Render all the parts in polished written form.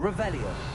Revelio.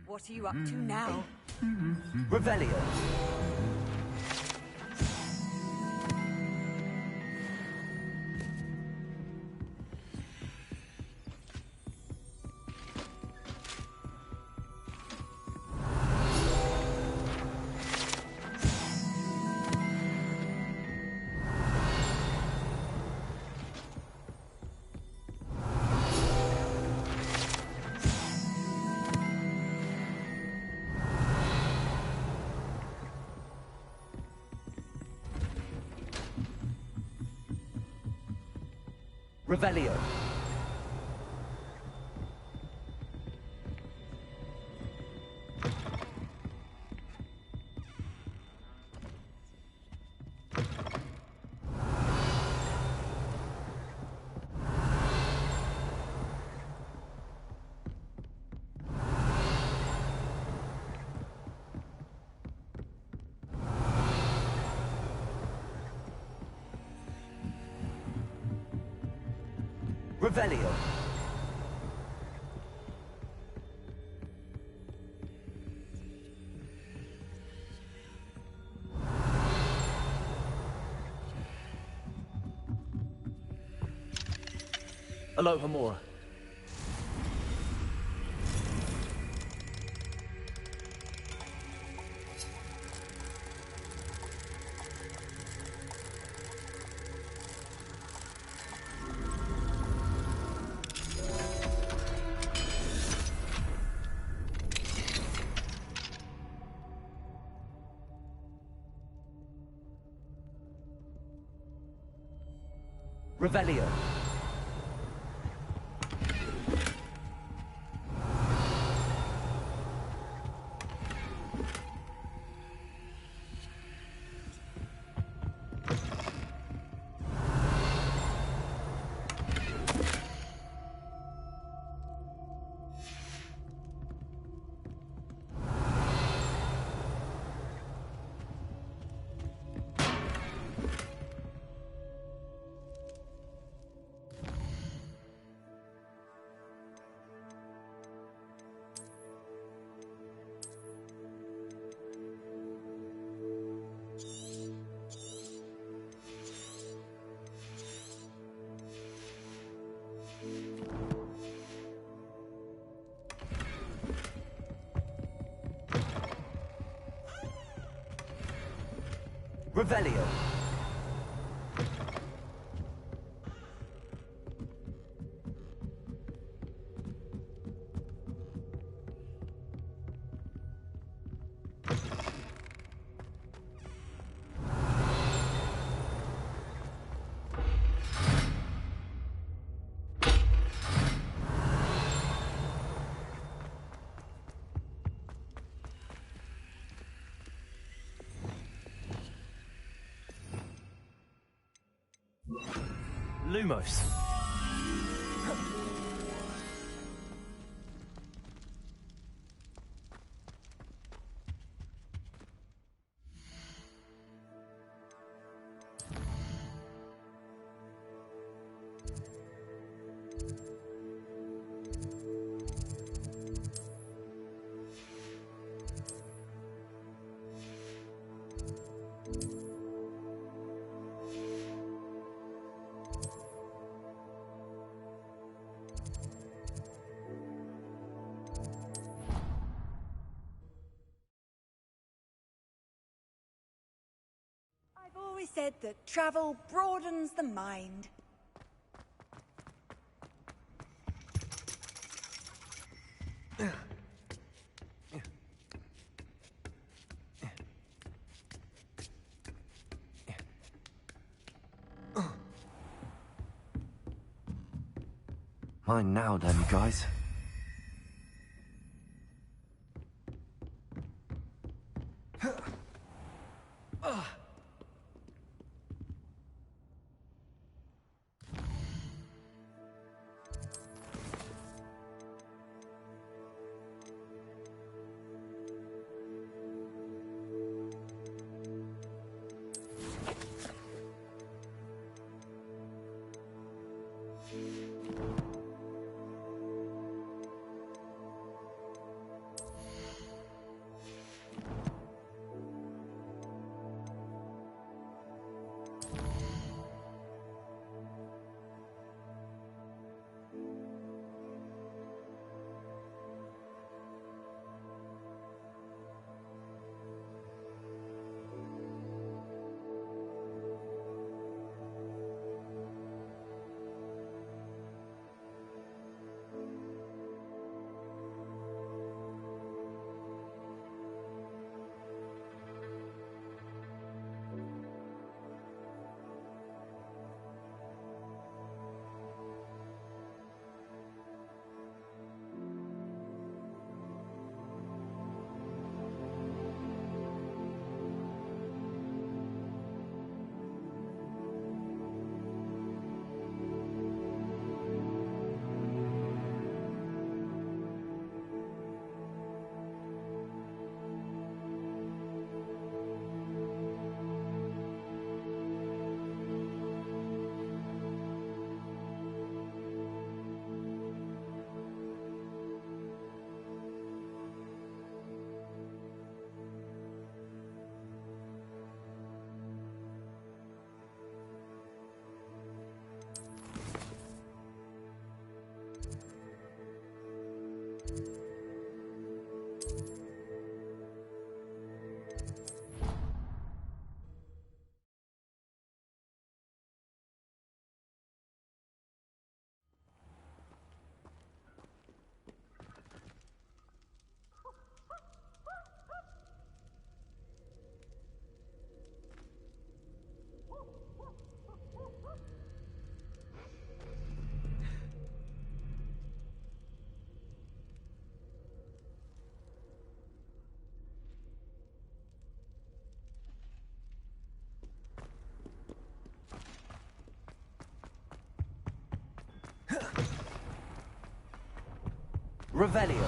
What are you up to now? Revelio. Revelio. Revelio. Aloha Mora. Revelio. Revelio. Lumos. always said that travel broadens the mind. Mine now, then, guys. Revelio.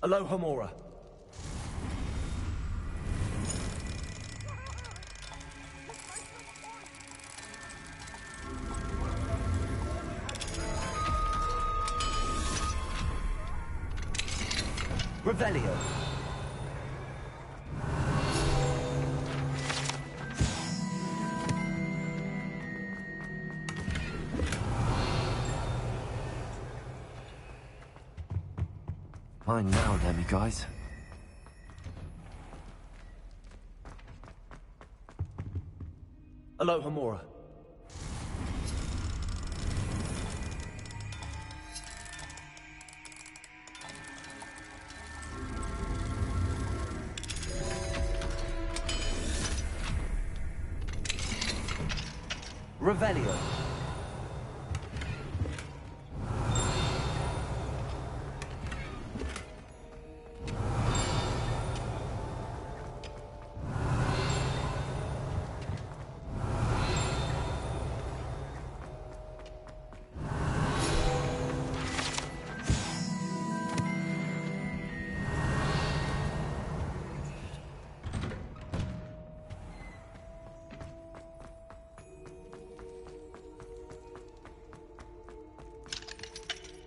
Alohomora. Revelio. Mine now, then, guys. Alohomora. Revelio.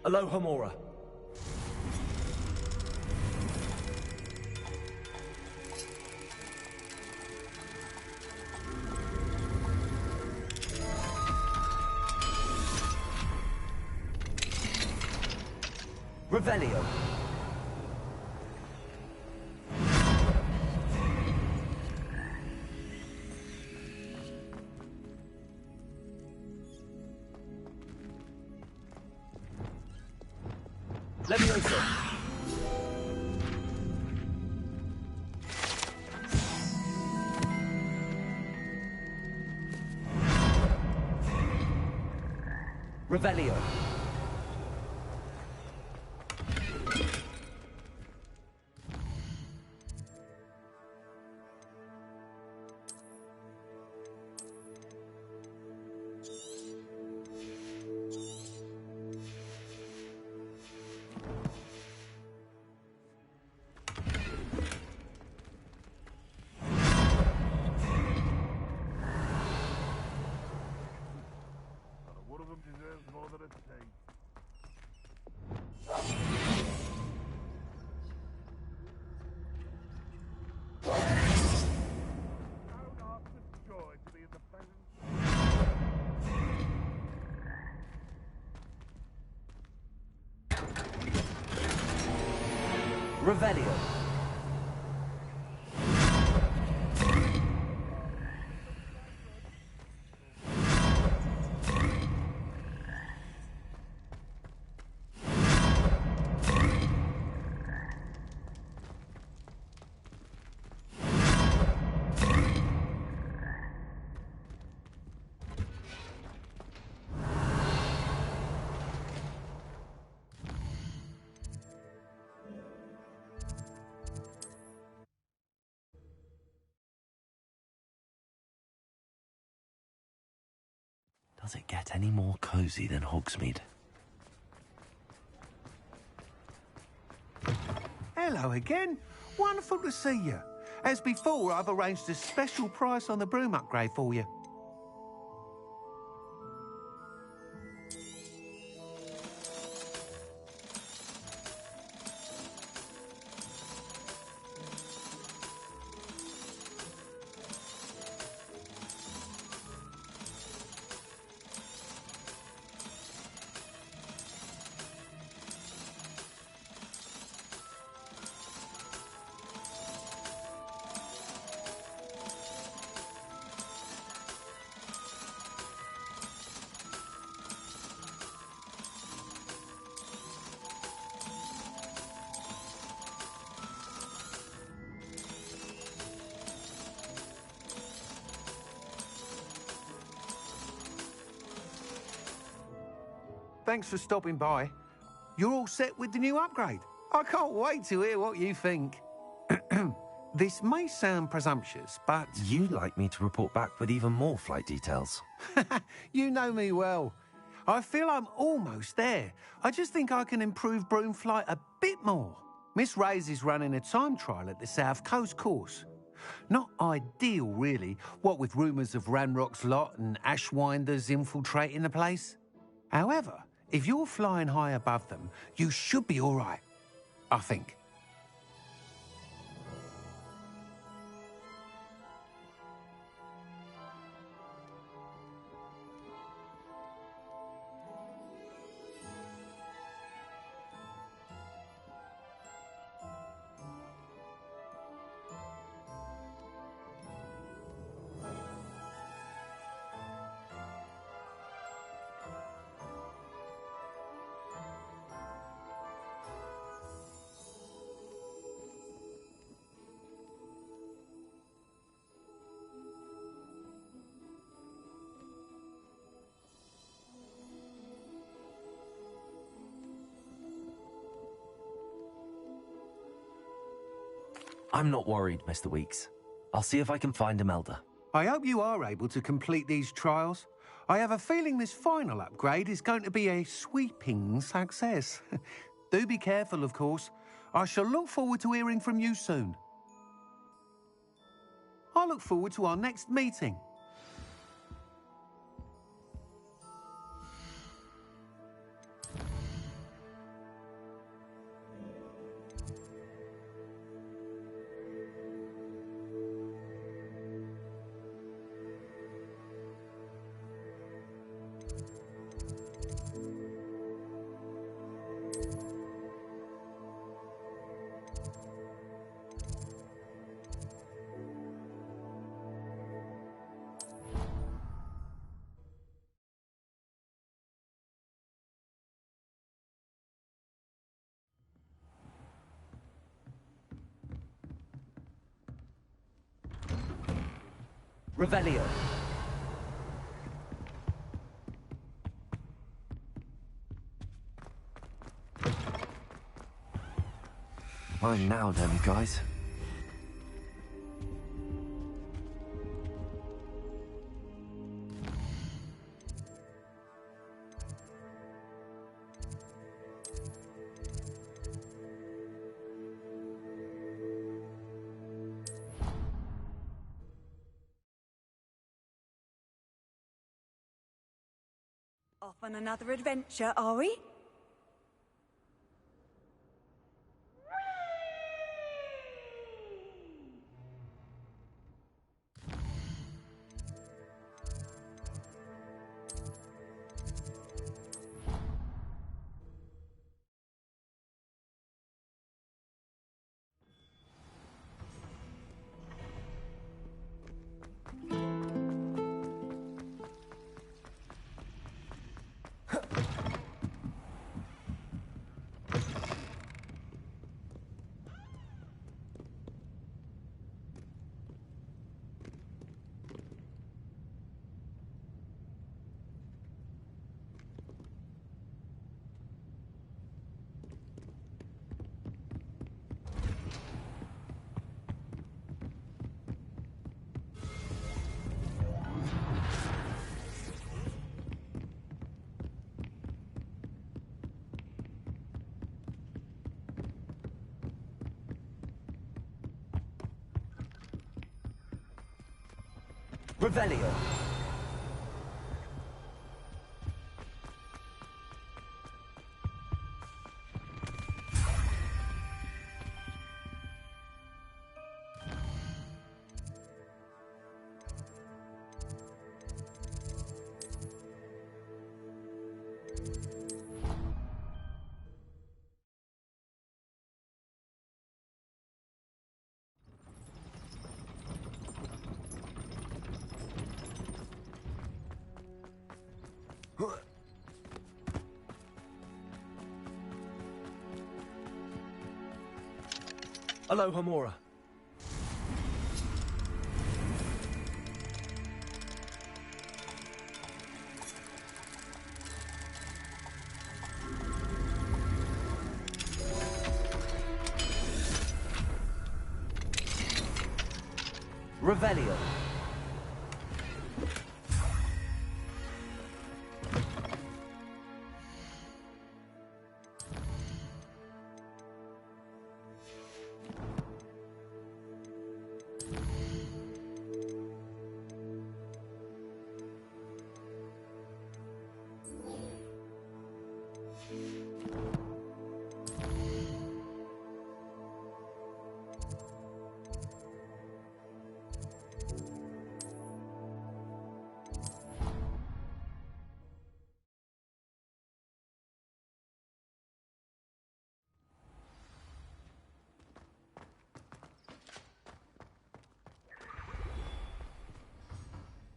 Aloha Mora. Revelio. Levioso. Revelio. One of them deserves more than a taste. Downhearted joy to be in the presence Revelio. Does it get any more cozy than Hogsmeade? Hello again. Wonderful to see you. As before, I've arranged a special price on the broom upgrade for you. Thanks for stopping by. You're all set with the new upgrade. I can't wait to hear what you think. This may sound presumptuous, but... You'd like me to report back with even more flight details. You know me well. I feel I'm almost there. I just think I can improve broom flight a bit more. Miss Ray's is running a time trial at the South Coast course. Not ideal, really, what with rumours of Ranrock's lot and Ashwinders infiltrating the place. However, if you're flying high above them, you should be all right, I think. I'm not worried, Mr. Weeks. I'll see if I can find Imelda. I hope you are able to complete these trials. I have a feeling this final upgrade is going to be a sweeping success. Do be careful, of course. I shall look forward to hearing from you soon. I look forward to our next meeting. Revelio. Mine now, then, guys. Off on another adventure, are we? Revelio. Hello, Hamora. Revelio.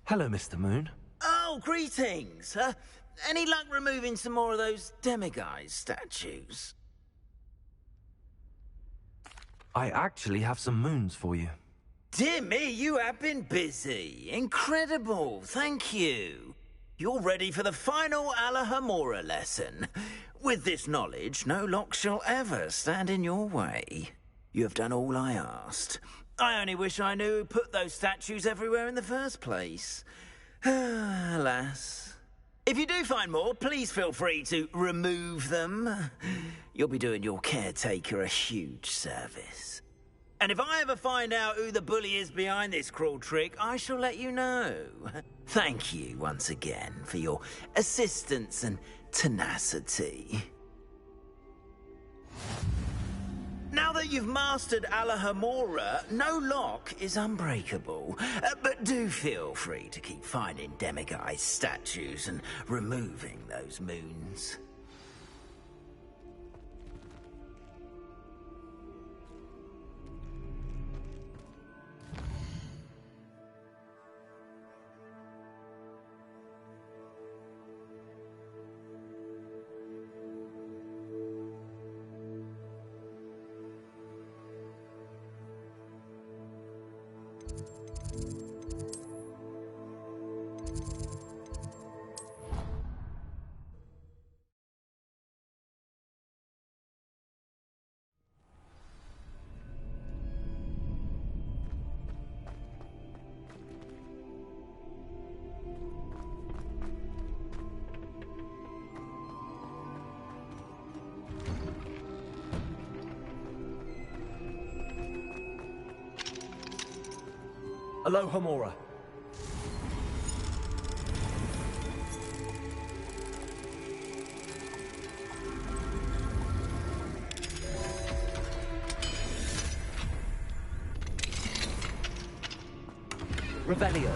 Hello, Mr. Moon. Oh, greetings. Any luck removing some more of those demiguise statues? I actually have some moons for you. Dear me, you have been busy. Incredible, thank you. You're ready for the final Alahamora lesson. With this knowledge, no lock shall ever stand in your way. You have done all I asked. I only wish I knew who put those statues everywhere in the first place. Alas. If you do find more, please feel free to remove them. You'll be doing your caretaker a huge service. And if I ever find out who the bully is behind this cruel trick, I shall let you know. Thank you once again for your assistance and tenacity. Now that you've mastered Alahamora, no lock is unbreakable. But do feel free to keep finding demiguise statues and removing those moons. Aloha Mora. Revelio.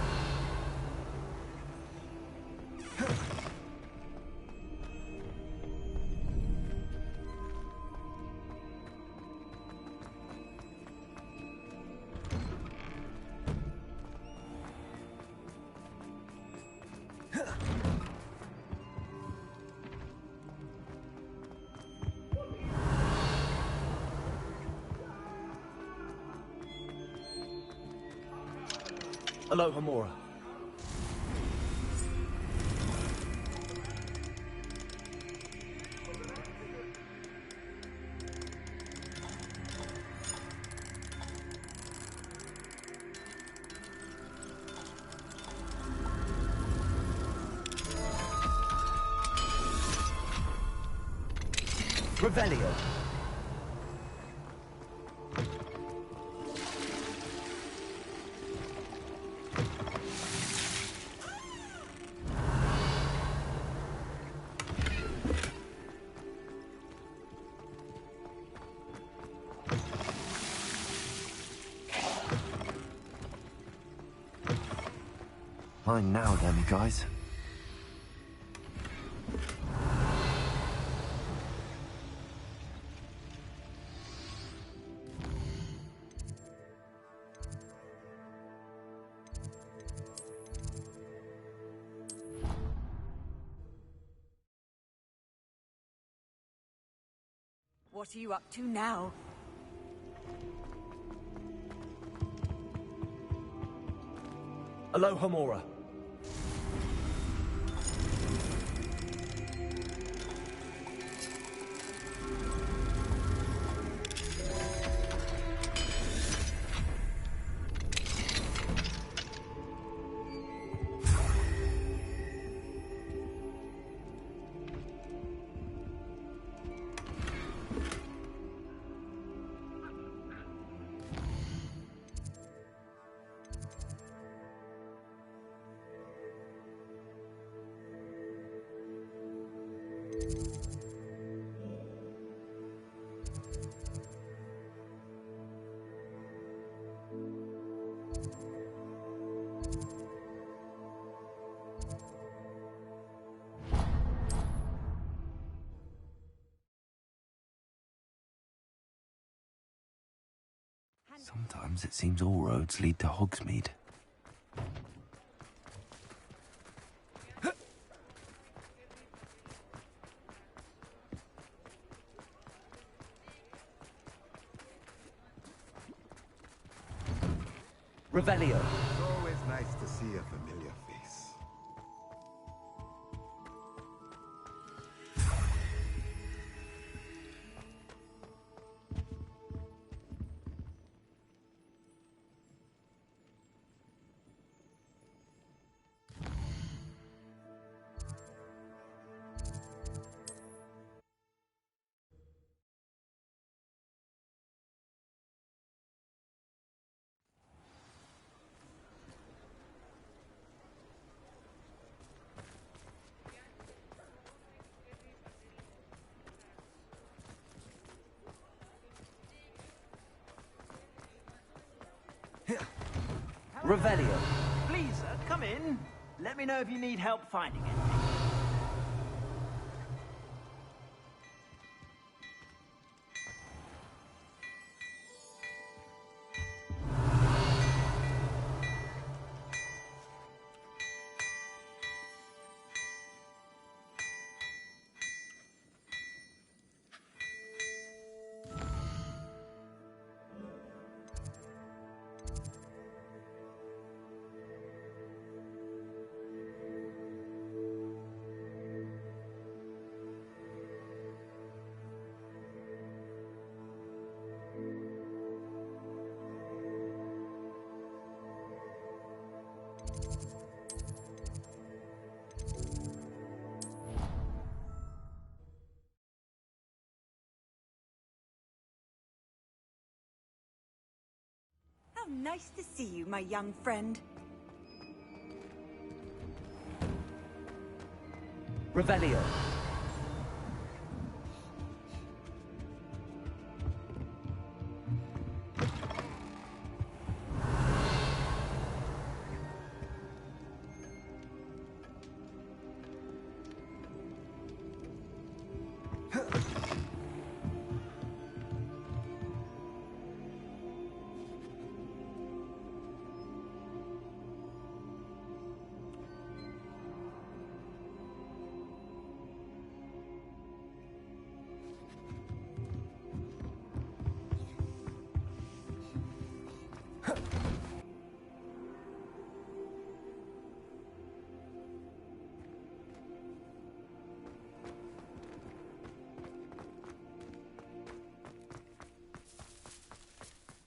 Aloha Mora. Revelio. Mine now, then, guys. What are you up to now? Aloha Mora. Sometimes it seems all roads lead to Hogsmeade. Revelio. It's always nice to see a familiar face. Revelio. Please, come in. Let me know if you need help finding it. nice to see you, my young friend. Revelio.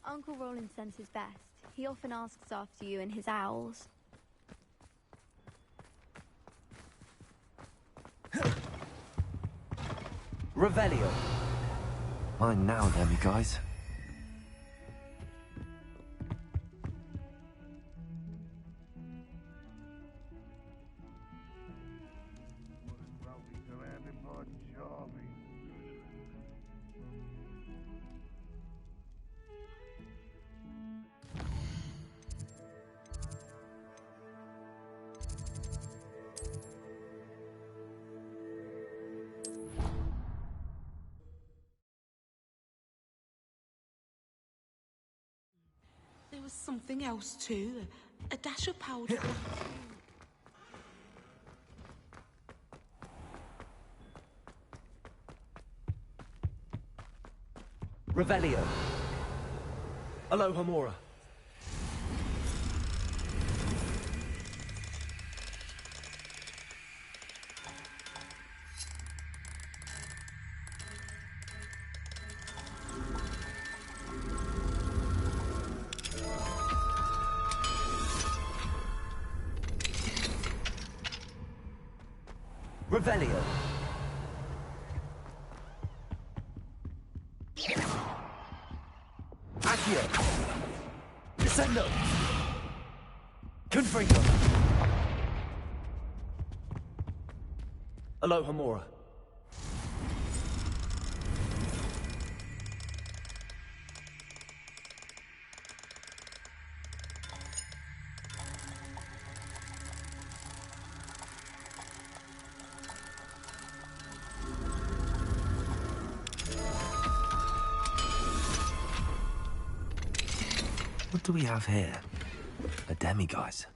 Uncle Roland sends his best. He often asks after you and his owls. Revelio. Mine now, then, guys. There was something else too. A dash of powder. Revelio. Aloha Mora. Revelio. Accio. Descendo. Confringo. Aloha Mora. What do we have here? A demiguise.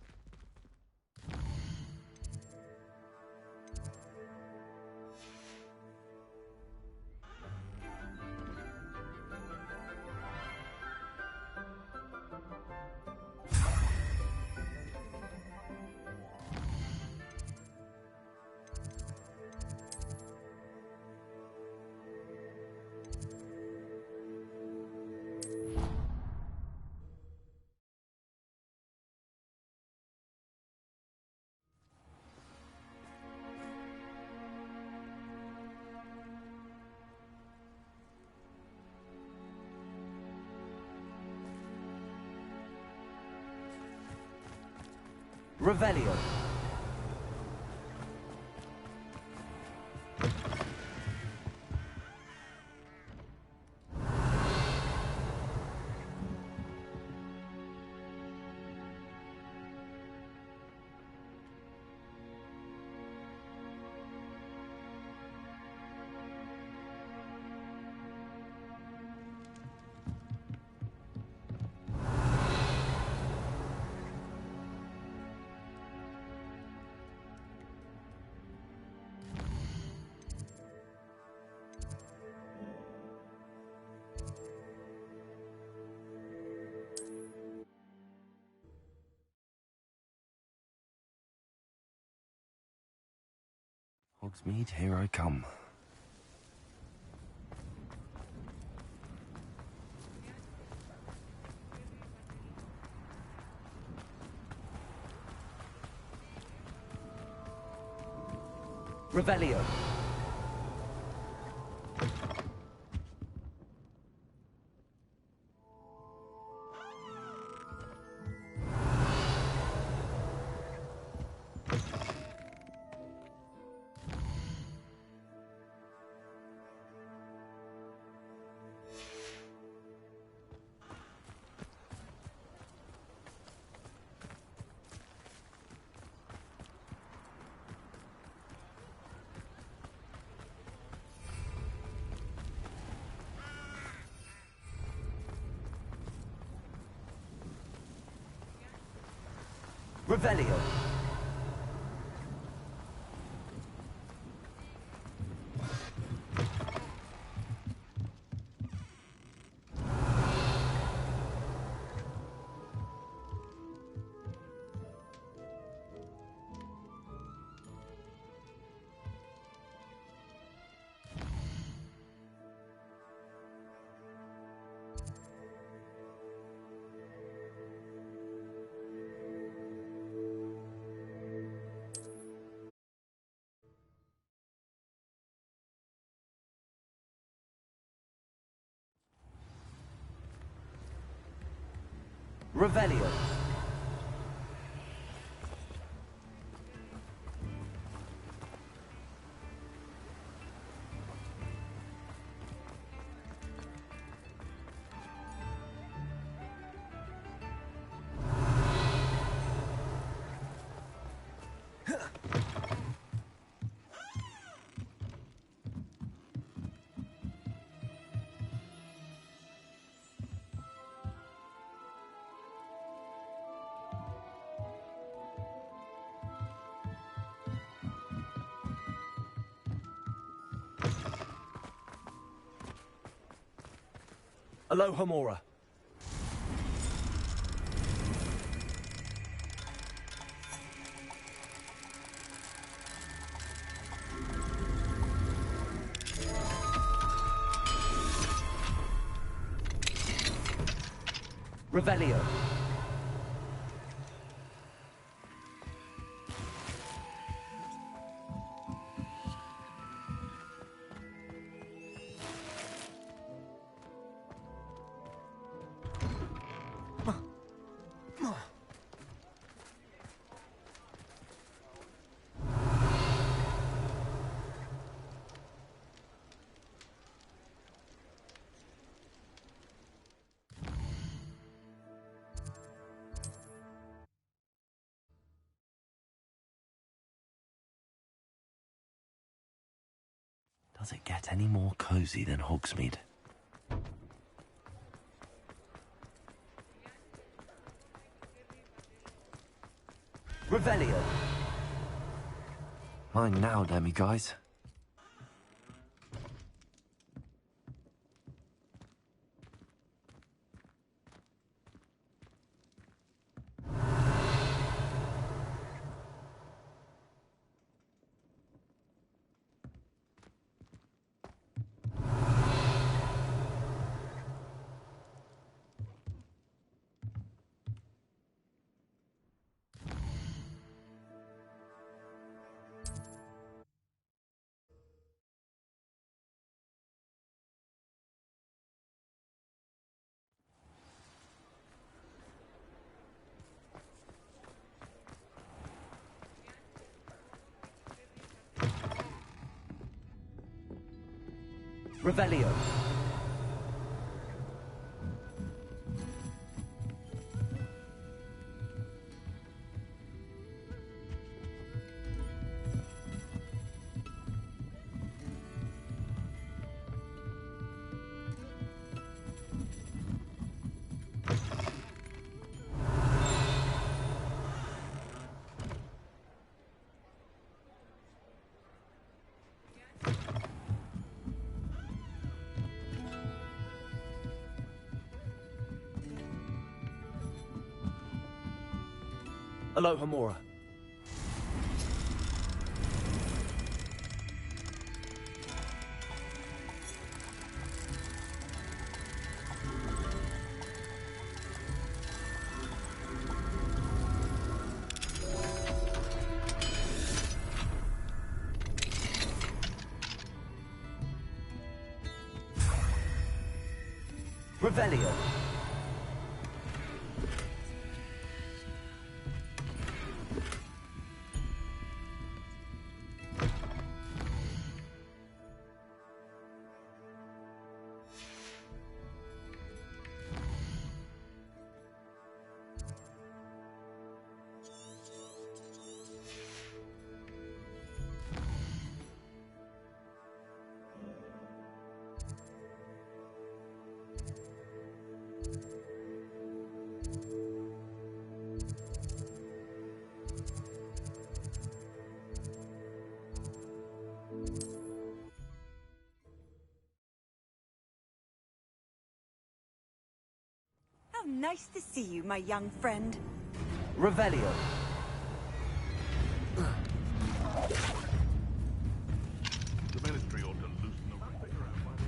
Revelio. Hogsmeade, here I come. Revelio. Revelio. Revelio. Aloha Mora. Revelio. Does it get any more cozy than Hogsmeade? Revelio. Mine now, demi guys. Revelio. Aloha Mora. Revelio. nice to see you, my young friend. Revelio. The ministry ought to loosen the figure out why they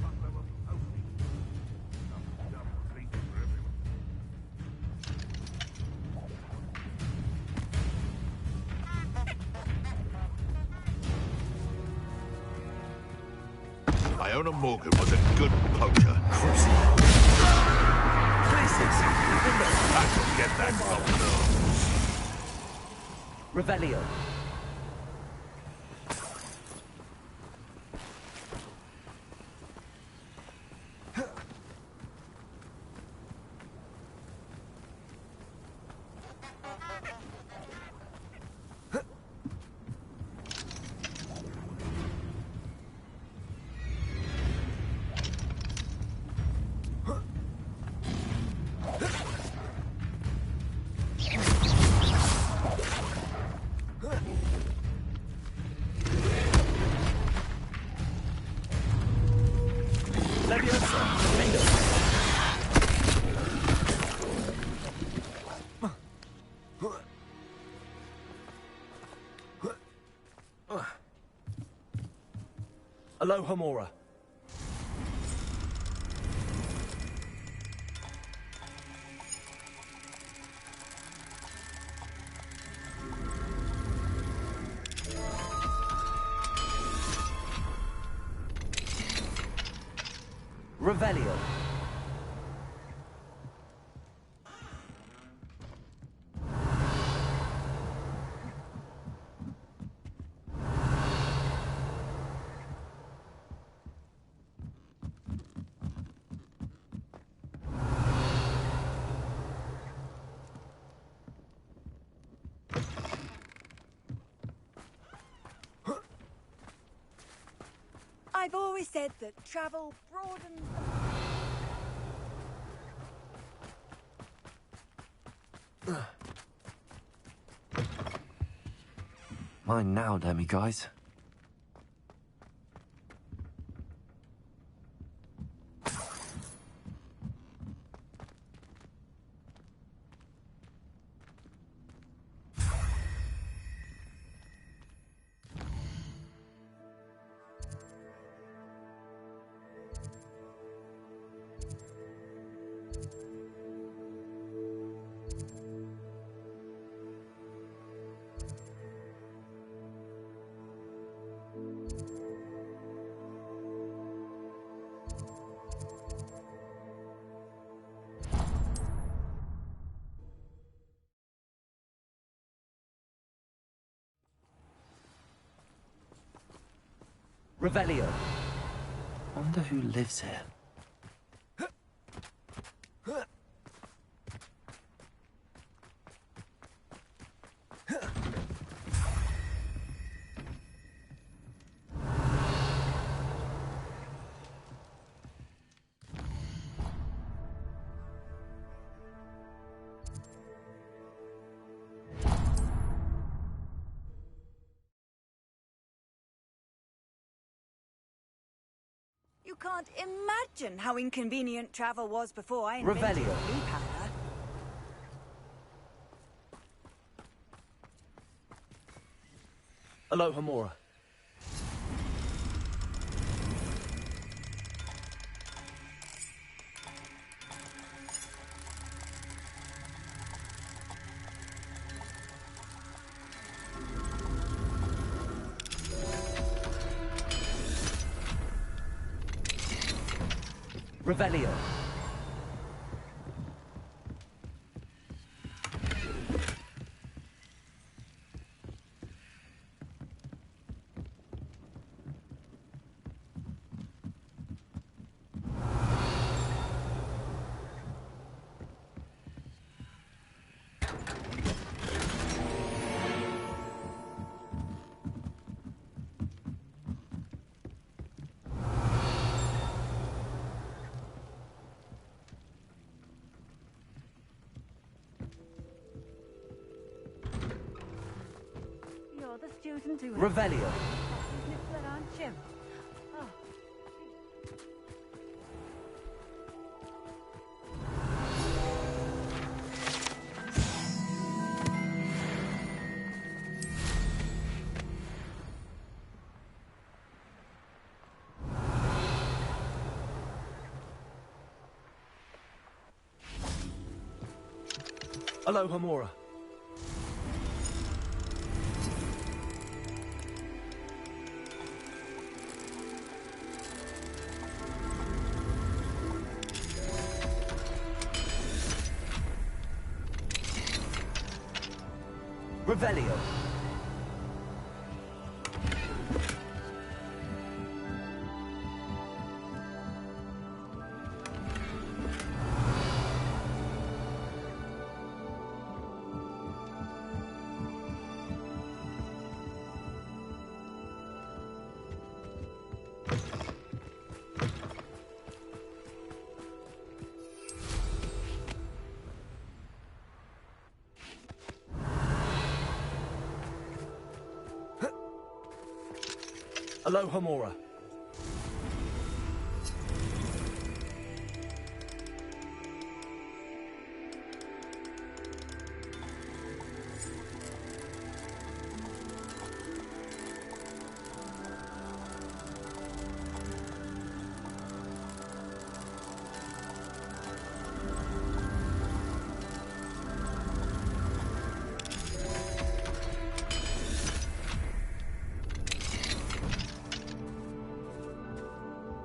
fuck them up only. Dumb feet for everyone. Iona Morgan was a good poacher. I shall get that doctor. Revelio. Aloha Mora. Revelio. I've always said that travel broadens Mine now, Demi guys. Revelio. Wonder who lives here. You can't imagine how inconvenient travel was before I invented Revelio. blue powder. Aloha Mora. Revelio. You're the student who Revelio. Niffler, aren't you? Oh. Aloha Mora. Revelio. Aloha Mora.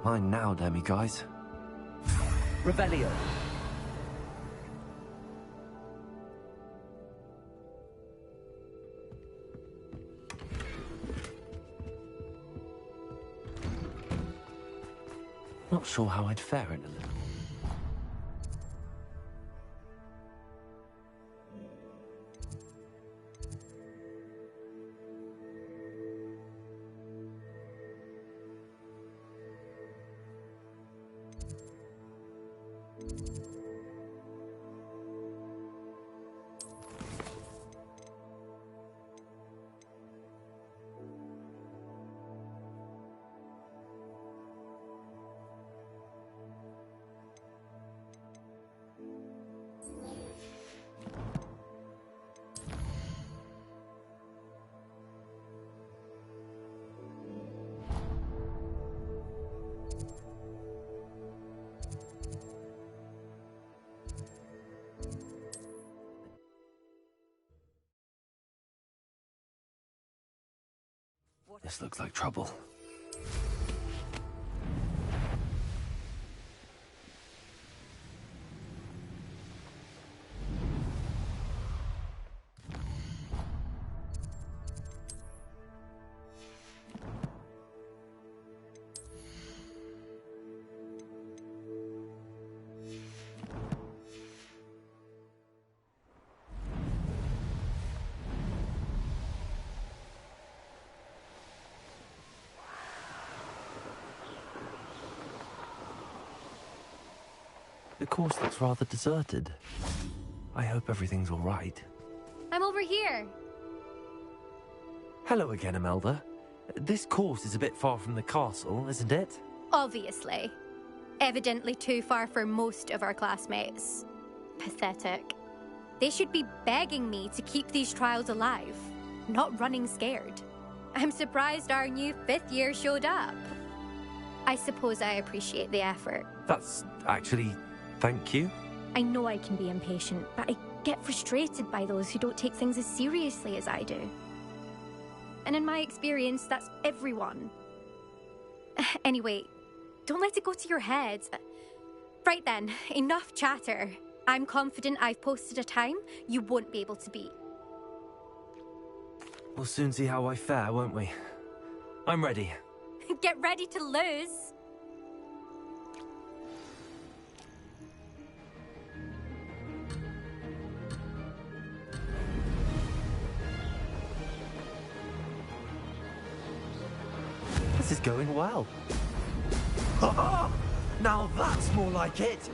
Fine now, Demi guys. Revelio. Not sure how I'd fare in a little. This looks like trouble. The course looks rather deserted. I hope everything's all right. I'm over here. Hello again, Imelda. This course is a bit far from the castle, isn't it? Obviously. Evidently too far for most of our classmates. Pathetic. They should be begging me to keep these trials alive, not running scared. I'm surprised our new 5th year showed up. I suppose I appreciate the effort. That's actually... thank you. I know I can be impatient, but I get frustrated by those who don't take things as seriously as I do. And in my experience, that's everyone. Anyway, don't let it go to your head. Right then, enough chatter. I'm confident I've posted a time you won't be able to beat. We'll soon see how I fare, won't we? I'm ready. Get ready to lose. This is going well. Now that's more like it!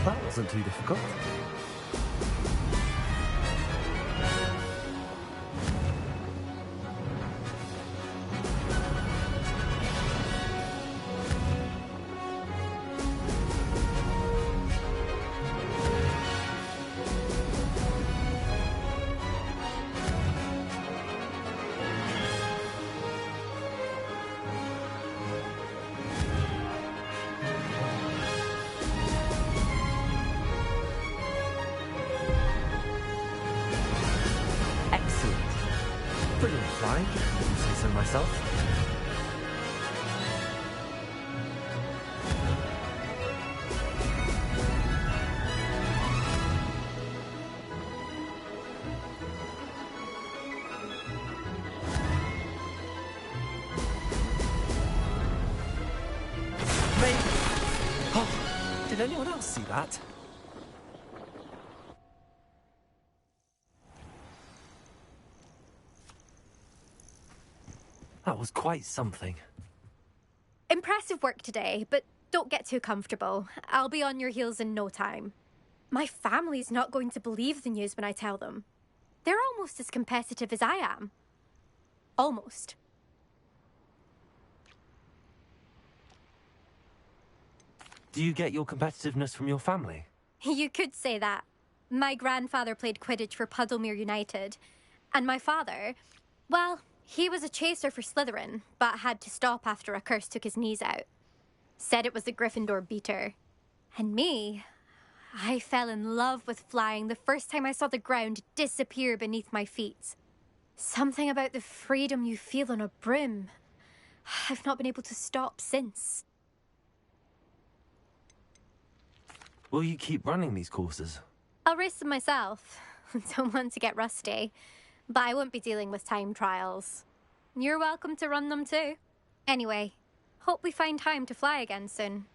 That wasn't too difficult. Brilliant flying, if I say so myself. Maybe. Oh, did anyone else see that? That was quite something. Impressive work today, but don't get too comfortable. I'll be on your heels in no time. My family's not going to believe the news when I tell them. They're almost as competitive as I am. Almost. Do you get your competitiveness from your family? You could say that. My grandfather played Quidditch for Puddlemere United. And my father, well, he was a chaser for Slytherin, but had to stop after a curse took his knees out. Said it was the Gryffindor beater. And me, I fell in love with flying the first time I saw the ground disappear beneath my feet. Something about the freedom you feel on a broom. I've not been able to stop since. Will you keep running these courses? I'll race them myself. Don't want to get rusty. But I won't be dealing with time trials. You're welcome to run them too. Anyway, hope we find time to fly again soon.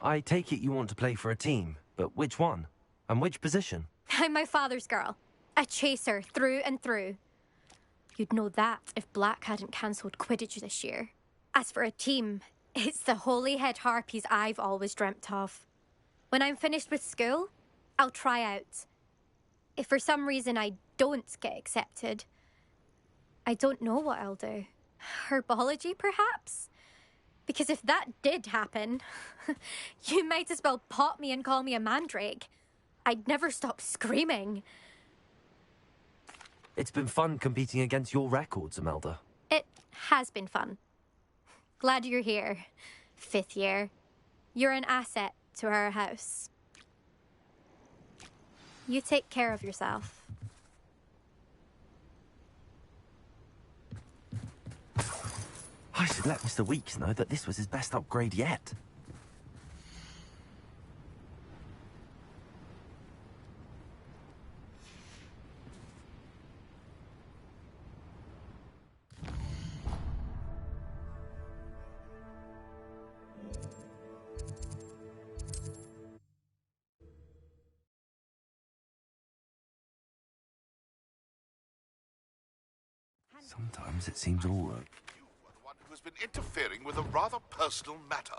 I take it you want to play for a team, but which one? And which position? I'm my father's girl. A chaser through and through. You'd know that if Black hadn't cancelled Quidditch this year. As for a team, it's the Holyhead Harpies I've always dreamt of. When I'm finished with school, I'll try out. If for some reason I don't get accepted, I don't know what I'll do. Herbology, perhaps? Because if that did happen, you might as well pot me and call me a mandrake. I'd never stop screaming. It's been fun competing against your records, Imelda. It has been fun. Glad you're here. 5th year. You're an asset to our house. You take care of yourself. I should let Mr. Weeks know that this was his best upgrade yet. Sometimes it seems all right. You are the one who has been interfering with a rather personal matter.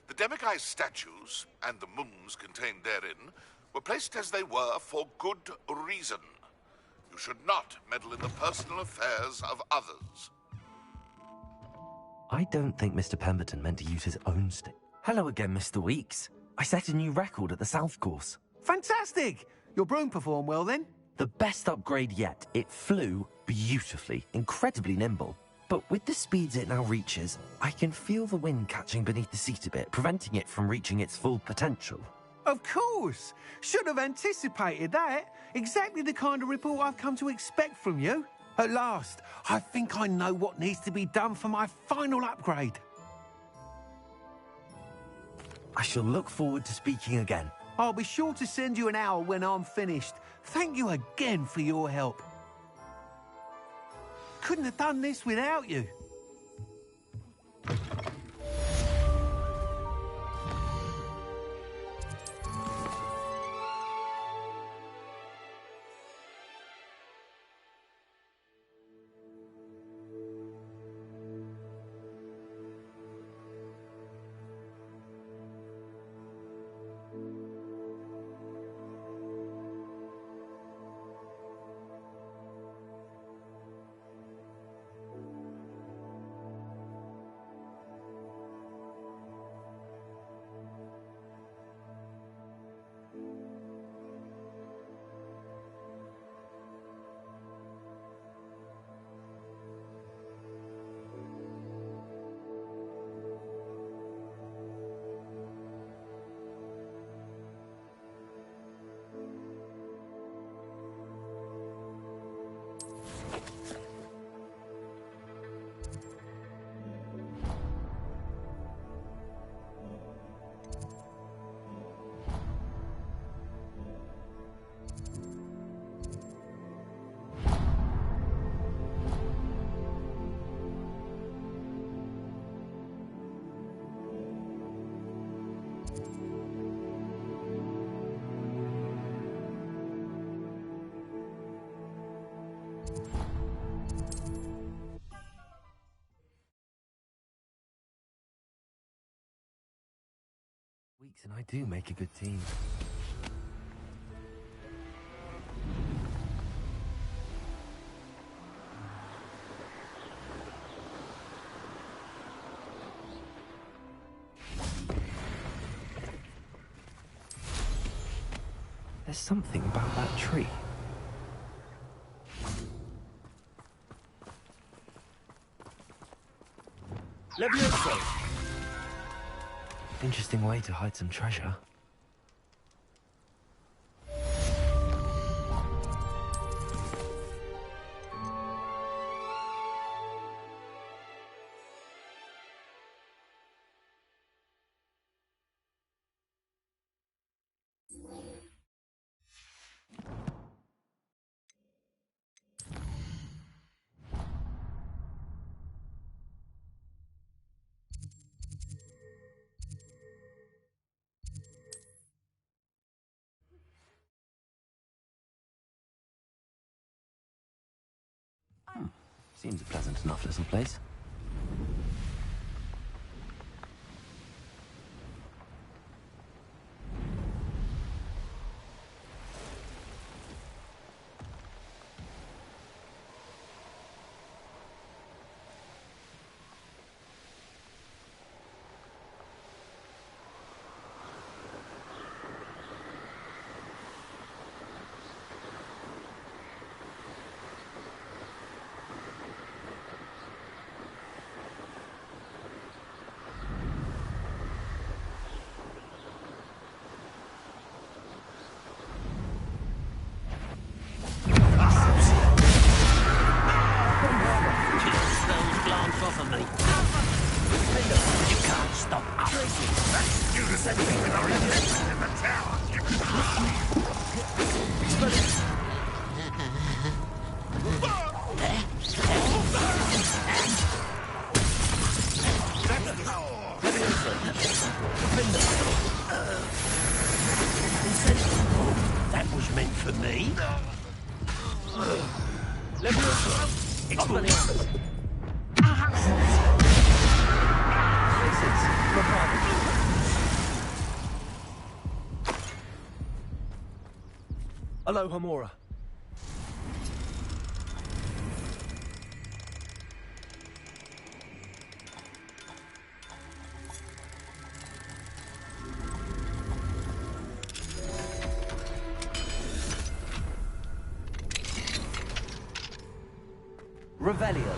The Demiguise statues and the moons contained therein were placed as they were for good reason. You should not meddle in the personal affairs of others. I don't think Mr. Pemberton meant to use his own stick. Hello again, Mr. Weeks. I set a new record at the South course. Fantastic! Your broom performed well then? The best upgrade yet. It flew beautifully, incredibly nimble. But with the speeds it now reaches, I can feel the wind catching beneath the seat a bit, preventing it from reaching its full potential. Of course! Should have anticipated that. Exactly the kind of report I've come to expect from you. At last, I think I know what needs to be done for my final upgrade. I shall look forward to speaking again. I'll be sure to send you an owl when I'm finished. Thank you again for your help. Couldn't have done this without you. Weeks and I do make a good team. There's something about that tree. Levioso! Interesting way to hide some treasure. Seems a pleasant enough little place. That was meant for me. Levioso! Expelliarmus! Aloha Mora. Revelio.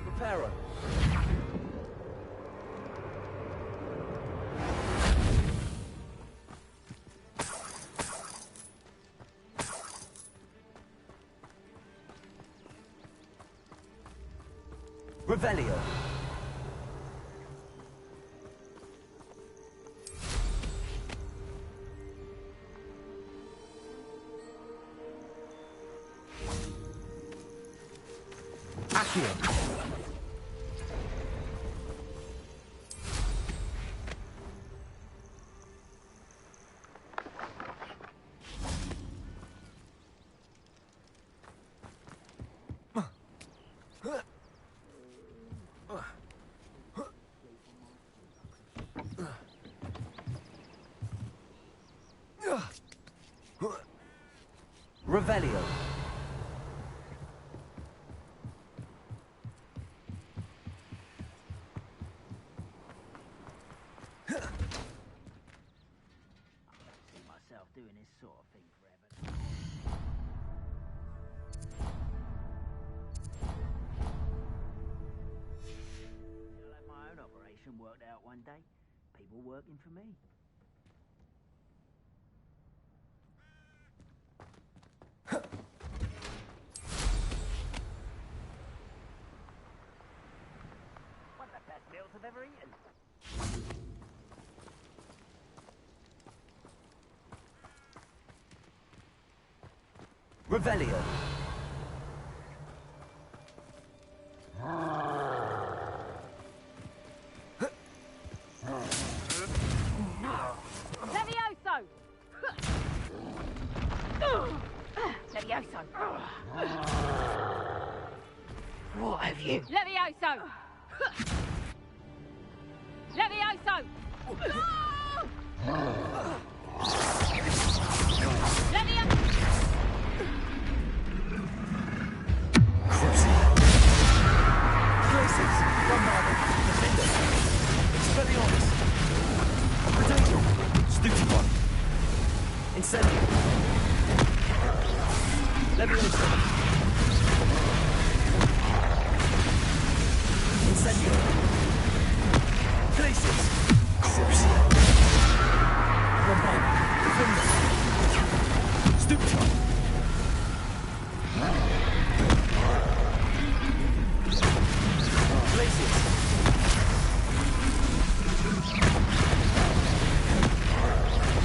Reparo. Revelio. Accio. Revelio. Myself doing this sort of thing forever. I'll have my own operation worked out one day. People working for me. else I've ever eaten. Revelio. Levioso! Levioso! What have you? Levioso! Levioso! Levioso! Places. Bombarded. Defender. Expelliarmus. Potato. Stupid one. Incendio. Levioso. Incendio. Places. Crucial. Bombarded. Defender. Stupid one. Places.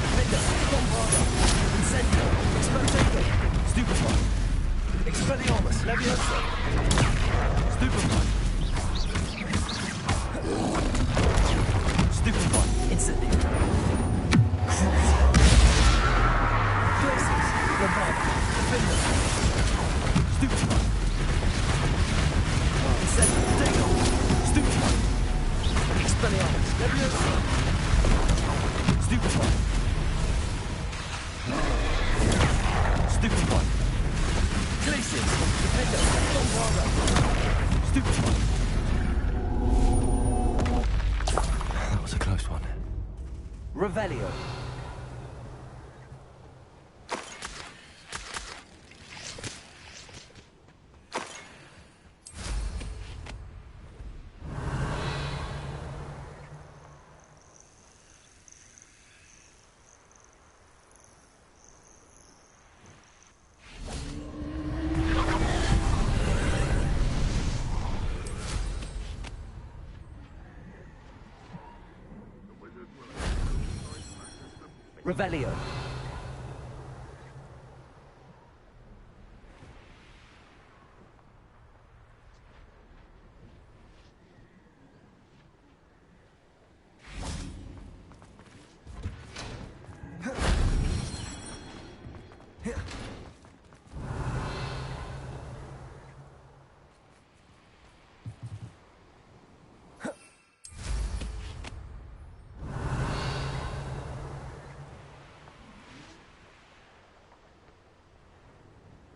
Defender. Bombarder. Incendio. Explotator. Stupid one. Expelliarmus. Levioso. Stupid one. Stupid one. Incendio. Places. Bombarder. Defender. Stupid one. Incendio. Potato. Stupid one. Expelliarmus. Levioso. Stupid one. Stupid one. Glaciers. Defender. Bombarder. Stupid one. That was a close one. Revelio. Revelio.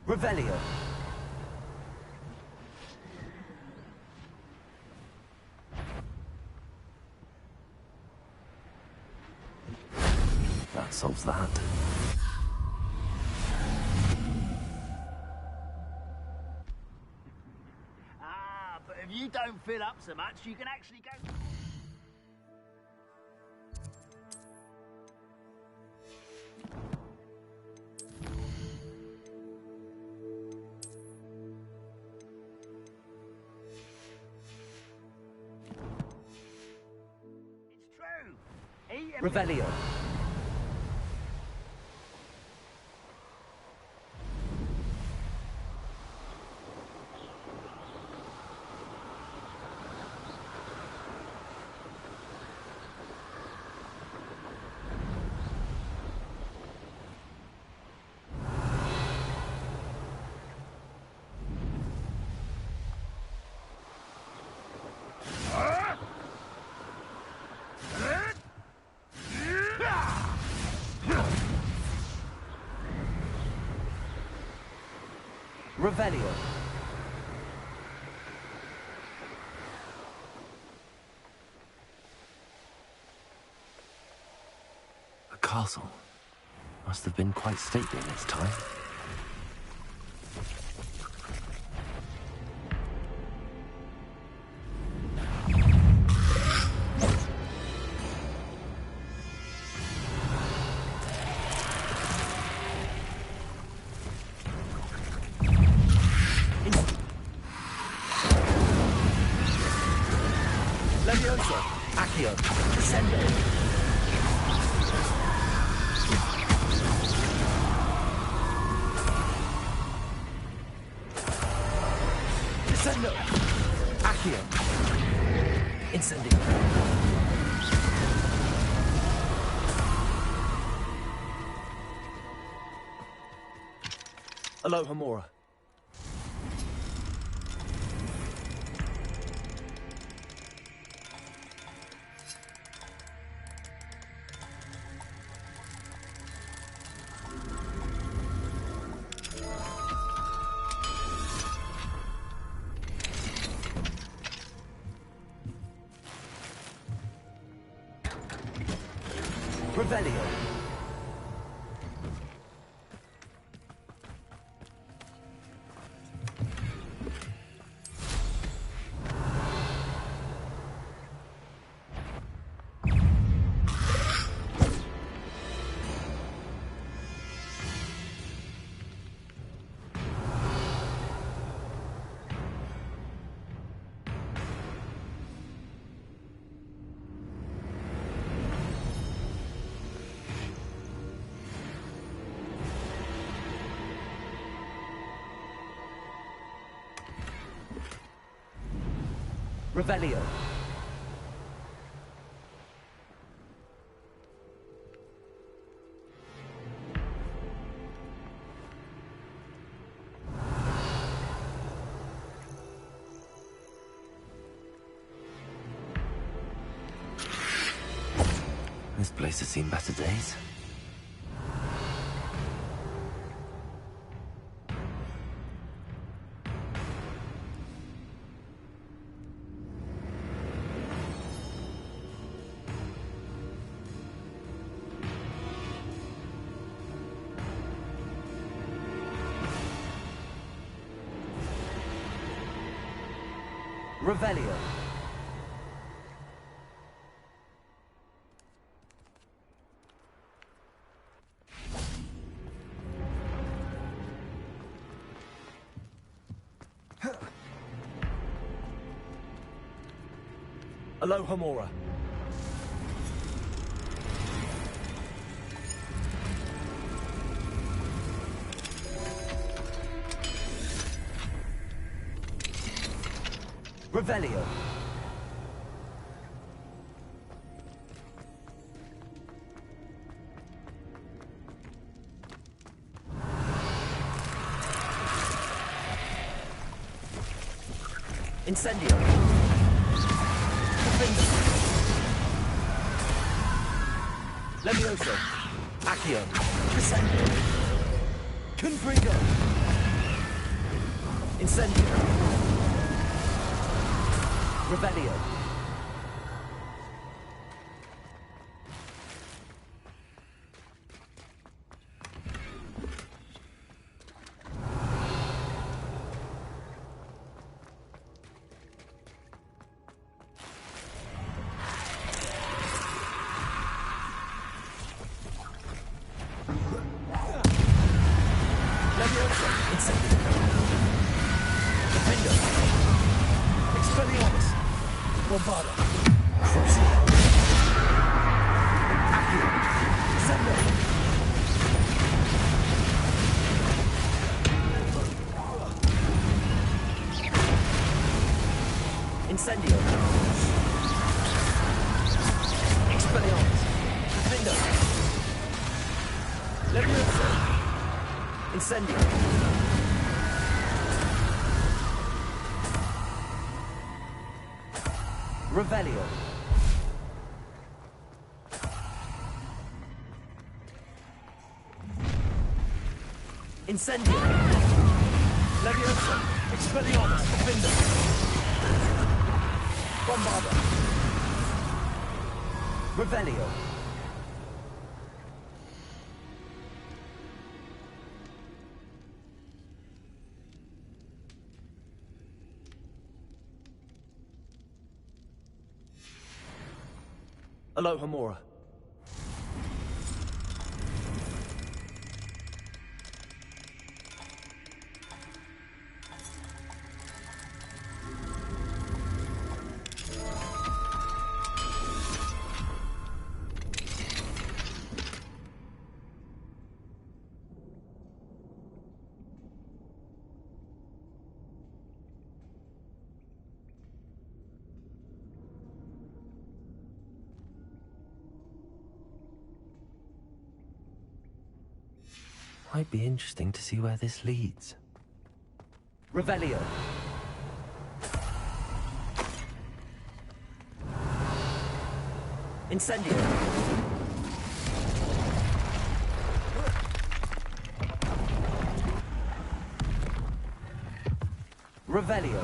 Revelio. That solves that. Ah, but if you don't fill up so much, you can actually go... Revelio. Revelio. The castle must have been quite stately in its time. Levioso! Accio! Descendo! Descendo! Accio! Incendio! Aloha Mora. Revelio. Revelio. This place has seen better days. Revelio. Aloha Mora. Revelio. Incendio. Levioso. Accio. Descendo. Confrigo. Incendio. Revelio. Levioso. Incendio. Defendo. Expelliarmus. Bombarda. Crucible. Accio. Sendo. Incendio. Expelliarmus. Defendo. Levioso. Incendio. Revelio. Incendio. Levioso. Expelliarmus. Defender. Bombarda. Revelio. Aloha Mora. Might be interesting to see where this leads. Revelio. Incendio. Revelio.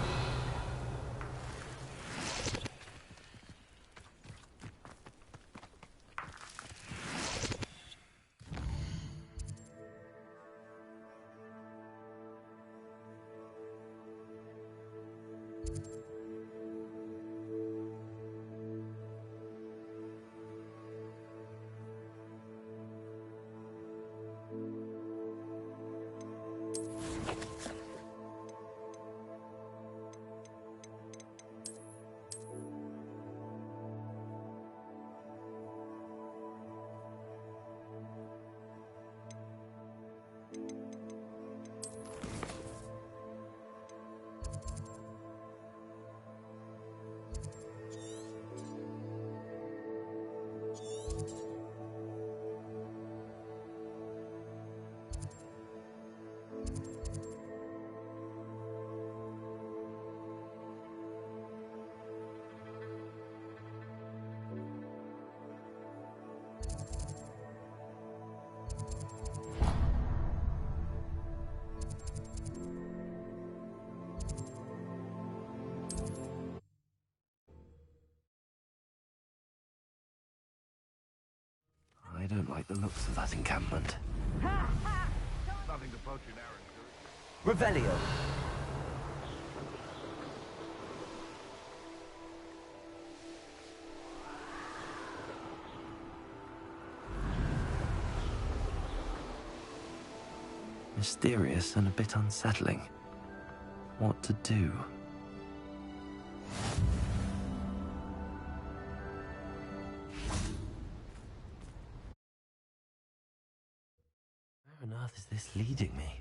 I don't like the looks of that encampment. Nothing to poach an arrow. Revelio. Mysterious and a bit unsettling. What to do? Where on earth is this leading me?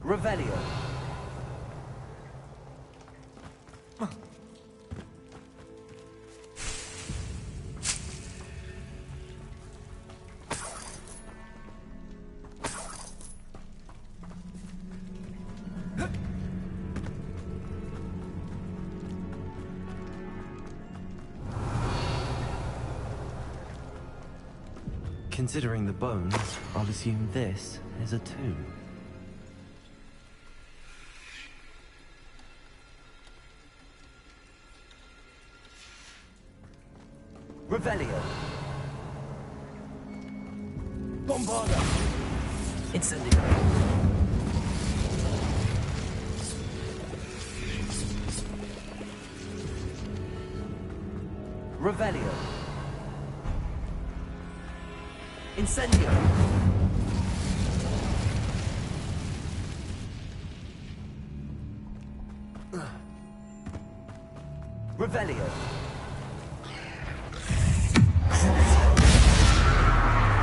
Revelio. Considering the bones, I'll assume this is a tomb. Revelio. Bombarda. Incendio. Revelio. Incendio. Revelio.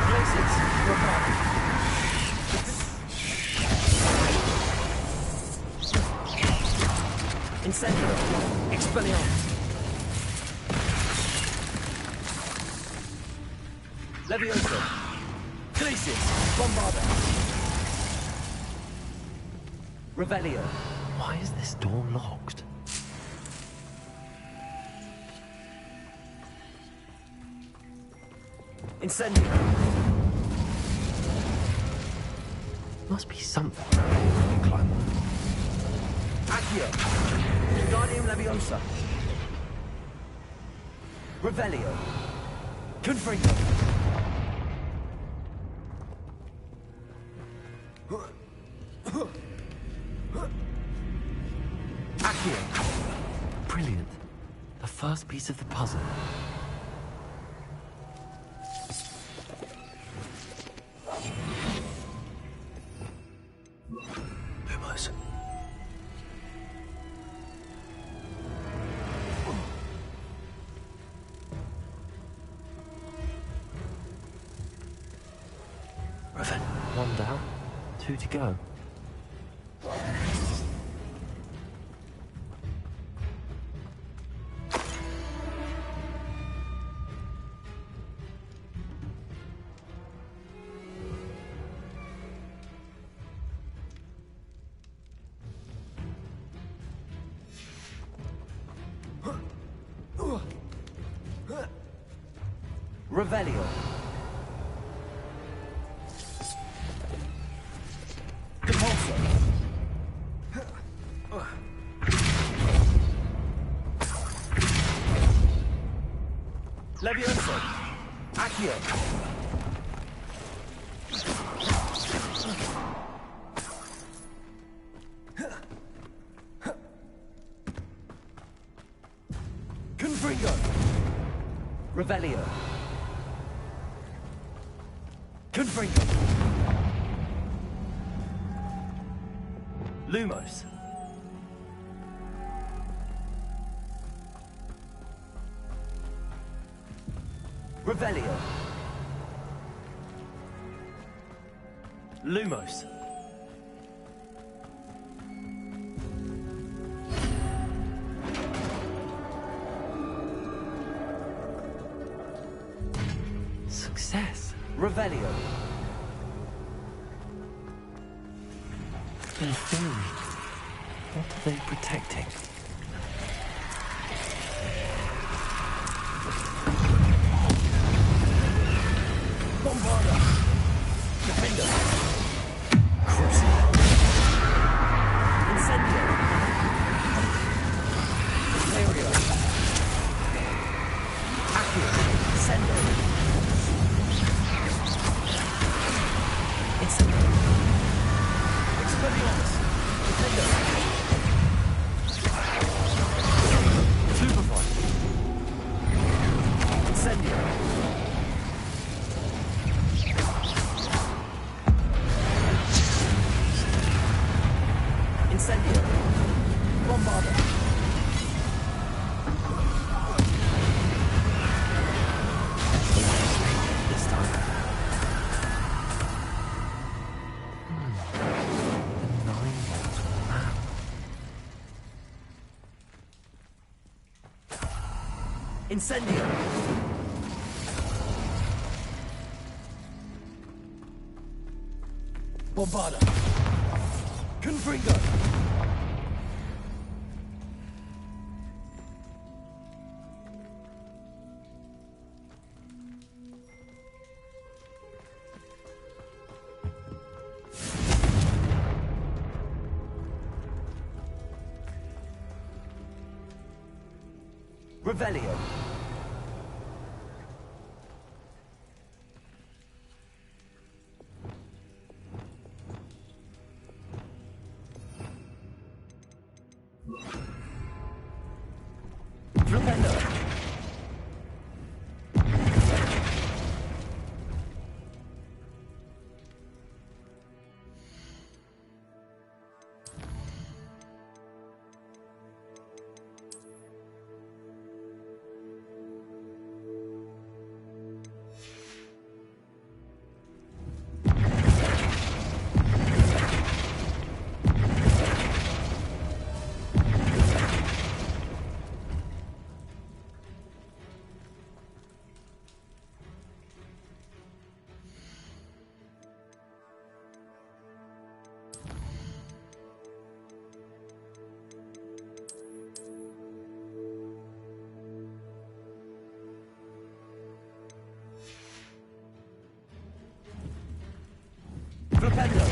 Places. Incendio. Expelliarmus. Levioso. Glacius. Bombarda. Revelio. Why is this door locked? Incendio. Must be something around here we can climb on. Accio. Wingardium Leviosa. Revelio. Confringo. Accio. Brilliant. The first piece of the puzzle. Lumos. Revan, 1 down, 2 to go. Revelio. Compulso. Levioso. Accio. Confringo. Revelio. Confringo. Lumos. Revelio. Lumos. Success. Revelio. In theory, what are they protecting? Bombarda. Defender. Crucible. Incendio. Barrier. Accio. Sendo. Incendio. Expelliarmus. Defender. Superfly. Incendio. Incendio. Bombarda. This time. The 9 volts on the map. Incendio. Bombarda. Confringo. Revelio. Flipendo. Flipendo.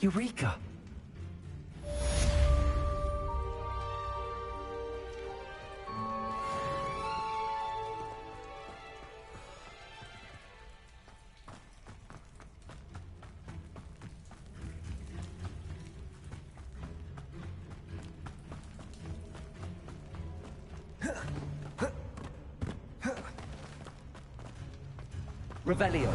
Eureka! Revelio.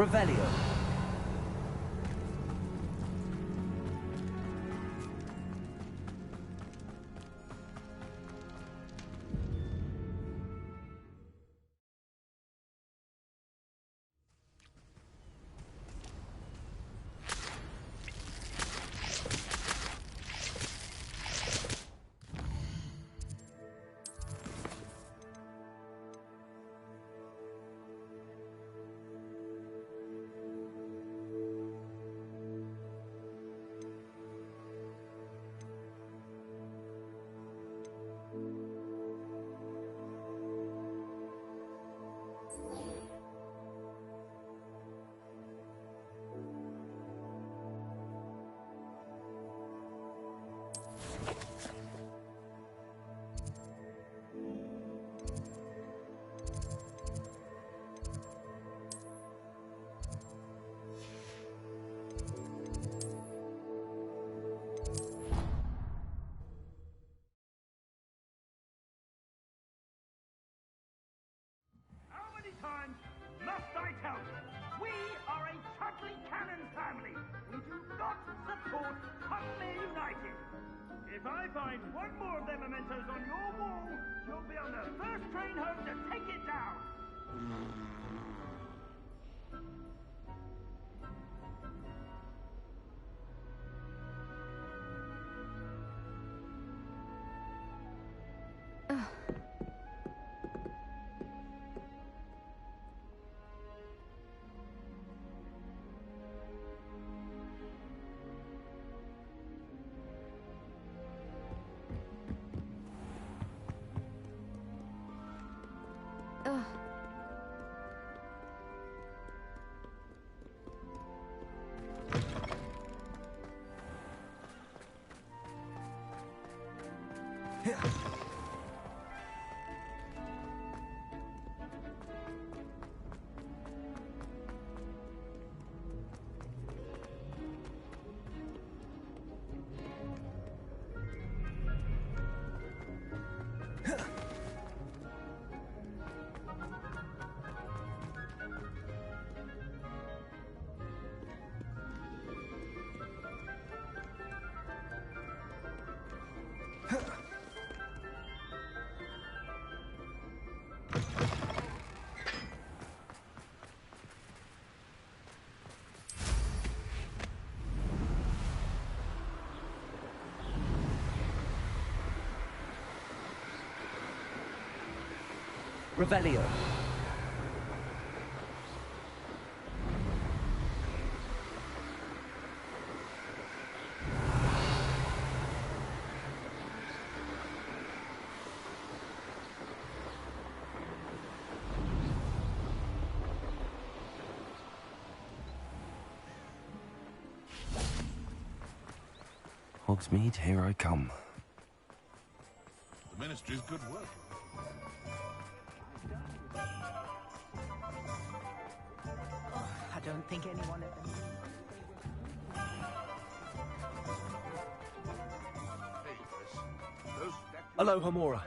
Revelio. Times must I tell you, we are a Chudley Cannon family. We do not support Huckmere United. If I find one more of their mementos on your wall, you'll be on the first train home to take it down. Revelio. Hogsmeade, here I come. The Ministry's good work. I don't think anyone ever knew. Hello, Homora.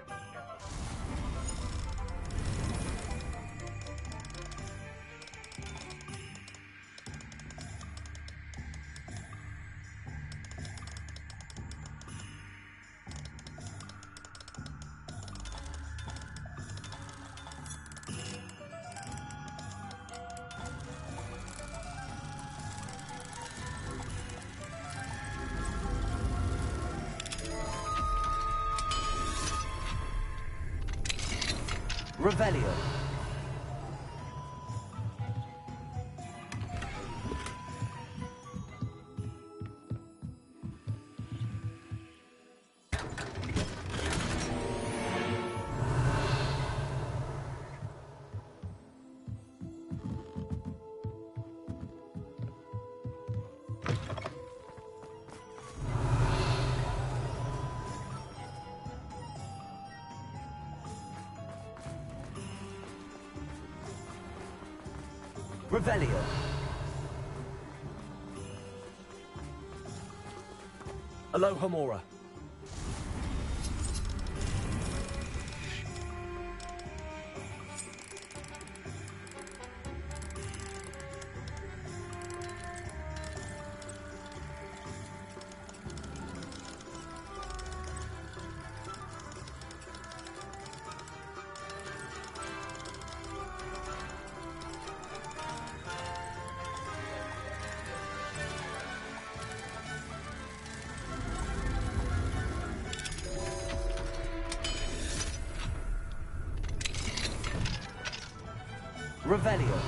Revelio. Revelio. Hello, Homora. Revelio.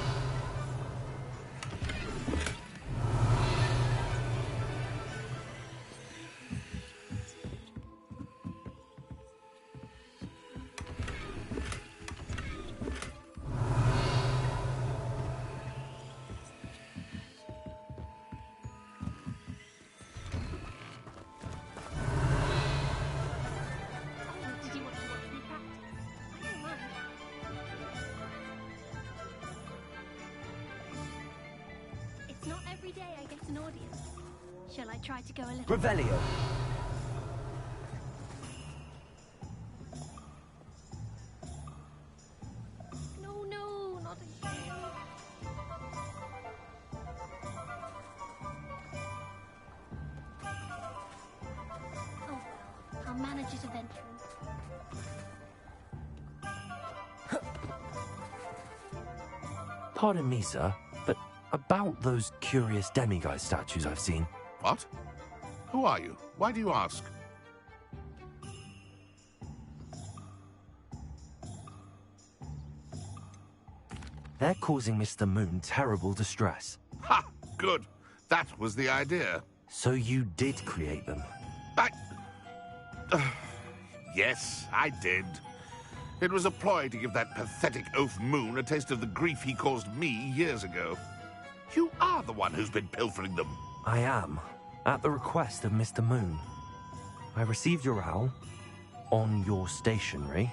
Did you want to watch me practice? I don't mind. It's not every day I get an audience. Shall I try to go a little... Revelio. No, no, not again. Oh well, I'll manage it eventually. Pardon me, sir, but about those curious demiguise statues I've seen. What? Who are you? Why do you ask? They're causing Mr. Moon terrible distress. Ha! Good. That was the idea. So you did create them? Yes, I did. It was a ploy to give that pathetic oaf Moon a taste of the grief he caused me years ago. You are the one who's been pilfering them. I am, at the request of Mr. Moon. I received your owl on your stationery.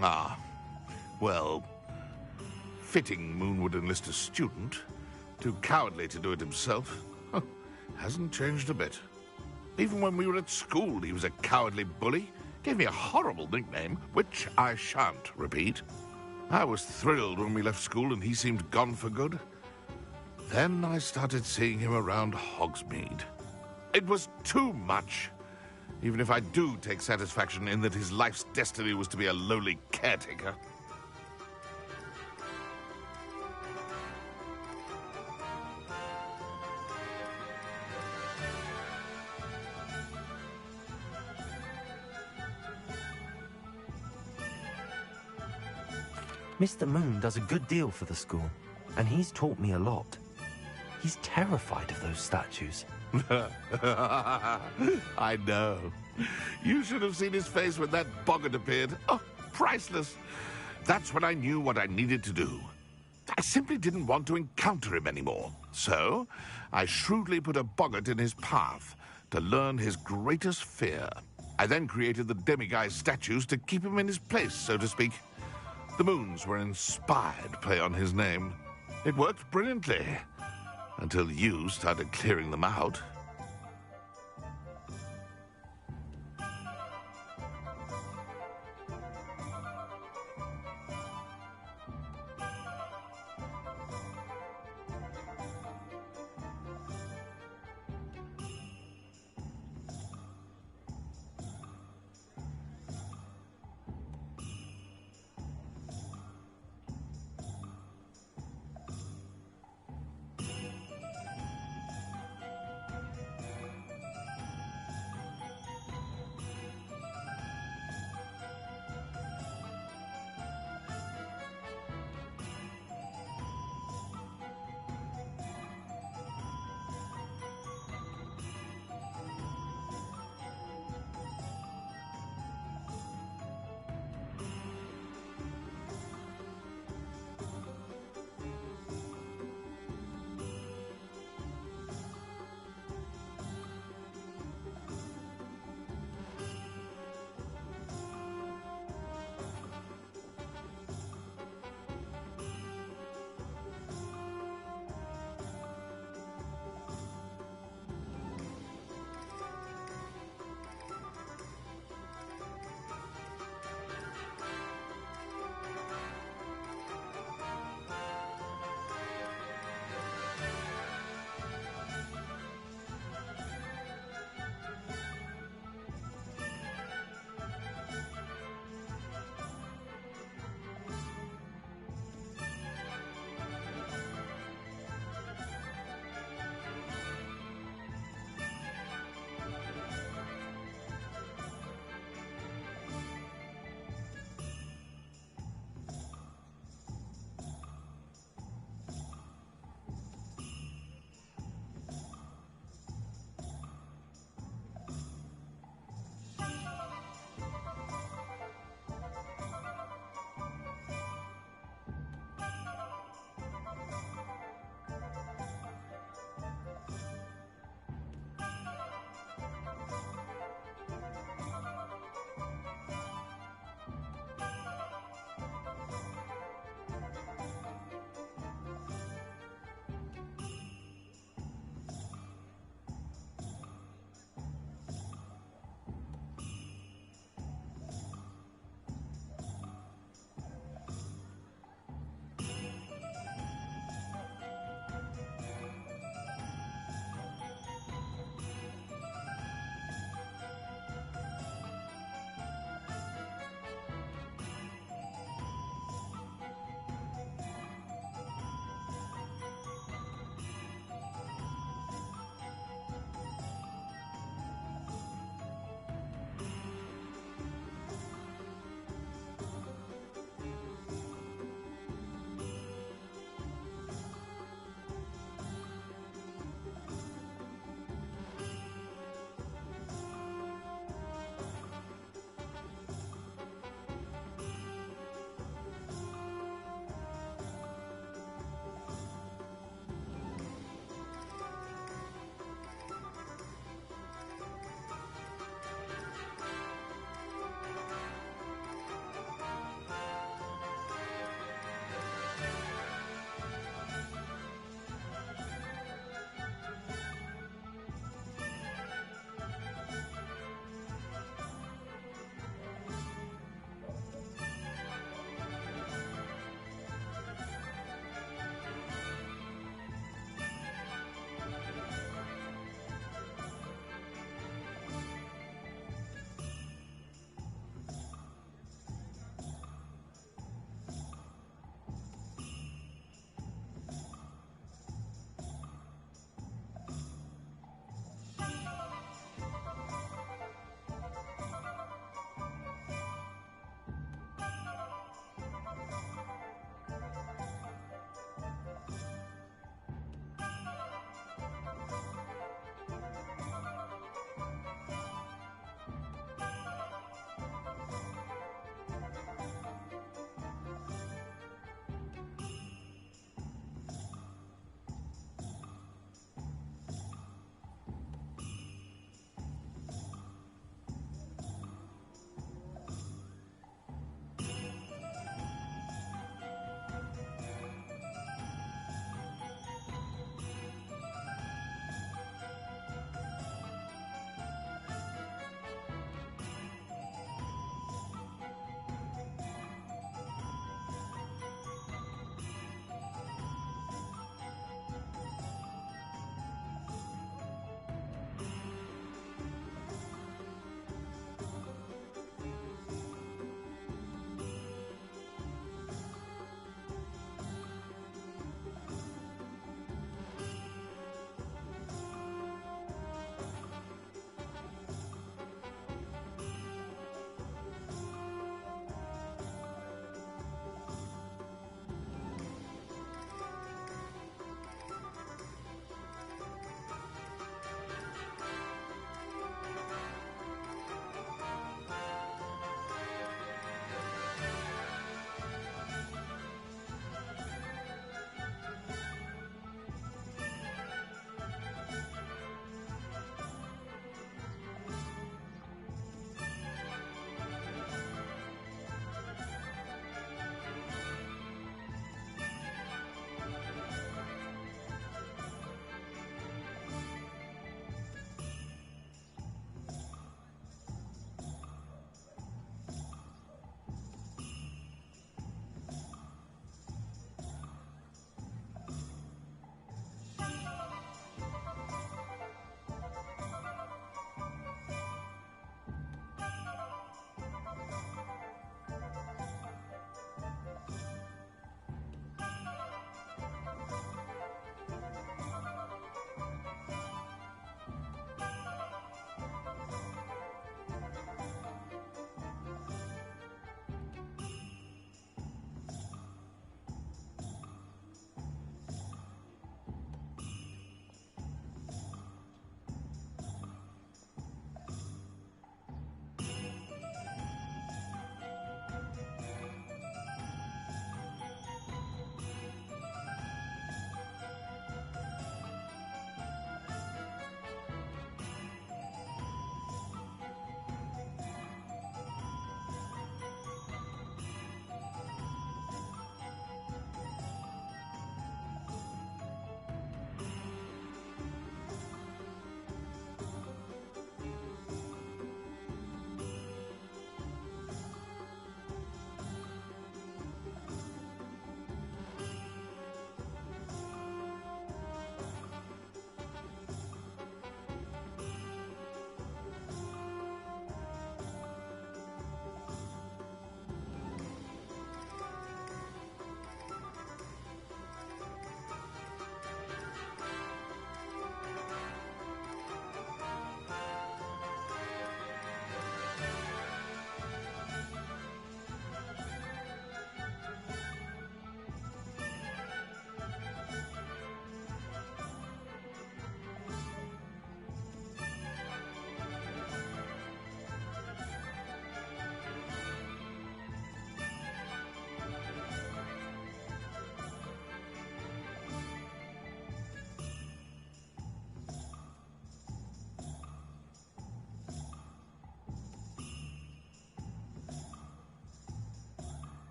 Ah, well, fitting Moon would enlist a student. Too cowardly to do it himself. Huh, hasn't changed a bit. Even when we were at school, he was a cowardly bully. Gave me a horrible nickname, which I shan't repeat. I was thrilled when we left school and he seemed gone for good. Then I started seeing him around Hogsmeade. It was too much. Even if I do take satisfaction in that his life's destiny was to be a lowly caretaker. Mr. Moon does a good deal for the school, and he's taught me a lot. He's terrified of those statues. I know. You should have seen his face when that boggart appeared. Oh, priceless. That's when I knew what I needed to do. I simply didn't want to encounter him anymore. So, I shrewdly put a boggart in his path to learn his greatest fear. I then created the demiguise statues to keep him in his place, so to speak. The Moons were an inspired play on his name. It worked brilliantly, until you started clearing them out.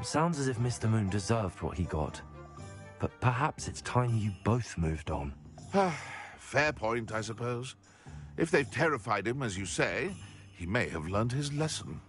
Sounds as if Mr. Moon deserved what he got. But perhaps it's time you both moved on. Fair point, I suppose. If they've terrified him, as you say, he may have learned his lesson.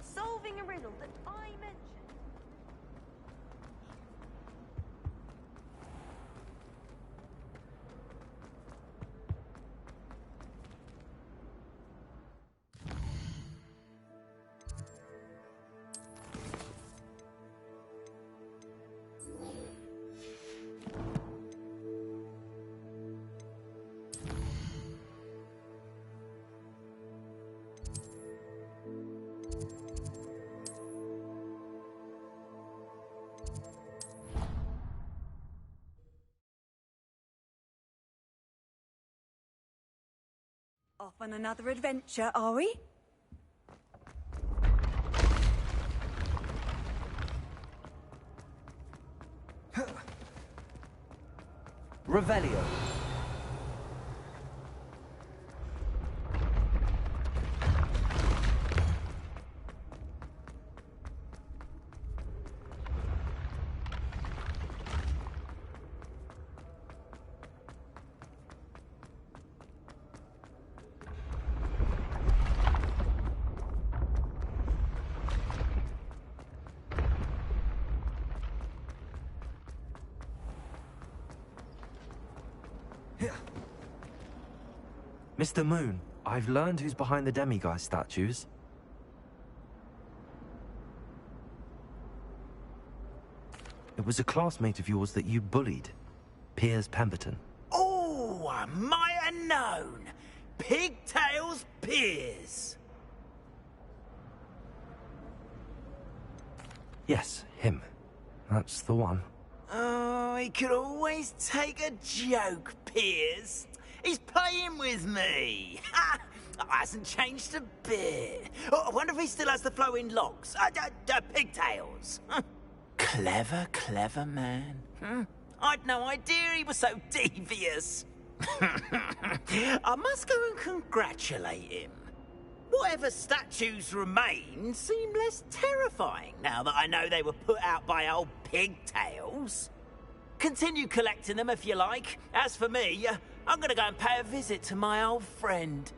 Solving a riddle that I mentioned. Off on another adventure, are we? Revelio. Mr. Moon, I've learned who's behind the demiguise statues. It was a classmate of yours that you bullied, Piers Pemberton. Oh, I might have known. Pigtails Piers. Yes, him. That's the one. Oh, he could always take a joke, Piers. He's playing with me. Ha! Hasn't changed a bit. Oh, I wonder if he still has the flowing locks. Pigtails. Clever, clever man. I'd no idea he was so devious. I must go and congratulate him. Whatever statues remain seem less terrifying now that I know they were put out by old Pigtails. Continue collecting them if you like. As for me, I'm gonna go and pay a visit to my old friend.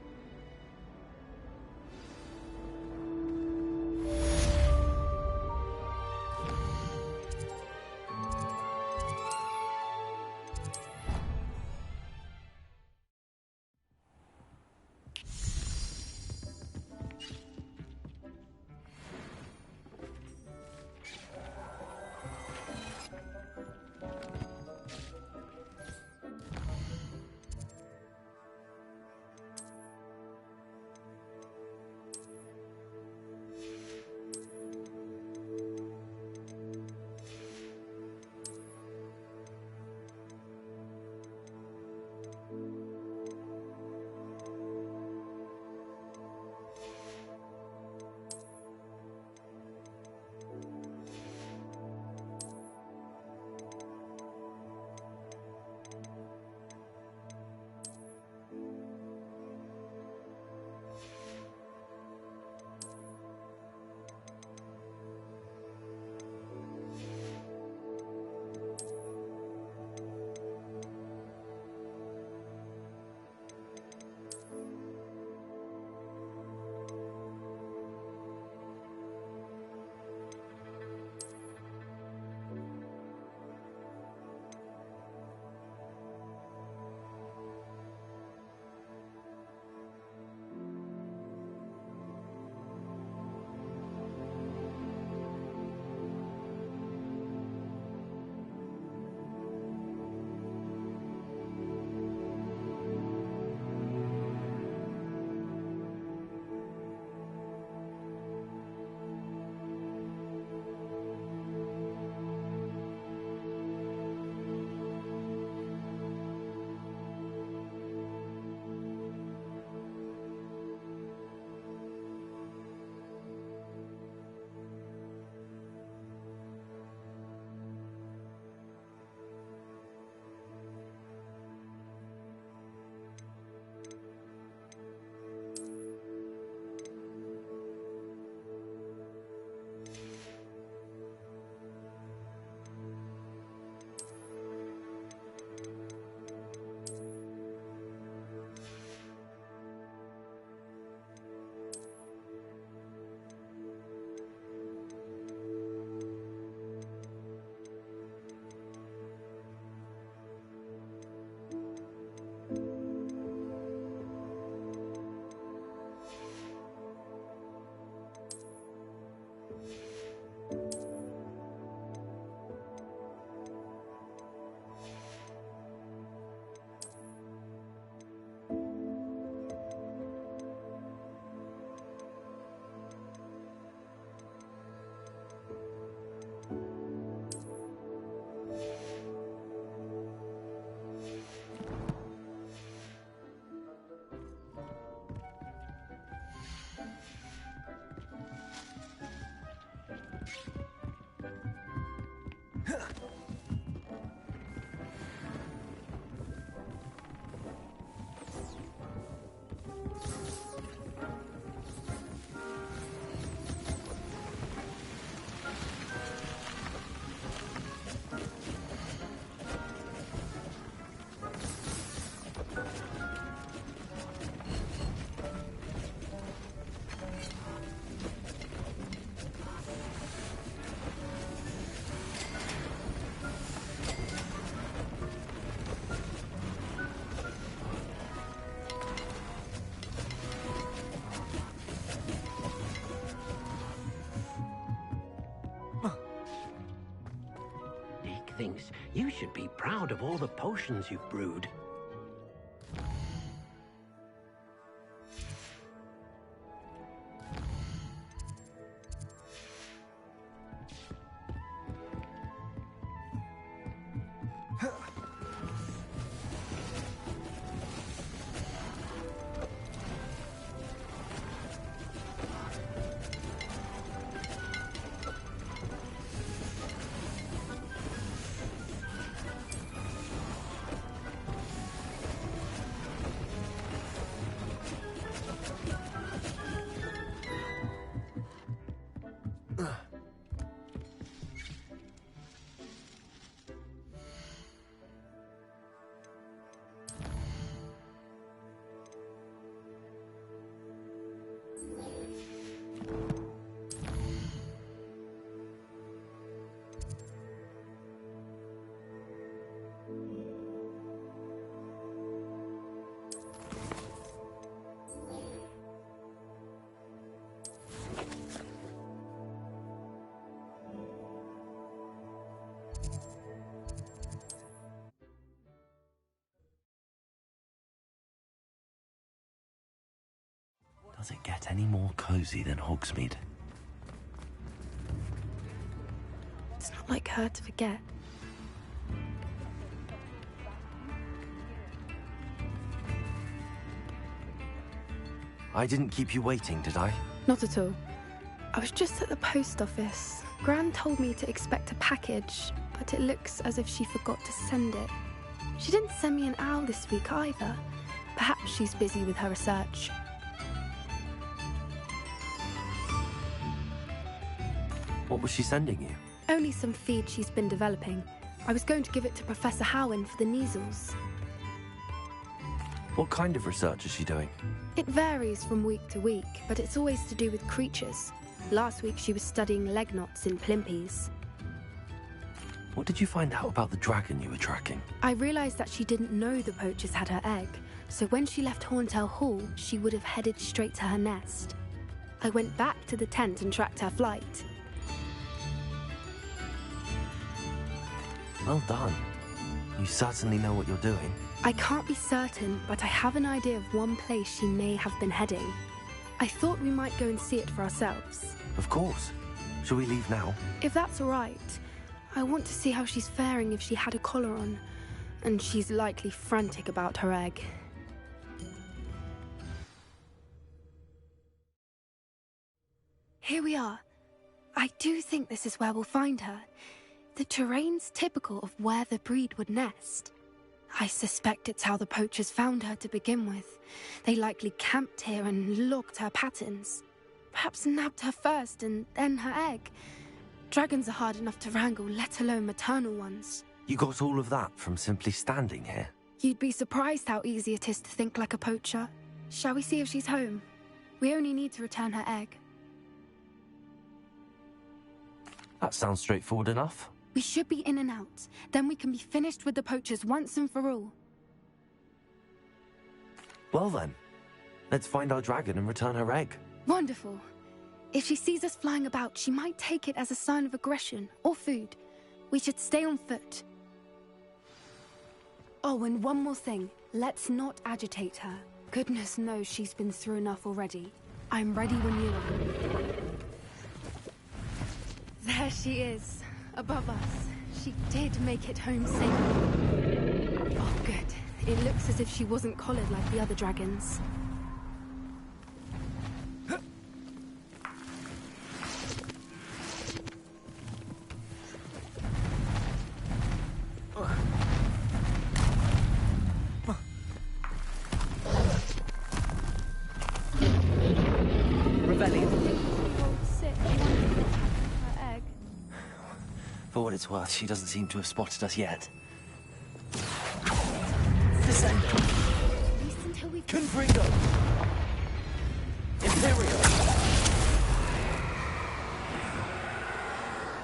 thinks you should be proud of all the potions you've brewed. Does it get any more cozy than Hogsmeade? It's not like her to forget. I didn't keep you waiting, did I? Not at all. I was just at the post office. Gran told me to expect a package, but it looks as if she forgot to send it. She didn't send me an owl this week either. Perhaps she's busy with her research. What was she sending you? Only some feed she's been developing. I was going to give it to Professor Howin for the measles. What kind of research is she doing? It varies from week to week, but it's always to do with creatures. Last week she was studying leg knots in plimpies. What did you find out about the dragon you were tracking? I realised that she didn't know the poachers had her egg, so when she left Horntail Hall, she would have headed straight to her nest. I went back to the tent and tracked her flight. Well done. You certainly know what you're doing. I can't be certain, but I have an idea of one place she may have been heading. I thought we might go and see it for ourselves. Of course. Shall we leave now? If that's all right. I want to see how she's faring if she had a collar on. And she's likely frantic about her egg. Here we are. I do think this is where we'll find her. The terrain's typical of where the breed would nest. I suspect it's how the poachers found her to begin with. They likely camped here and logged her patterns. Perhaps nabbed her first and then her egg. Dragons are hard enough to wrangle, let alone maternal ones. You got all of that from simply standing here? You'd be surprised how easy it is to think like a poacher. Shall we see if she's home? We only need to return her egg. That sounds straightforward enough. We should be in and out. Then we can be finished with the poachers once and for all. Well then, let's find our dragon and return her egg. Wonderful. If she sees us flying about, she might take it as a sign of aggression or food. We should stay on foot. Oh, and one more thing. Let's not agitate her. Goodness knows she's been through enough already. I'm ready when you are. There she is. Above us. She did make it home safely. Oh, good. It looks as if she wasn't collared like the other dragons. For what it's worth, she doesn't seem to have spotted us yet. Descendo. At least until we Confringo! Imperio!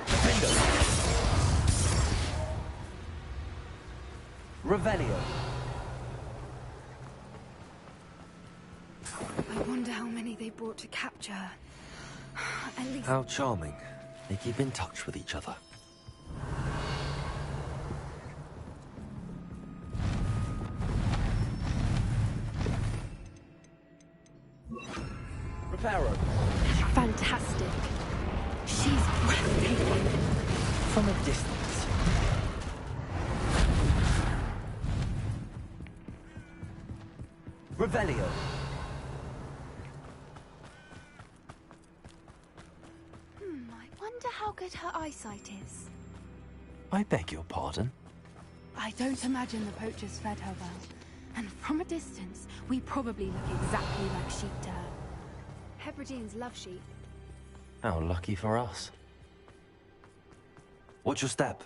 Defendo! Revelio! I wonder how many they brought to capture her. At least... How charming. They keep in touch with each other. Reparo. Fantastic. She's breathtaking. From a distance. Revelio. I wonder how good her eyesight is. I beg your pardon? I don't imagine the poachers fed her well. And from a distance, we probably look exactly like sheep to her. Hebrideans love sheep. How lucky for us. What's your step?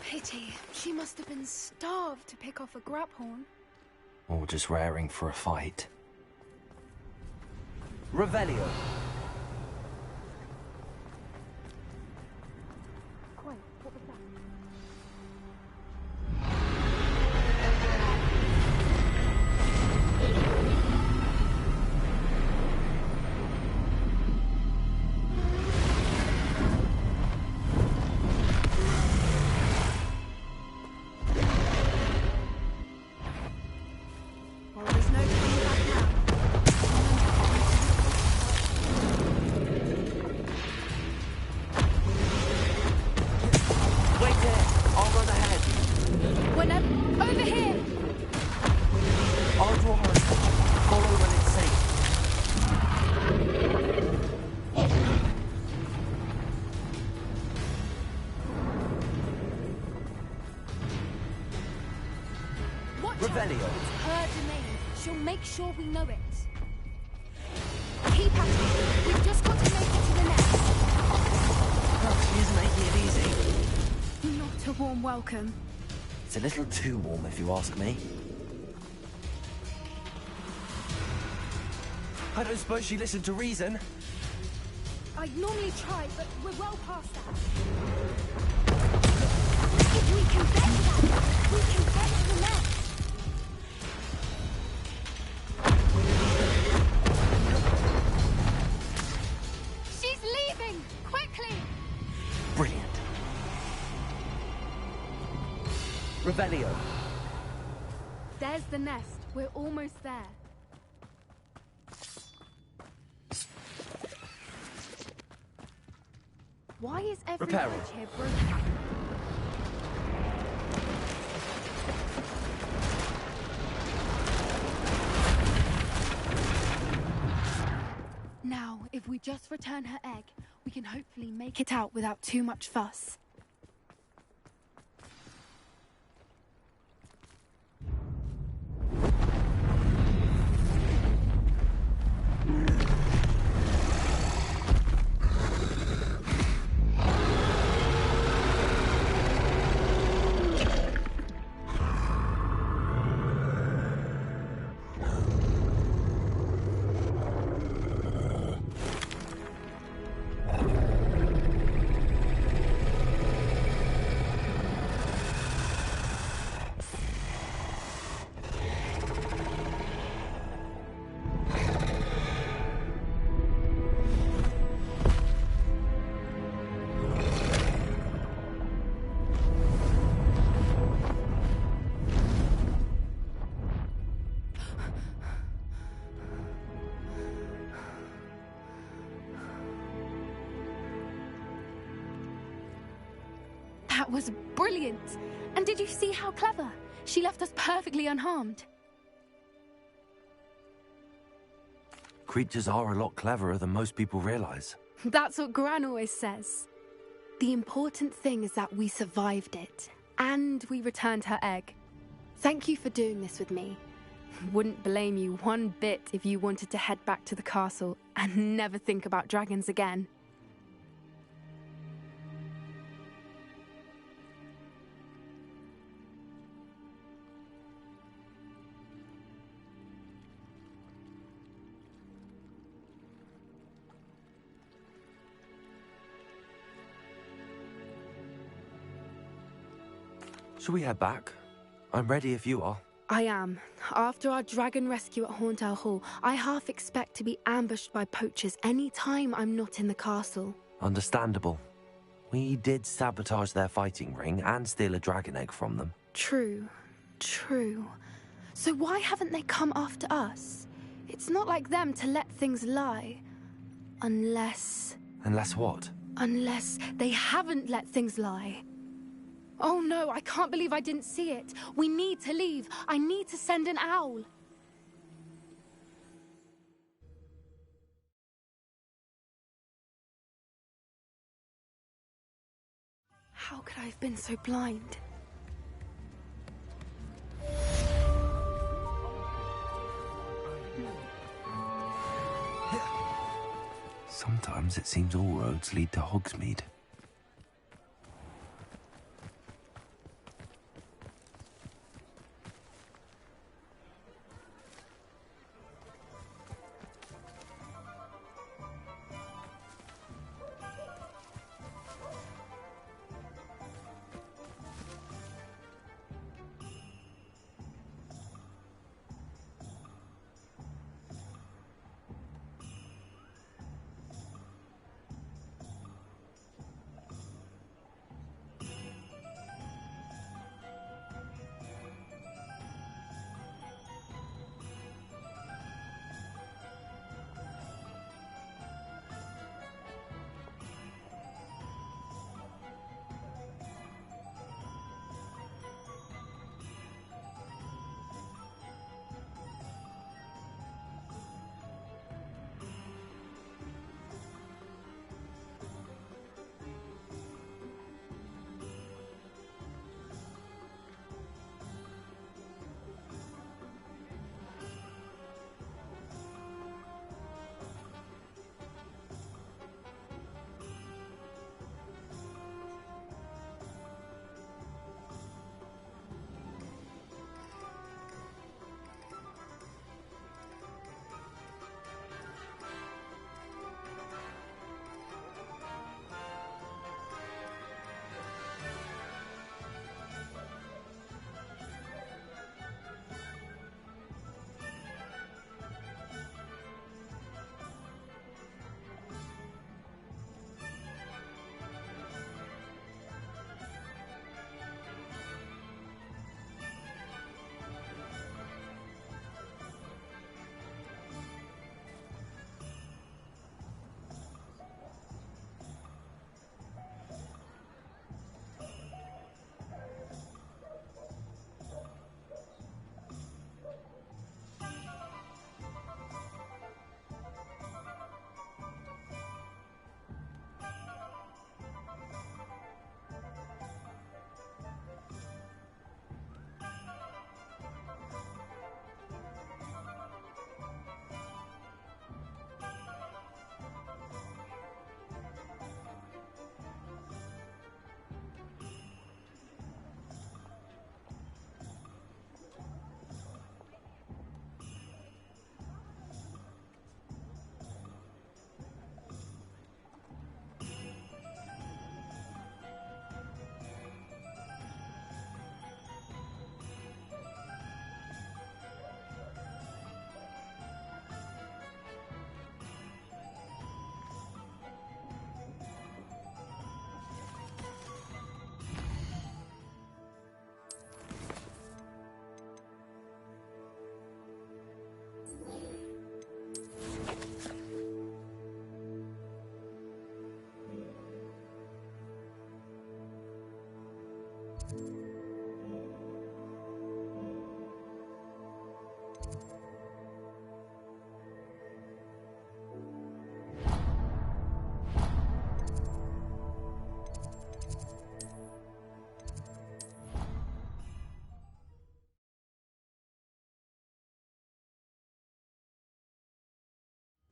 Pity. She must have been starved to pick off a grabhorn. Or just raring for a fight. Revelio. Quiet. What was that? Well, there's no turning back now. Wait there. I'll run ahead. Whenever... Over here! I'll draw her. Follow when it's safe. Watch Revelio. out. It's her domain. She'll make sure we know it. Keep at it. We've just got to make it to the nest. Oh, she is making it easy. Not a warm welcome. It's a little too warm, if you ask me. I don't suppose she listened to reason. I'd normally try, but we're well past that. If we can get that, we can get to the nest. She's leaving! Quickly! Brilliant. Revelio. There's the nest. We're almost there. Why is every Reparo. bridge here broken? Now, if we just return her egg, we can hopefully make it out without too much fuss. That was brilliant! And did you see how clever? She left us perfectly unharmed. Creatures are a lot cleverer than most people realize. That's what Gran always says. The important thing is that we survived it, and we returned her egg. Thank you for doing this with me. Wouldn't blame you one bit if you wanted to head back to the castle and never think about dragons again. Shall we head back? I'm ready if you are. I am. After our dragon rescue at Hauntel Hall, I half expect to be ambushed by poachers any time I'm not in the castle. Understandable. We did sabotage their fighting ring and steal a dragon egg from them. True. So why haven't they come after us? It's not like them to let things lie. Unless... Unless what? Unless they haven't let things lie. Oh no, I can't believe I didn't see it. We need to leave. I need to send an owl. How could I have been so blind? Sometimes it seems all roads lead to Hogsmeade.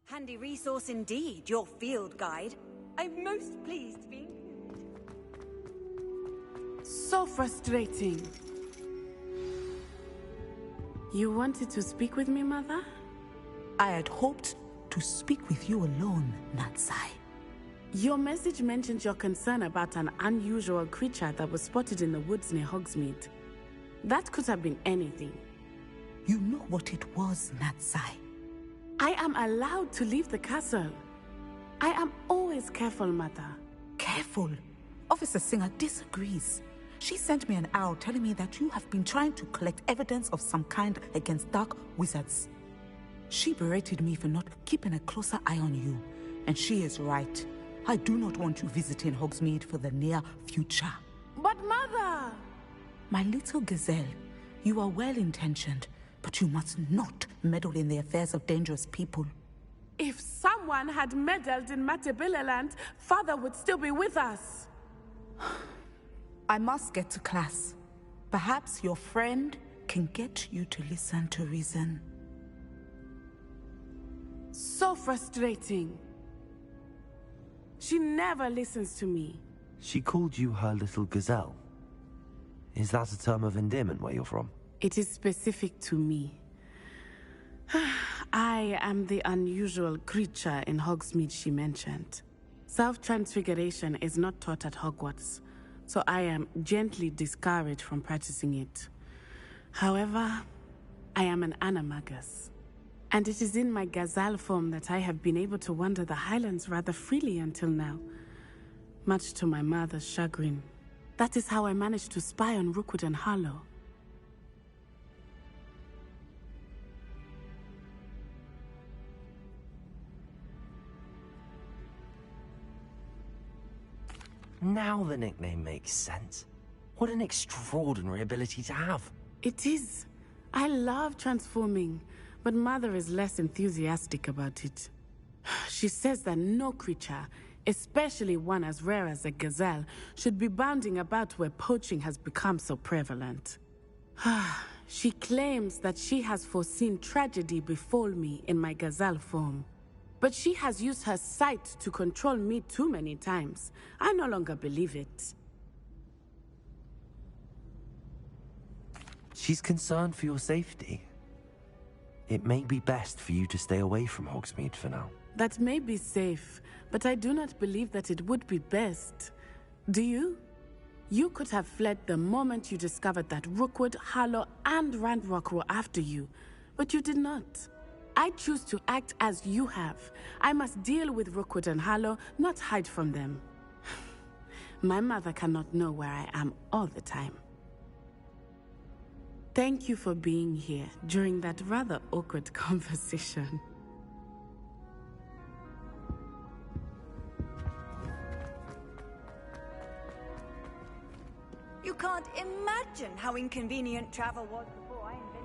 Handy resource indeed, your field guide. I'm most pleased to be included. So frustrating. You wanted to speak with me, Mother? I had hoped to speak with you alone, Natsai. Your message mentioned your concern about an unusual creature that was spotted in the woods near Hogsmeade. That could have been anything. You know what it was, Natsai. I am allowed to leave the castle. I am always careful, Mother. Careful? Officer Singer disagrees. She sent me an owl telling me that you have been trying to collect evidence of some kind against dark wizards. She berated me for not keeping a closer eye on you, and she is right. I do not want you visiting Hogsmeade for the near future. But Mother! My little gazelle, you are well-intentioned, but you must not meddle in the affairs of dangerous people. If someone had meddled in Matabeleland, Father would still be with us. I must get to class. Perhaps your friend can get you to listen to reason. So frustrating. She never listens to me. She called you her little gazelle. Is that a term of endearment where you're from? It is specific to me. I am the unusual creature in Hogsmeade she mentioned. Self-transfiguration is not taught at Hogwarts, so I am gently discouraged from practicing it. However, I am an animagus, and it is in my gazelle form that I have been able to wander the Highlands rather freely until now, much to my mother's chagrin. That is how I managed to spy on Rookwood and Harlow. Now the nickname makes sense. What an extraordinary ability to have. It is. I love transforming, but Mother is less enthusiastic about it. She says that no creature, especially one as rare as a gazelle, should be bounding about where poaching has become so prevalent. She claims that she has foreseen tragedy befall me in my gazelle form. But she has used her sight to control me too many times. I no longer believe it. She's concerned for your safety. It may be best for you to stay away from Hogsmeade for now. That may be safe, but I do not believe that it would be best. Do you? You could have fled the moment you discovered that Rookwood, Harlow, and Ranrock were after you, but you did not. I choose to act as you have. I must deal with Rookwood and Harlow, not hide from them. My mother cannot know where I am all the time. Thank you for being here during that rather awkward conversation. You can't imagine how inconvenient travel was before I invented it.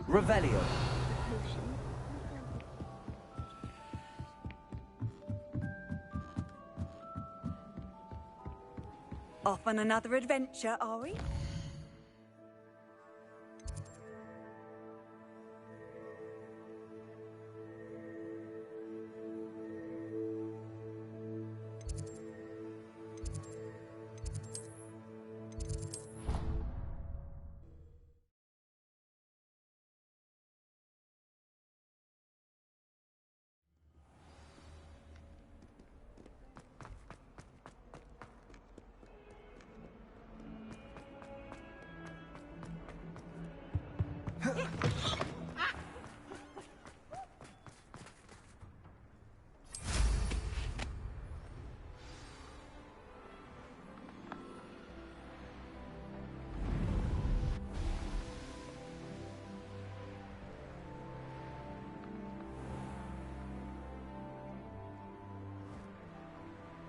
Revelio. Off on another adventure, are we?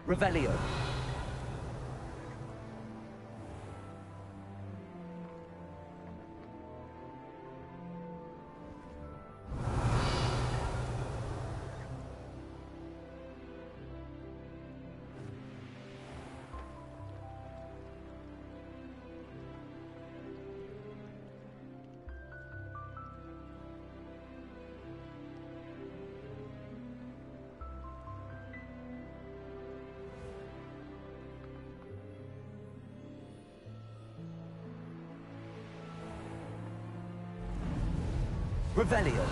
Revelio. Revelio.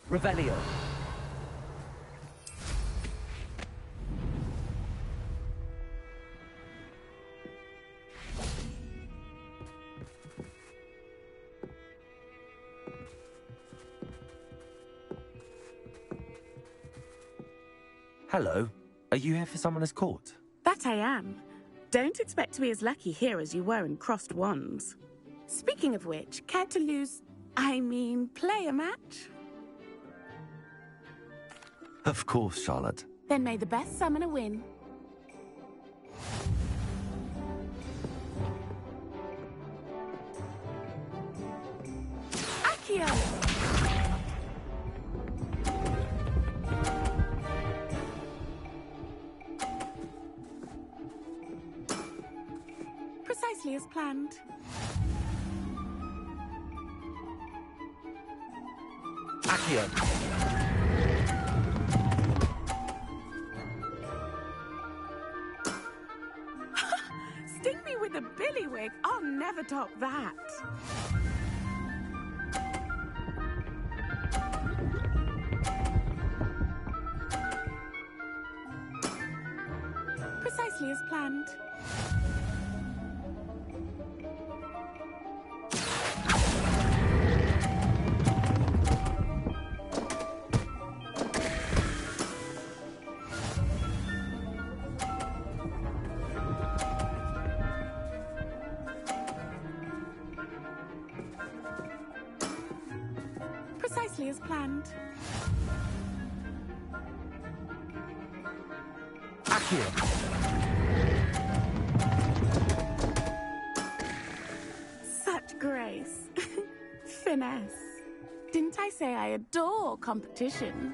Revelio. Hello. Are you here for Summoner's Court? That I am. Don't expect to be as lucky here as you were in Crossed Wands. Speaking of which, care to play a match? Of course, Charlotte. Then may the best summoner win. Accio! Precisely as planned. Accio. Sting me with a billywig. I'll never top that. Precisely as planned. Precisely as planned. Accio. Such grace. Finesse. Didn't I say I adore competition?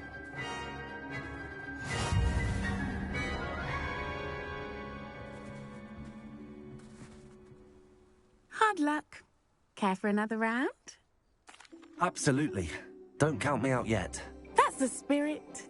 Hard luck. Care for another round? Absolutely. Don't count me out yet. That's the spirit.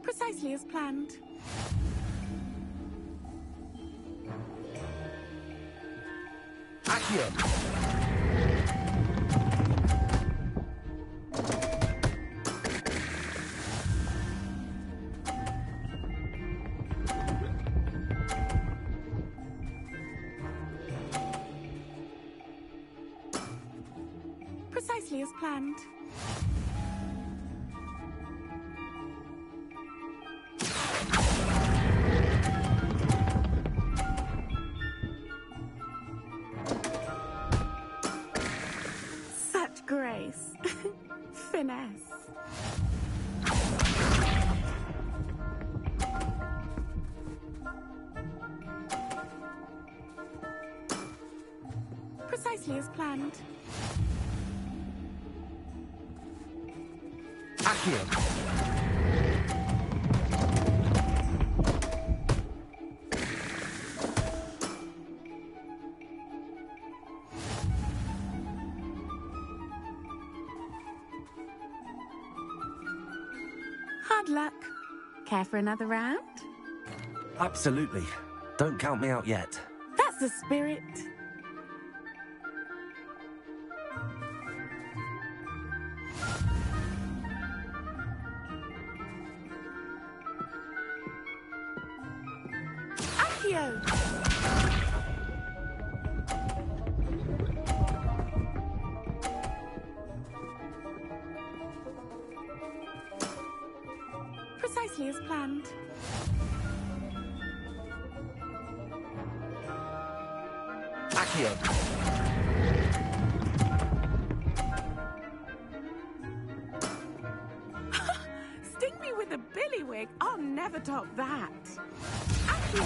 Precisely as planned. Accio. Precisely as planned. Such grace. Finesse. Precisely as planned. Accio. Hard luck. Care for another round? Absolutely. Don't count me out yet. That's the spirit. Accio! Precisely as planned. Accio! Sting me with a billywig. I'll never top that. Accio!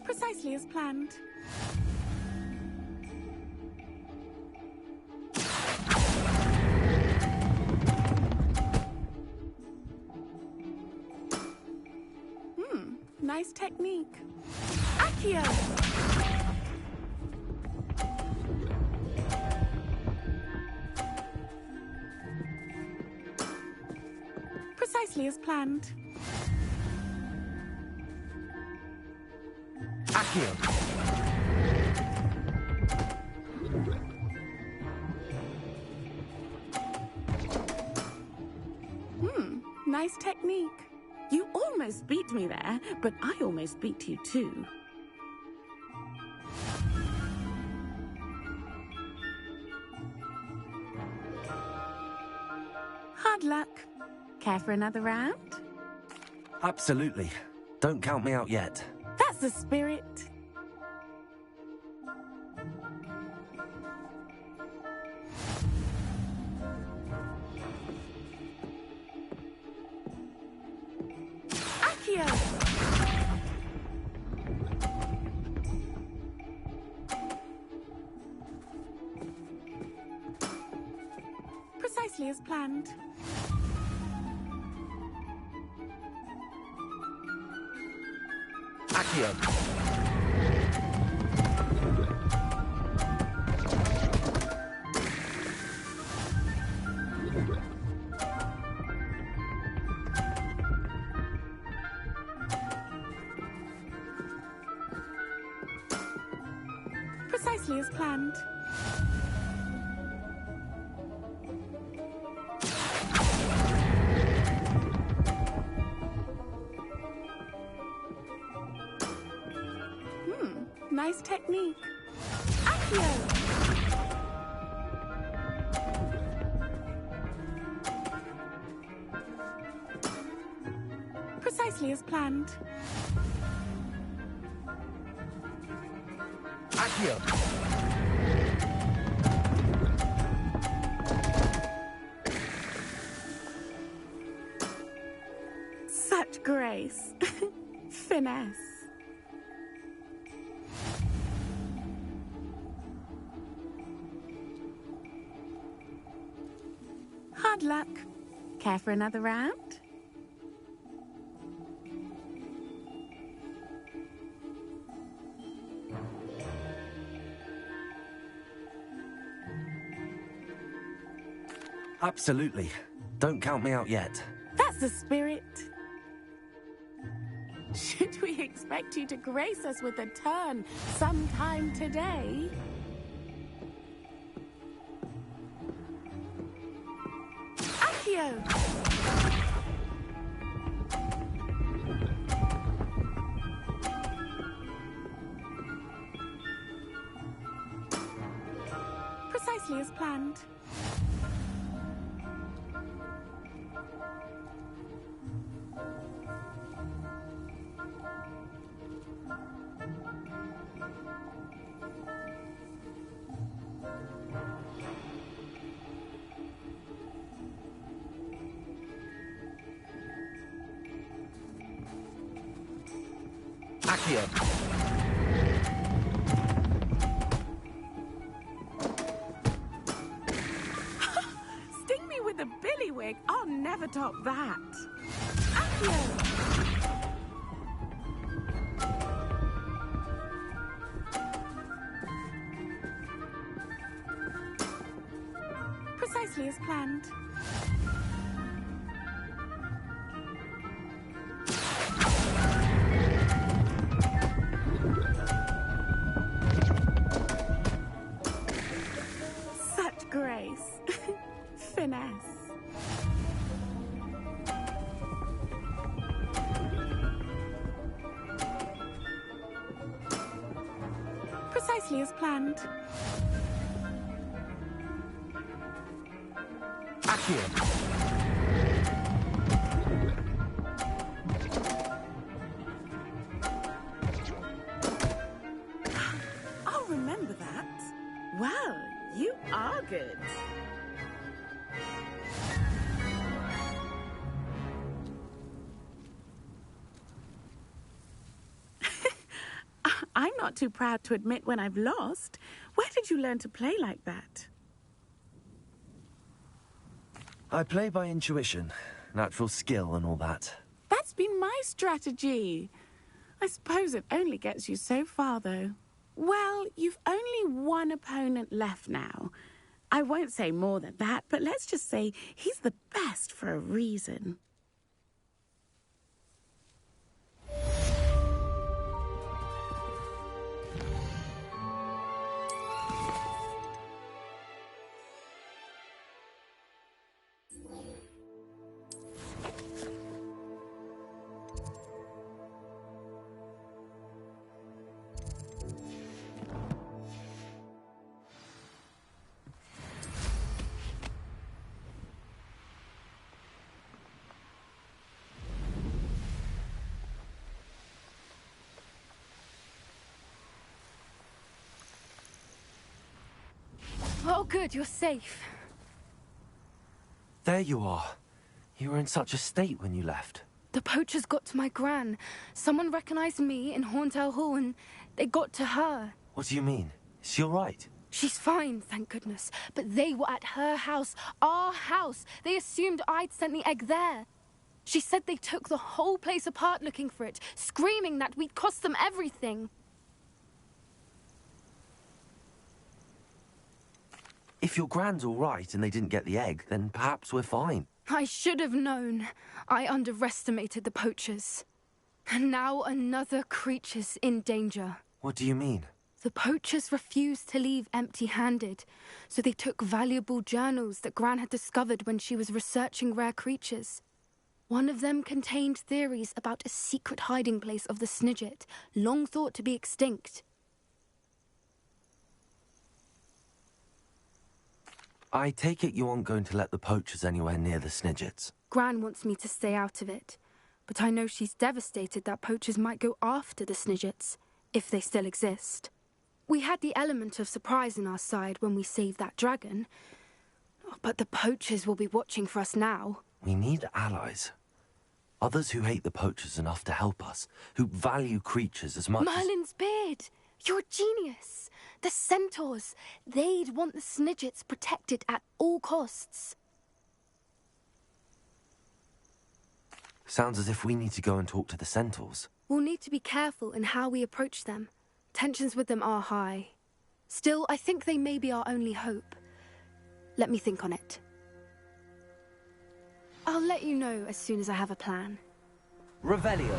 Precisely as planned. Nice technique. Accio! Precisely as planned. Accio! Nice technique. You almost beat me there, but I almost beat you too. Hard luck. Care for another round? Absolutely. Don't count me out yet. That's the spirit. Precisely as planned. Accio! Precisely as planned. Nice technique. Accio! Precisely as planned. Accio! Such grace. Finesse. Hard luck. Care for another round? Absolutely. Don't count me out yet. That's the spirit. Should we expect you to grace us with a turn sometime today? Accio! Precisely as planned. Accio! Sting me with a billywig. I'll never top that. Accio! Precisely as planned. Such grace. Finesse. Precisely as planned. Accio. I'll remember that. Well, you are good. I'm not too proud to admit when I've lost. Where did you learn to play like that? I play by intuition, natural skill and all that. That's been my strategy. I suppose it only gets you so far, though. Well, you've only one opponent left now. I won't say more than that, but let's just say he's the best for a reason. Oh, good, you're safe. There you are. You were in such a state when you left. The poachers got to my gran. Someone recognized me in Horntail Hall and they got to her. What do you mean? Is she all right? She's fine, thank goodness. But they were at her house, our house. They assumed I'd sent the egg there. She said they took the whole place apart looking for it, screaming that we'd cost them everything. If your gran's all right and they didn't get the egg, then perhaps we're fine. I should have known. I underestimated the poachers. And now another creature's in danger. What do you mean? The poachers refused to leave empty-handed, so they took valuable journals that Gran had discovered when she was researching rare creatures. One of them contained theories about a secret hiding place of the Snidget, long thought to be extinct. I take it you aren't going to let the poachers anywhere near the Snidgets. Gran wants me to stay out of it, but I know she's devastated that poachers might go after the Snidgets, if they still exist. We had the element of surprise on our side when we saved that dragon, but the poachers will be watching for us now. We need allies. Others who hate the poachers enough to help us, who value creatures as much Merlin's beard! You're a genius! The centaurs! They'd want the Snidgets protected at all costs. Sounds as if we need to go and talk to the centaurs. We'll need to be careful in how we approach them. Tensions with them are high. Still, I think they may be our only hope. Let me think on it. I'll let you know as soon as I have a plan. Revelio.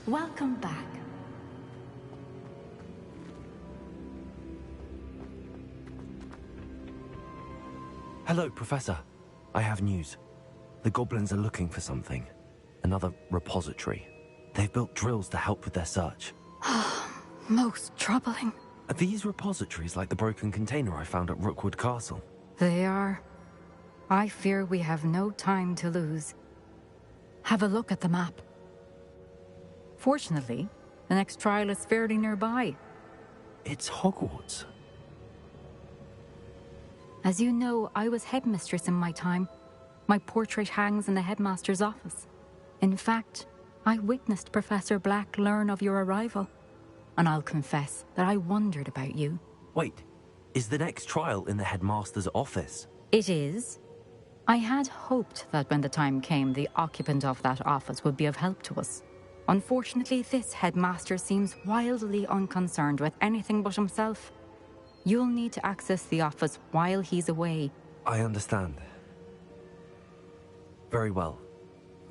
Welcome back. Hello, Professor. I have news. The goblins are looking for something. Another repository. They've built drills to help with their search. Most troubling. Are these repositories like the broken container I found at Rookwood Castle? They are. I fear we have no time to lose. Have a look at the map. Fortunately, the next trial is fairly nearby. It's Hogwarts. As you know, I was headmistress in my time. My portrait hangs in the headmaster's office. In fact, I witnessed Professor Black learn of your arrival. And I'll confess that I wondered about you. Wait, is the next trial in the headmaster's office? It is. I had hoped that when the time came, the occupant of that office would be of help to us. Unfortunately, this headmaster seems wildly unconcerned with anything but himself. You'll need to access the office while he's away. I understand. Very well.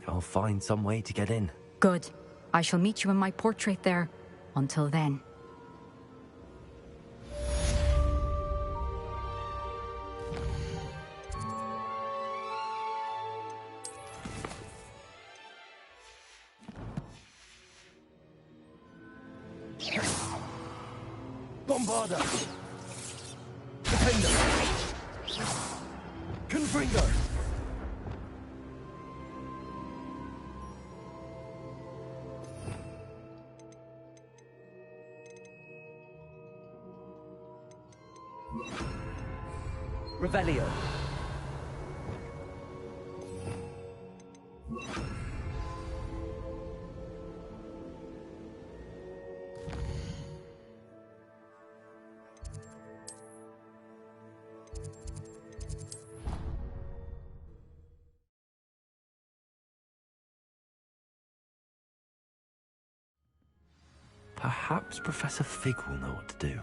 I'll find some way to get in. Good. I shall meet you in my portrait there. Until then. Bombarda! Defender! Confringo! Revelio. Perhaps Professor Fig will know what to do.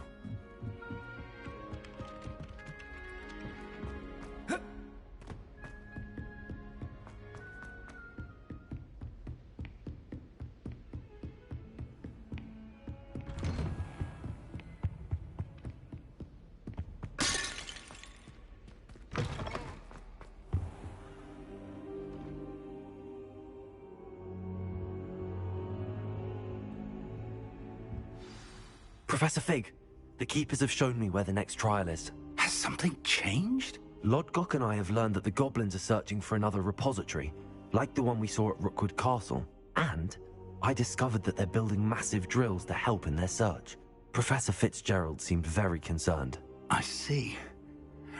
Professor Fig, the Keepers have shown me where the next trial is. Has something changed? Lodgok and I have learned that the goblins are searching for another repository, like the one we saw at Rookwood Castle. And I discovered that they're building massive drills to help in their search. Professor Fitzgerald seemed very concerned. I see.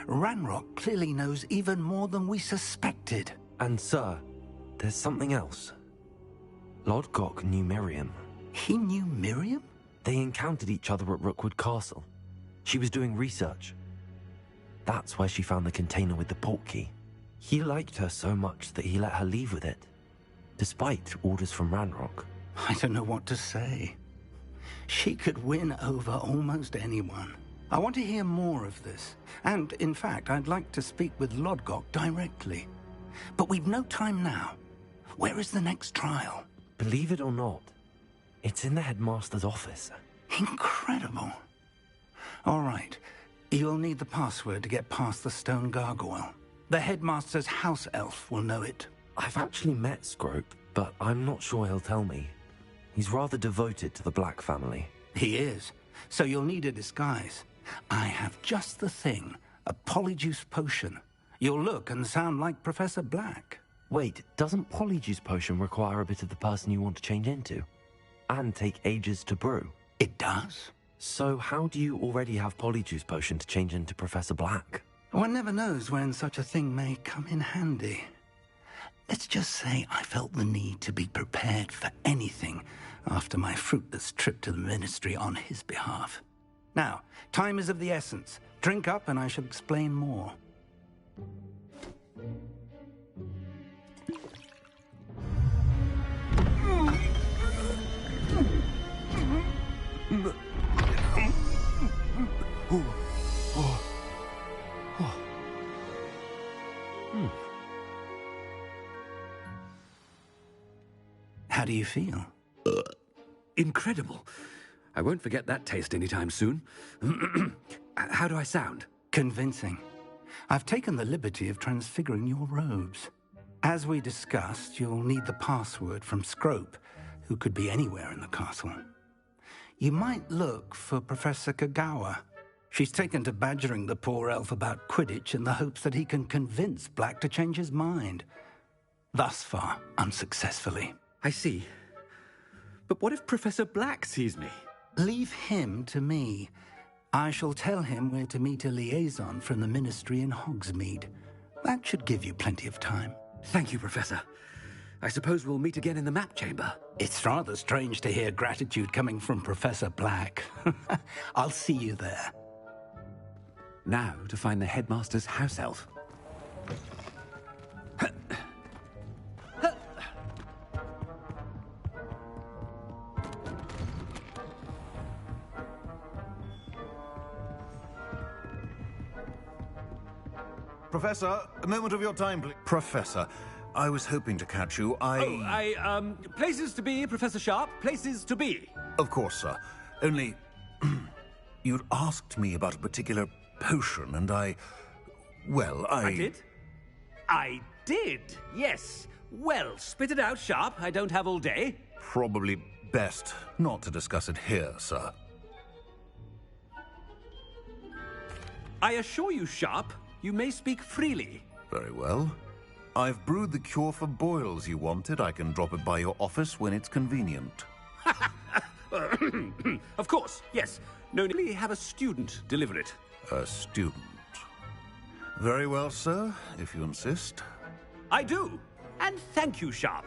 Ranrock clearly knows even more than we suspected. And sir, there's something else. Lodgok knew Miriam. He knew Miriam? They encountered each other at Rookwood Castle. She was doing research. That's where she found the container with the portkey. He liked her so much that he let her leave with it, despite orders from Ranrock. I don't know what to say. She could win over almost anyone. I want to hear more of this. And, in fact, I'd like to speak with Lodgok directly. But we've no time now. Where is the next trial? Believe it or not, it's in the headmaster's office. Incredible. All right. You'll need the password to get past the stone gargoyle. The headmaster's house elf will know it. I've actually met Scrope, but I'm not sure he'll tell me. He's rather devoted to the Black family. He is. So you'll need a disguise. I have just the thing. A polyjuice potion. You'll look and sound like Professor Black. Wait, doesn't polyjuice potion require a bit of the person you want to change into? And take ages to brew? It does. So how do you already have polyjuice potion to change into Professor Black? One never knows when such a thing may come in handy. Let's just say I felt the need to be prepared for anything after my fruitless trip to the Ministry on his behalf. Now, time is of the essence. Drink up and I shall explain more. How do you feel? Incredible. I won't forget that taste anytime soon. How do I sound? Convincing. I've taken the liberty of transfiguring your robes. As we discussed, you'll need the password from Scrope, who could be anywhere in the castle. You might look for Professor Kagawa. She's taken to badgering the poor elf about Quidditch in the hopes that he can convince Black to change his mind. Thus far, unsuccessfully. I see. But what if Professor Black sees me? Leave him to me. I shall tell him where to meet a liaison from the Ministry in Hogsmeade. That should give you plenty of time. Thank you, Professor. I suppose we'll meet again in the map chamber. It's rather strange to hear gratitude coming from Professor Black. I'll see you there. Now to find the headmaster's house elf. Professor, a moment of your time, please. Professor, I was hoping to catch you. Places to be, Professor Sharp. Places to be. Of course, sir. Only, you'd asked me about a particular potion, and I did? I did, yes. Well, spit it out, Sharp. I don't have all day. Probably best not to discuss it here, sir. I assure you, Sharp, you may speak freely. Very well. I've brewed the cure for boils you wanted. I can drop it by your office when it's convenient. Of course, yes. No need to have a student deliver it. A student. Very well, sir, if you insist. I do. And thank you, Sharp.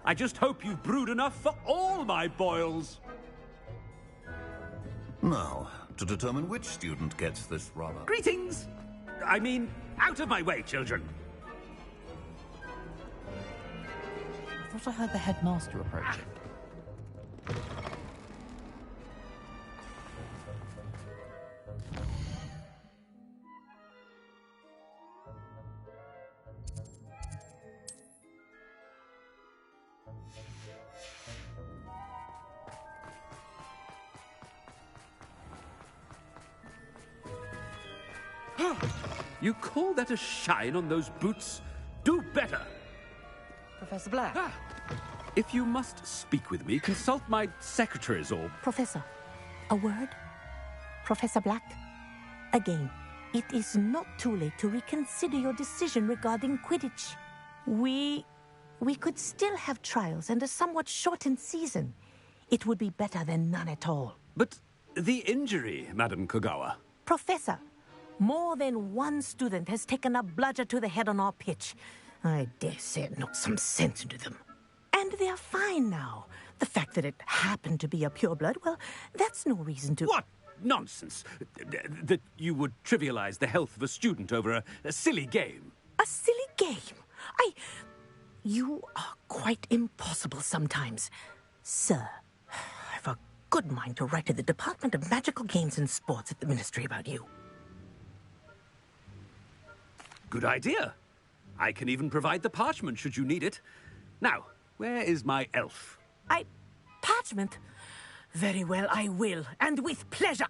I just hope you've brewed enough for all my boils. Now, to determine which student gets this rather... Greetings! I mean, out of my way, children. I thought I heard the headmaster approaching. You call that a shine on those boots? Do better! Professor Black? If you must speak with me, consult my secretaries or... Professor, a word? Professor Black? Again, it is not too late to reconsider your decision regarding Quidditch. We could still have trials and a somewhat shortened season. It would be better than none at all. But the injury, Madam Kogawa. Professor, more than one student has taken a bludger to the head on our pitch. I dare say it knocked some sense into them. And they're fine now. The fact that it happened to be a pureblood, well, that's no reason to... What nonsense! That you would trivialize the health of a student over a silly game. A silly game? You are quite impossible sometimes. Sir, I've a good mind to write to the Department of Magical Games and Sports at the Ministry about you. Good idea. I can even provide the parchment should you need it. Now, where is my elf? Parchment? Very well, I will, and with pleasure.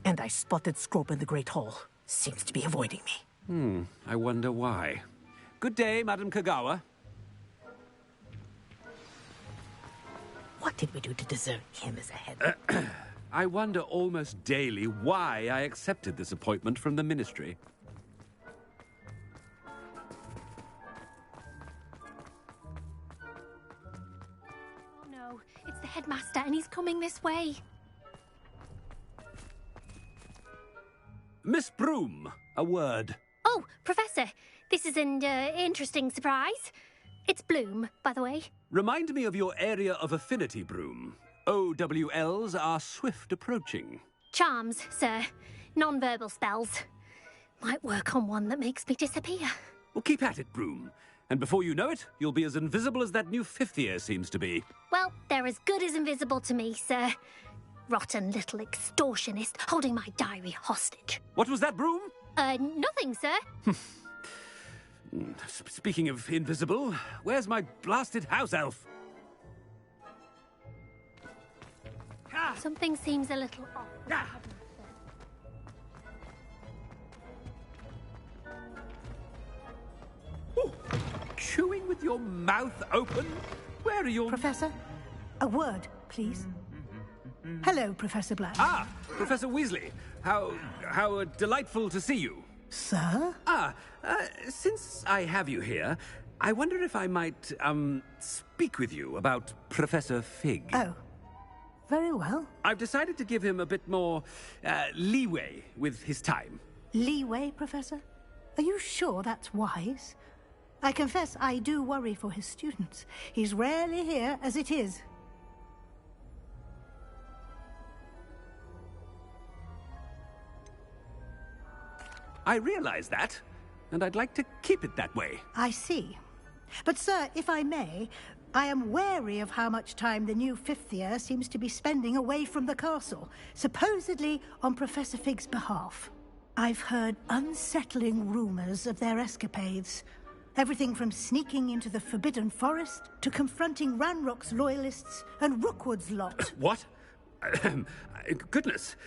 And I spotted Scrope in the Great Hall. Seems to be avoiding me. I wonder why. Good day, Madam Kagawa. What did we do to deserve him as a head? I wonder almost daily why I accepted this appointment from the Ministry. It's the headmaster, and he's coming this way. Miss Broom, a word. Oh, Professor, this is an interesting surprise. It's Bloom, by the way. Remind me of your area of affinity, Broom. OWLs are swift approaching. Charms, sir. Non-verbal spells. Might work on one that makes me disappear. Well, keep at it, Broom. And before you know it, you'll be as invisible as that new fifth year seems to be. Well, they're as good as invisible to me, sir. Rotten little extortionist holding my diary hostage. What was that, Broom? Nothing, sir. Speaking of invisible, where's my blasted house elf? Something seems a little off. Chewing with your mouth open? Where are your... Professor, a word, please. Hello, Professor Black. Ah, Professor Weasley. How delightful to see you. Sir? Since I have you here, I wonder if I might, speak with you about Professor Fig. Oh, very well. I've decided to give him a bit more, leeway with his time. Leeway, Professor? Are you sure that's wise? I confess I do worry for his students. He's rarely here as it is. I realize that, and I'd like to keep it that way. I see. But, sir, if I may, I am wary of how much time the new fifth year seems to be spending away from the castle, supposedly on Professor Fig's behalf. I've heard unsettling rumors of their escapades. Everything from sneaking into the Forbidden Forest to confronting Ranrock's loyalists and Rookwood's lot. What? Goodness.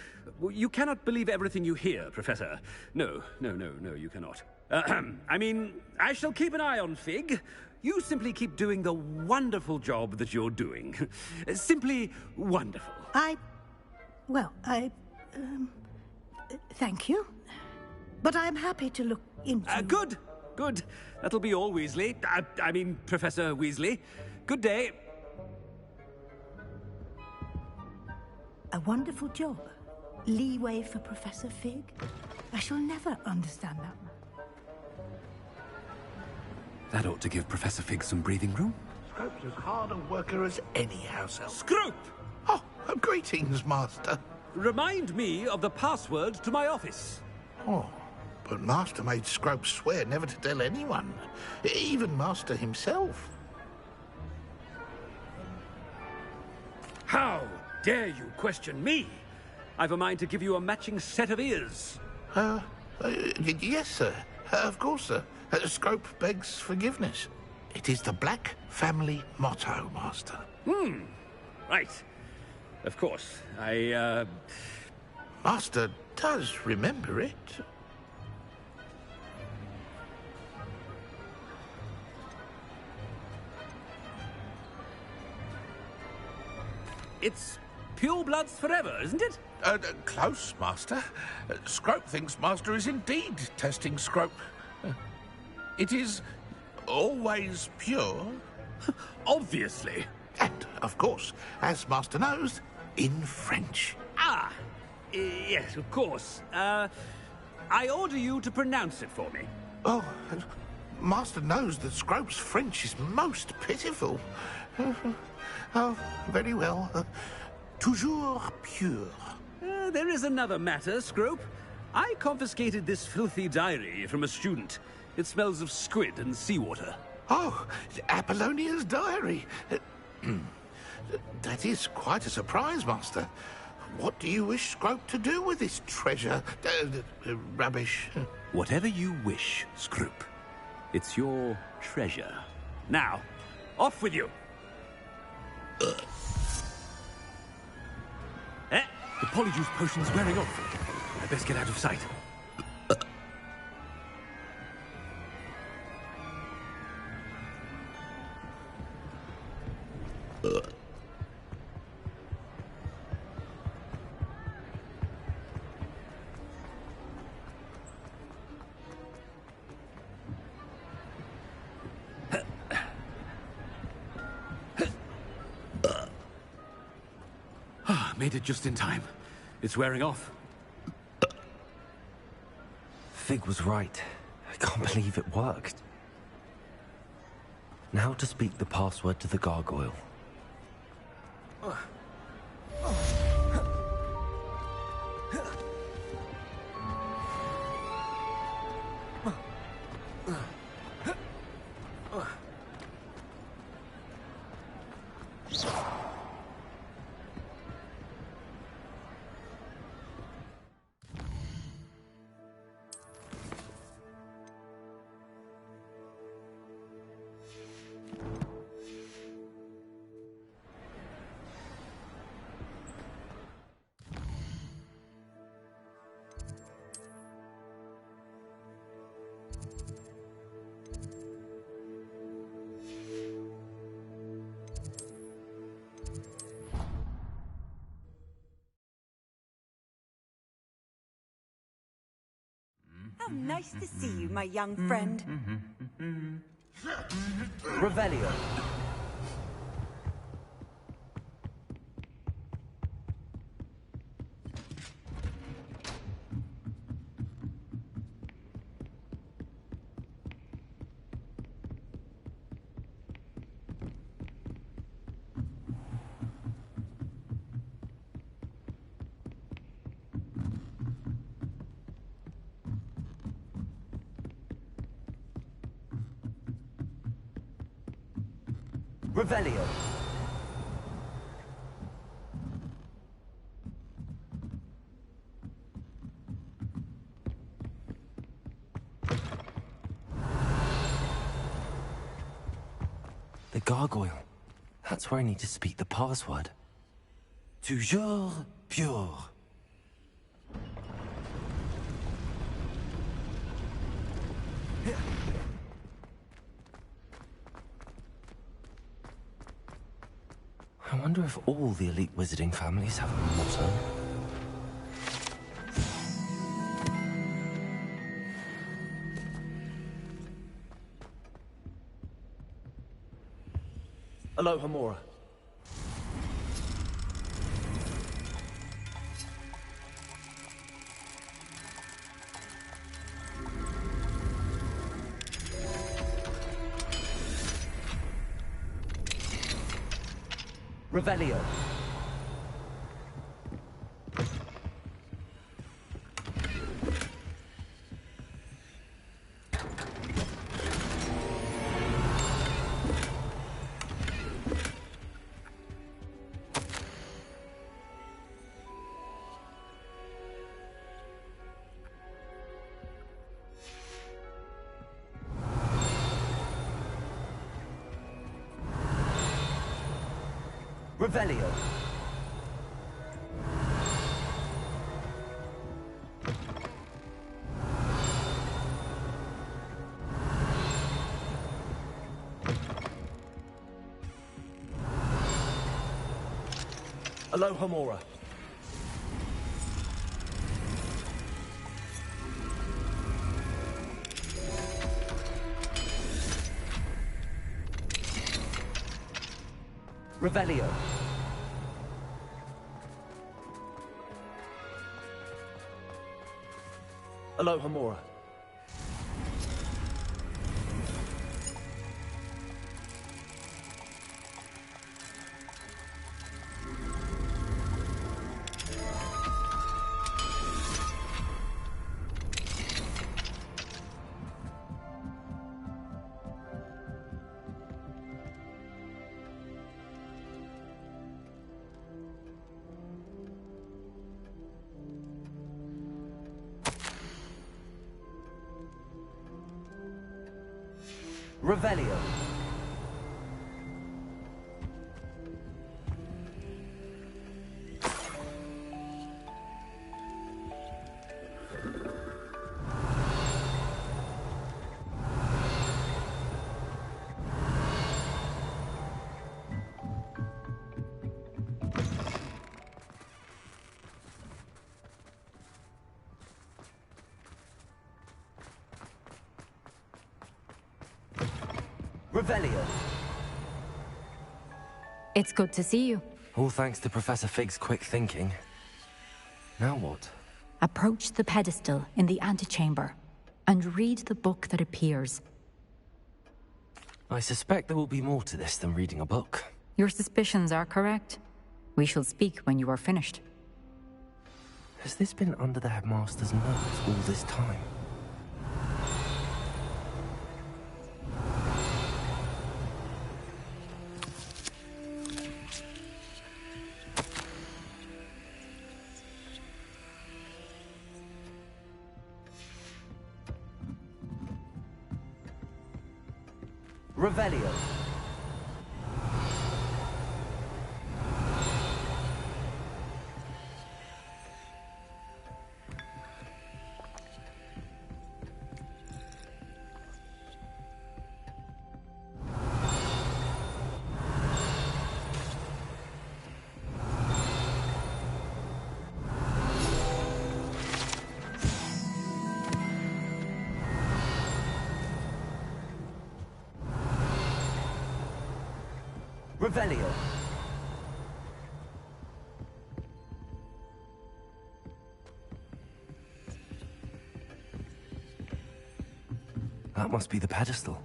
You cannot believe everything you hear, Professor. No, you cannot. I mean, I shall keep an eye on Fig. You simply keep doing the wonderful job that you're doing. Simply wonderful. Thank you. But I'm happy to look into... Good. That'll be all, Weasley. I mean, Professor Weasley. Good day. A wonderful job. Leeway for Professor Fig? I shall never understand that one. That ought to give Professor Fig some breathing room. Scrope's as hard a worker as any house elf. Scrope! Oh, greetings, Master. Remind me of the password to my office. Oh, but Master made Scrope swear never to tell anyone, even Master himself. How dare you question me? I've a mind to give you a matching set of ears. Yes, sir. Of course, sir. Scrope begs forgiveness. It is the Black family motto, Master. Right. Of course. Master does remember it. It's pure bloods forever, isn't it? Close, Master. Scrope thinks Master is indeed testing Scrope. It is always pure. Obviously. And, of course, as Master knows, in French. Yes, of course. I order you to pronounce it for me. Oh, Master knows that Scrope's French is most pitiful. Oh, very well. Toujours pure. There is another matter, Scrope. I confiscated this filthy diary from a student. It smells of squid and seawater. Oh, Apollonia's diary. That is quite a surprise, Master. What do you wish Scrope to do with this treasure? Rubbish. Whatever you wish, Scrope. It's your treasure. Now, off with you. The polyjuice potion's wearing off. I best get out of sight. Made it just in time. It's wearing off. Fig was right. I can't believe it worked. Now to speak the password to the gargoyle. Nice to see you, my young friend. Revelio. Revelio. The gargoyle. That's where I need to speak the password. Toujours pure. I wonder if all the elite wizarding families have a motto. Aloha Mora. Revelio. Revelio. Aloha Mora. Revelio. Aloha Mora. Revelio. Revelio. It's good to see you. All thanks to Professor Fig's quick thinking. Now what? Approach the pedestal in the antechamber and read the book that appears. I suspect there will be more to this than reading a book. Your suspicions are correct. We shall speak when you are finished. Has this been under the headmaster's nose all this time? Revelio. Revelio. That must be the pedestal.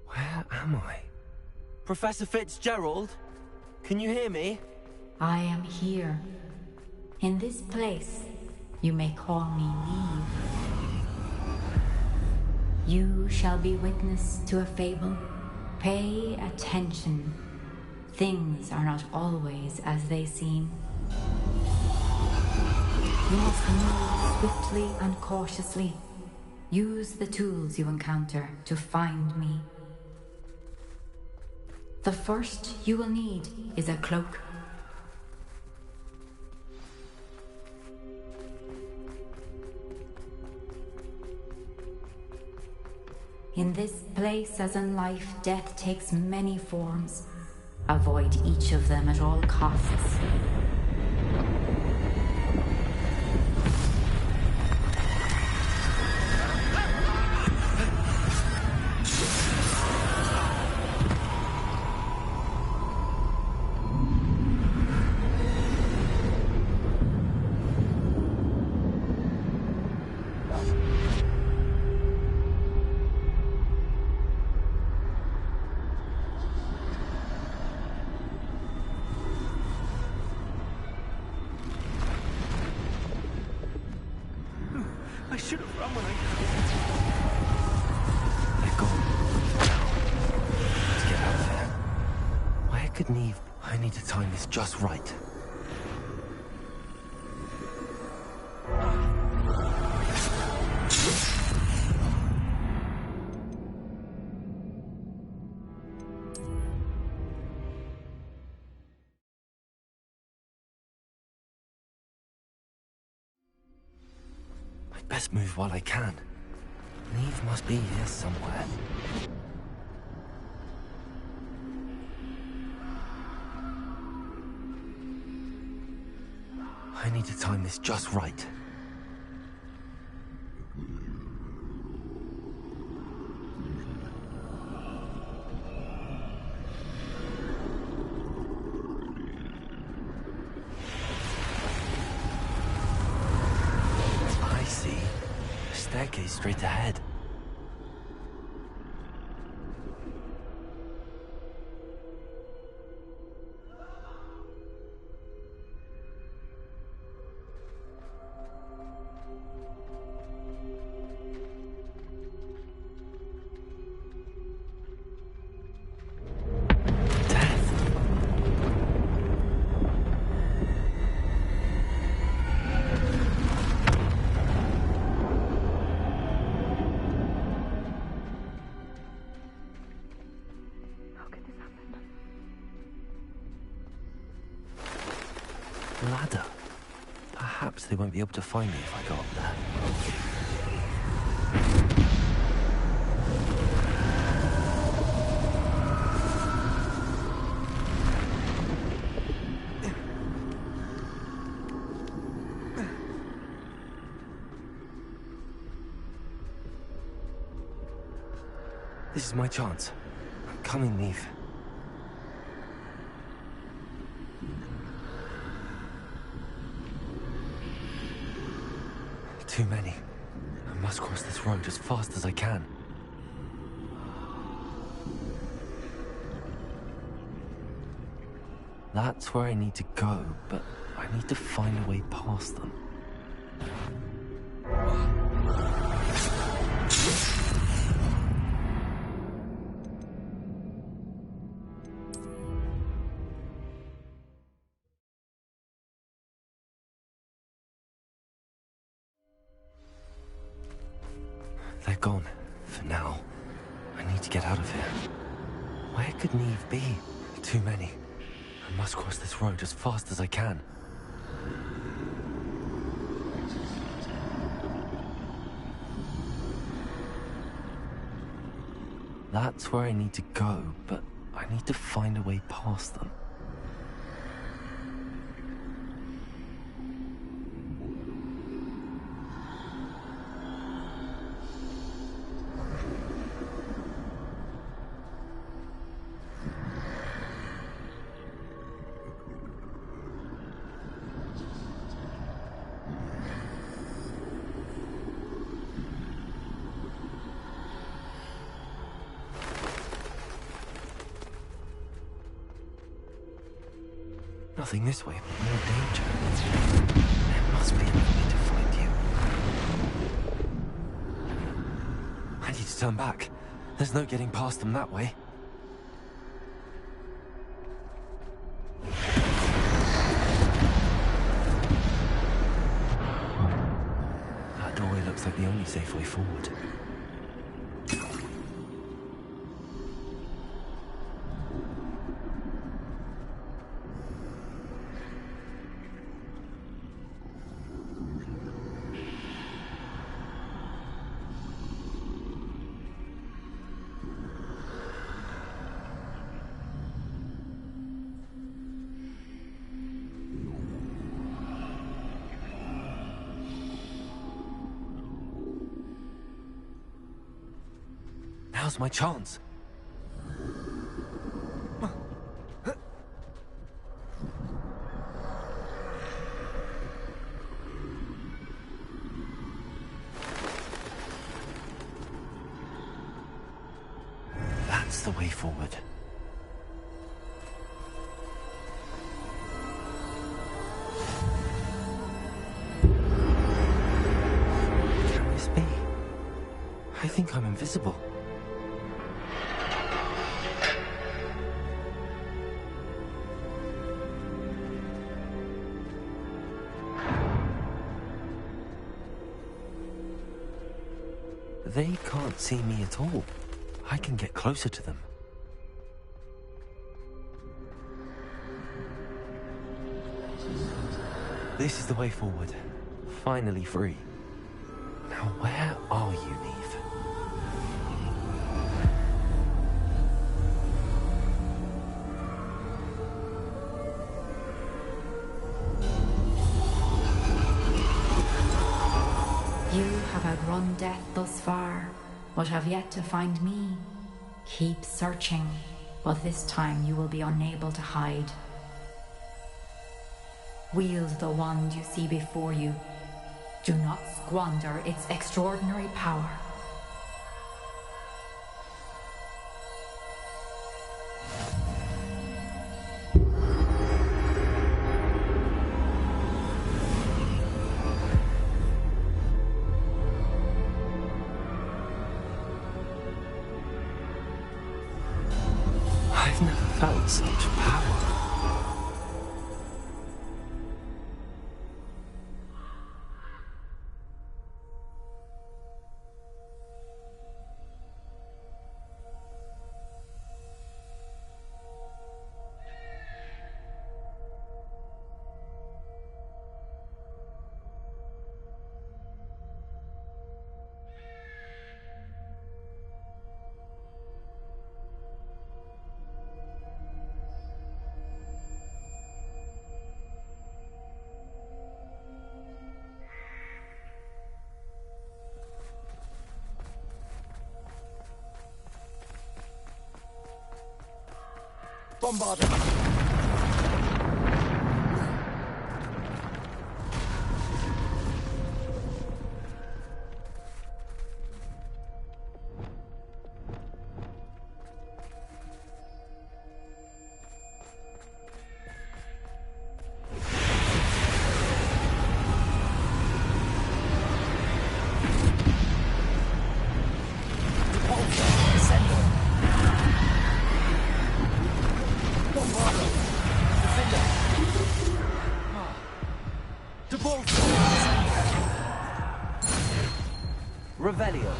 Where am I? Professor Fitzgerald? Can you hear me? I am here. In this place, you may call me Neve. You shall be witness to a fable. Pay attention. Things are not always as they seem. You must move swiftly and cautiously. Use the tools you encounter to find me. The first you will need is a cloak. In this place, as in life, death takes many forms. Avoid each of them at all costs. I should have run when I They're gone. Let's get out of here. Where could Neve... I need to time this just right. Best move while I can. Neve must be here somewhere. I need to time this just right. Staircase straight ahead. Ladder. Perhaps they won't be able to find me if I go up there. This is my chance. I'm coming, Neve. Too many. I must cross this road as fast as I can. That's where I need to go, but I need to find a way past them. They're gone, for now. I need to get out of here. Where could Neve be? Too many. I must cross this road as fast as I can. That's where I need to go, but I need to find a way past them. Nothing this way, but more danger. There must be another way to find you. I need to turn back. There's no getting past them that way. That doorway looks like the only safe way forward. Now's my chance. That's the way forward. Can this be? I think I'm invisible. They can't see me at all. I can get closer to them. This is the way forward. Finally free. Now where are you, Neve? You have outrun death thus far, but have yet to find me. Keep searching, but this time you will be unable to hide. Wield the wand you see before you. Do not squander its extraordinary power. I've never felt such power. Bombard! Revelio.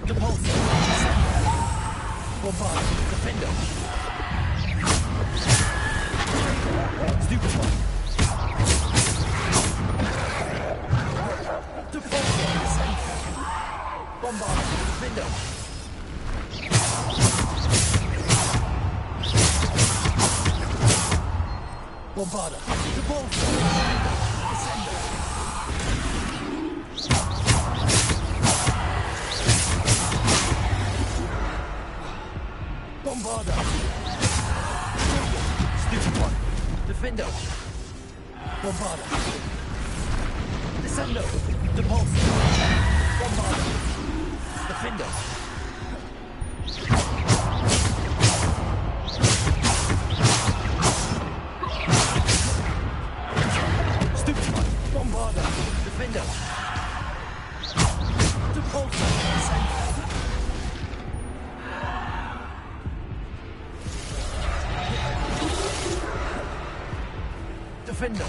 Depulso. Defender! Bombarder! Repulsor! Descender! Bombarder! Stupid one! Defender! Bombarder! Descendo! Repulsor! Bombarder! Defender! Stupid one! Bombarder! Defender! Repulsor! Descender! Defender!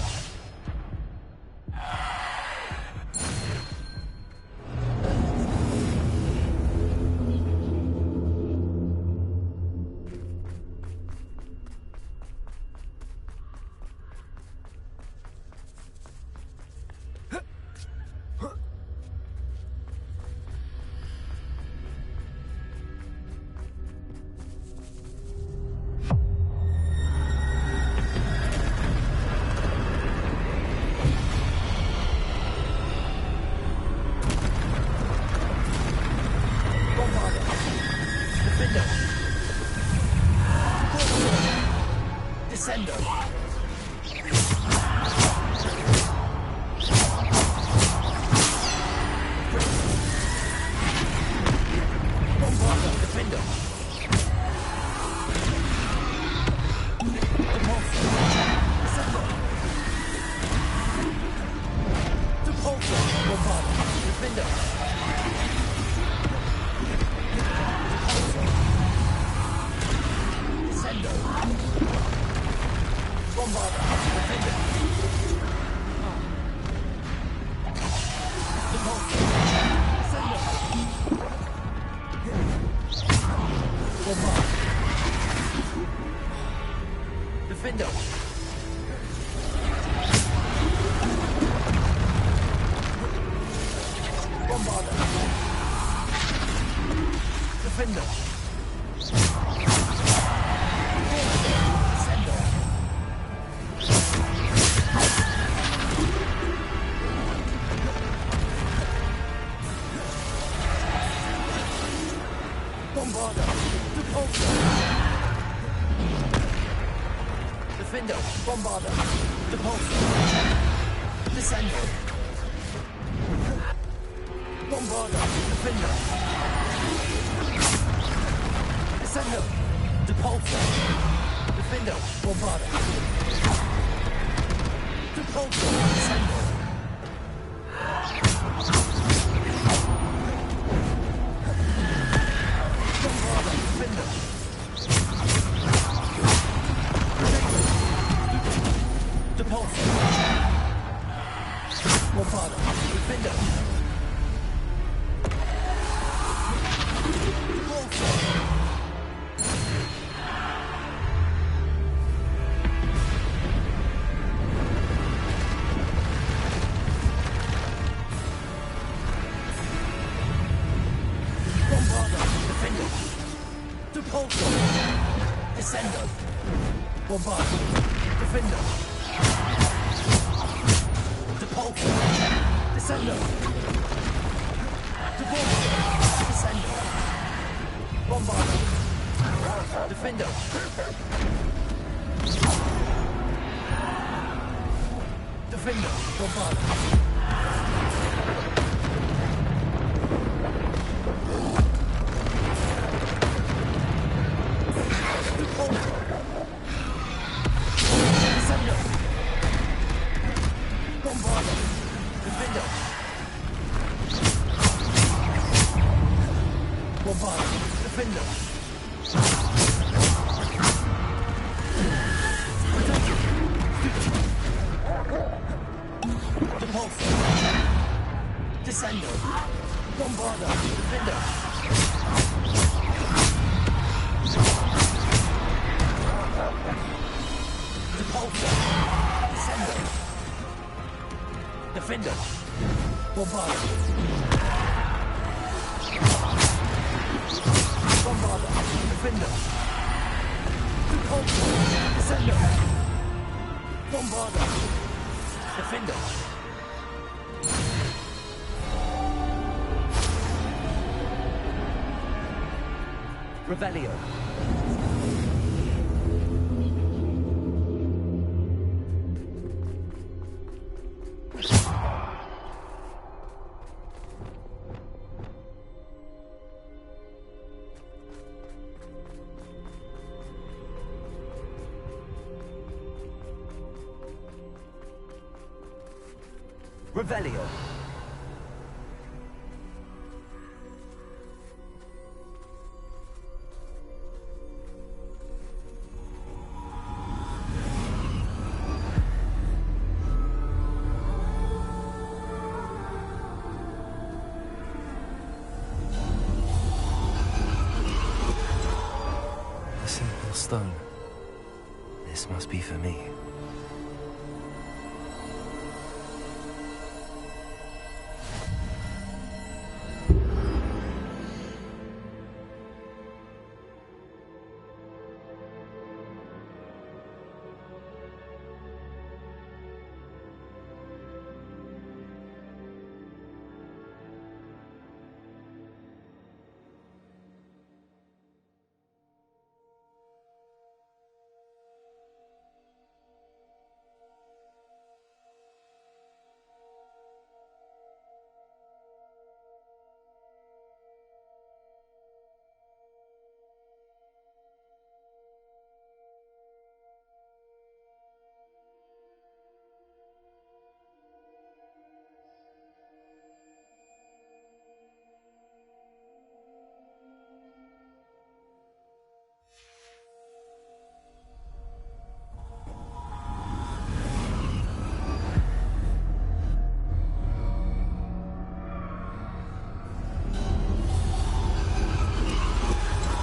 Descendo! Bombarder! Defender! Repulsor! Descendo! Repulsor! Bombarder! Defender! Descendo! Bombarder! Defender! Repulsor! Descendo! Bombarder! Defender! Bombarder! Defender! Bombarder! Repulsor! Defender! Bombarder! Repulsor! Descender! Bombarder! Defender! Descender! Repulsor! Defender! Bombarder! Repulsor! Descender! Bombarder! Defender! Repulsor! Bombarder! Defender! Repulsor! Bombarder! Defender! Repulsor! Descender! Bombarder! Defender! Repulsor! Descender! Repulsor! Descender! Bombarder! Defender! Defender! Bombarder! Descender! Bombarder! Defender! Bombarder! Defender! Repulsor! Descender! Bombarder! Defender! Repulsor! Descender! Defender! Bombarder! Bombarder. Defender. Descender. Bombarder. Defender. Revelio. Revelio. A simple stone. This must be for me.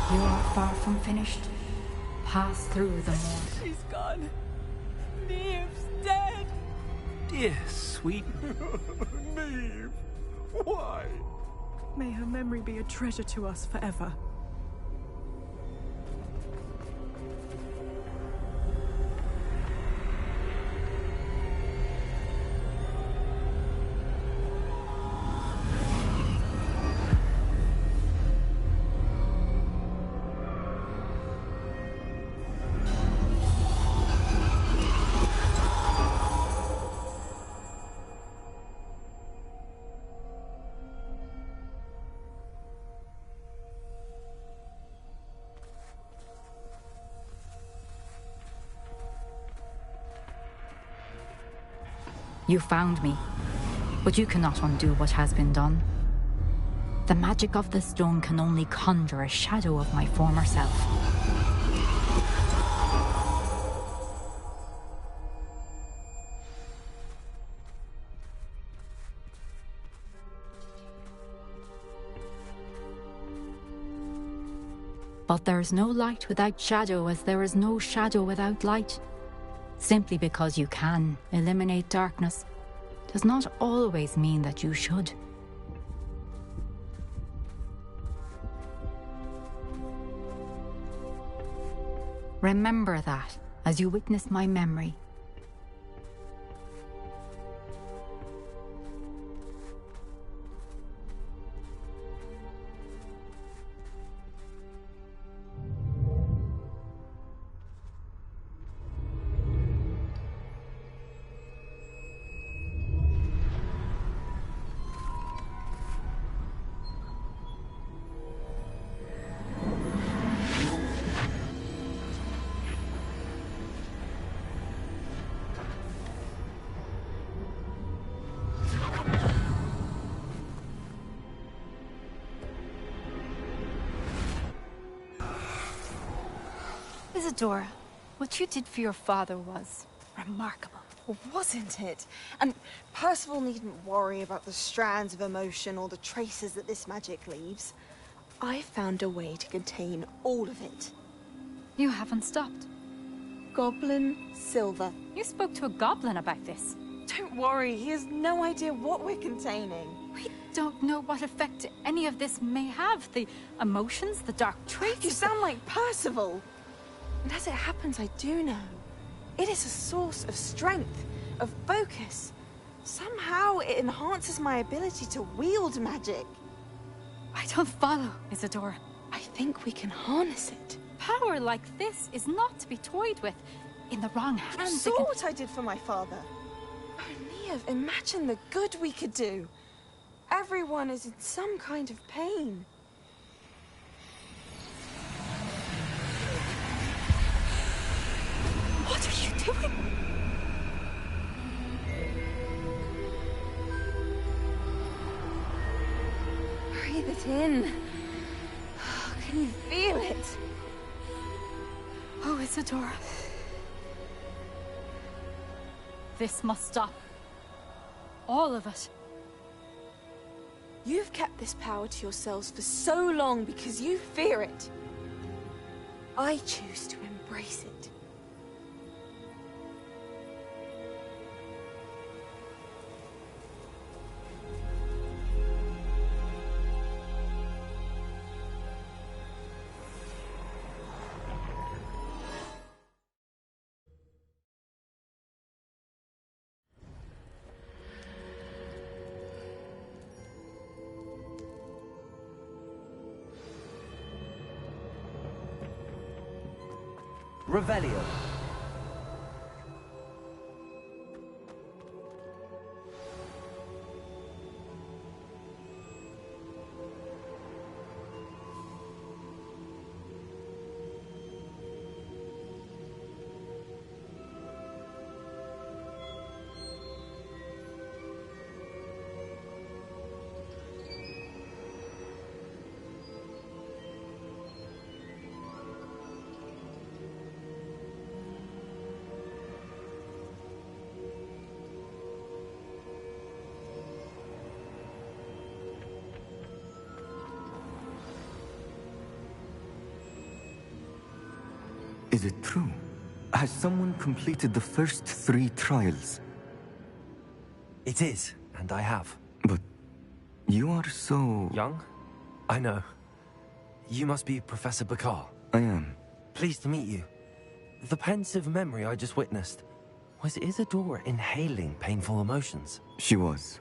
You are far from finished. Pass through the moor. She's gone. Neve's dead. Dear sweet. Neve. Why? May her memory be a treasure to us forever. You found me, but you cannot undo what has been done. The magic of the stone can only conjure a shadow of my former self. But there is no light without shadow, as there is no shadow without light. Simply because you can eliminate darkness does not always mean that you should. Remember that as you witness my memory. Isadora, what you did for your father was remarkable. Well, wasn't it? And Percival needn't worry about the strands of emotion or the traces that this magic leaves. I found a way to contain all of it. You haven't stopped. Goblin silver. You spoke to a goblin about this. Don't worry, he has no idea what we're containing. We don't know what effect any of this may have. The emotions, the dark traits... You sound like Percival. And as it happens, I do know. It is a source of strength, of focus. Somehow it enhances my ability to wield magic. I don't follow, Isadora. I think we can harness it. Power like this is not to be toyed with. In the wrong hands, You saw what I did for my father. Oh, Neve, imagine the good we could do. Everyone is in some kind of pain. What are you doing? Breathe it in. Can you feel it? Oh, Isadora. This must stop. All of it. You've kept this power to yourselves for so long because you fear it. I choose to embrace it. Revelio. Is it true? Has someone completed the first 3 trials? It is, and I have. But you are so... young? I know. You must be Professor Bakar. I am. Pleased to meet you. The pensive memory I just witnessed, was Isadora inhaling painful emotions? She was.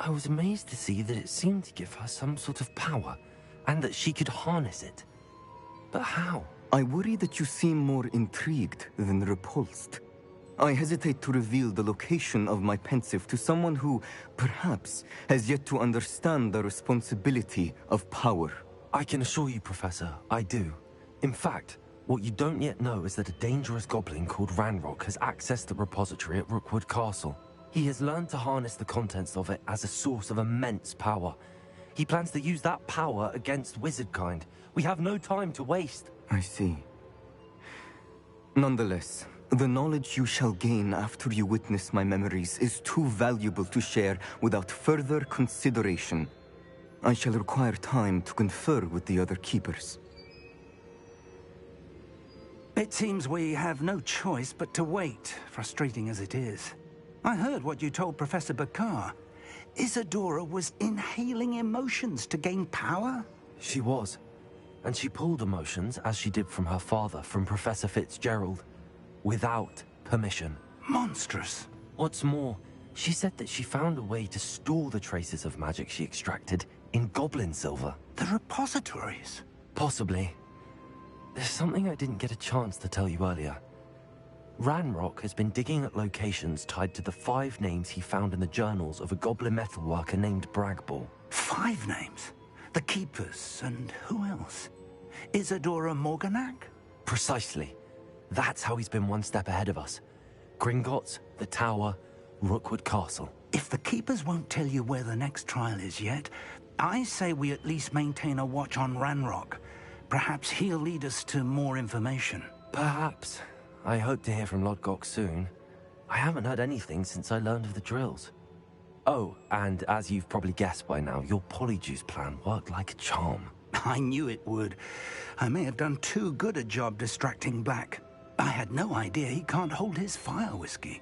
I was amazed to see that it seemed to give her some sort of power, and that she could harness it. But how? I worry that you seem more intrigued than repulsed. I hesitate to reveal the location of my pensive to someone who, perhaps, has yet to understand the responsibility of power. I can assure you, Professor, I do. In fact, what you don't yet know is that a dangerous goblin called Ranrock has accessed the repository at Rookwood Castle. He has learned to harness the contents of it as a source of immense power. He plans to use that power against wizardkind. We have no time to waste. I see. Nonetheless, the knowledge you shall gain after you witness my memories is too valuable to share without further consideration. I shall require time to confer with the other keepers. It seems we have no choice but to wait, frustrating as it is. I heard what you told Professor Bakar. Isadora was inhaling emotions to gain power? She was. And she pulled emotions, as she did from her father, from Professor Fitzgerald, without permission. Monstrous. What's more, she said that she found a way to store the traces of magic she extracted in goblin silver. The repositories? Possibly. There's something I didn't get a chance to tell you earlier. Ranrock has been digging at locations tied to the 5 names he found in the journals of a goblin metalworker named Bragball. 5 names? The Keepers, and who else? Isadora Morganac? Precisely. That's how he's been one step ahead of us. Gringotts, the Tower, Rookwood Castle. If the Keepers won't tell you where the next trial is yet, I say we at least maintain a watch on Ranrock. Perhaps he'll lead us to more information. Perhaps. I hope to hear from Lodgok soon. I haven't heard anything since I learned of the drills. Oh, and as you've probably guessed by now, your Polyjuice plan worked like a charm. I knew it would. I may have done too good a job distracting Black. I had no idea he can't hold his fire whiskey.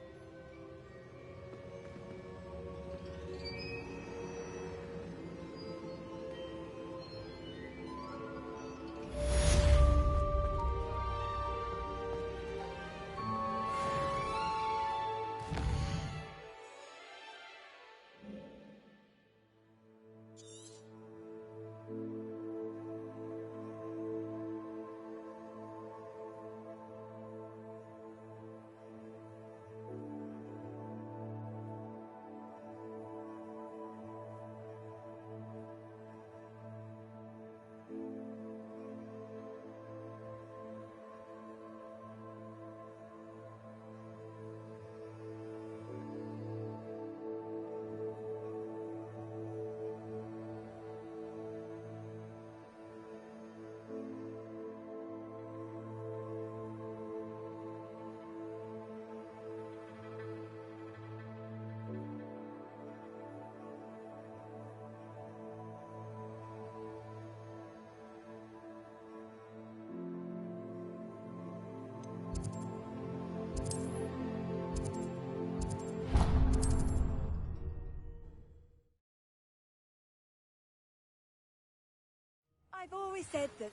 I've always said that...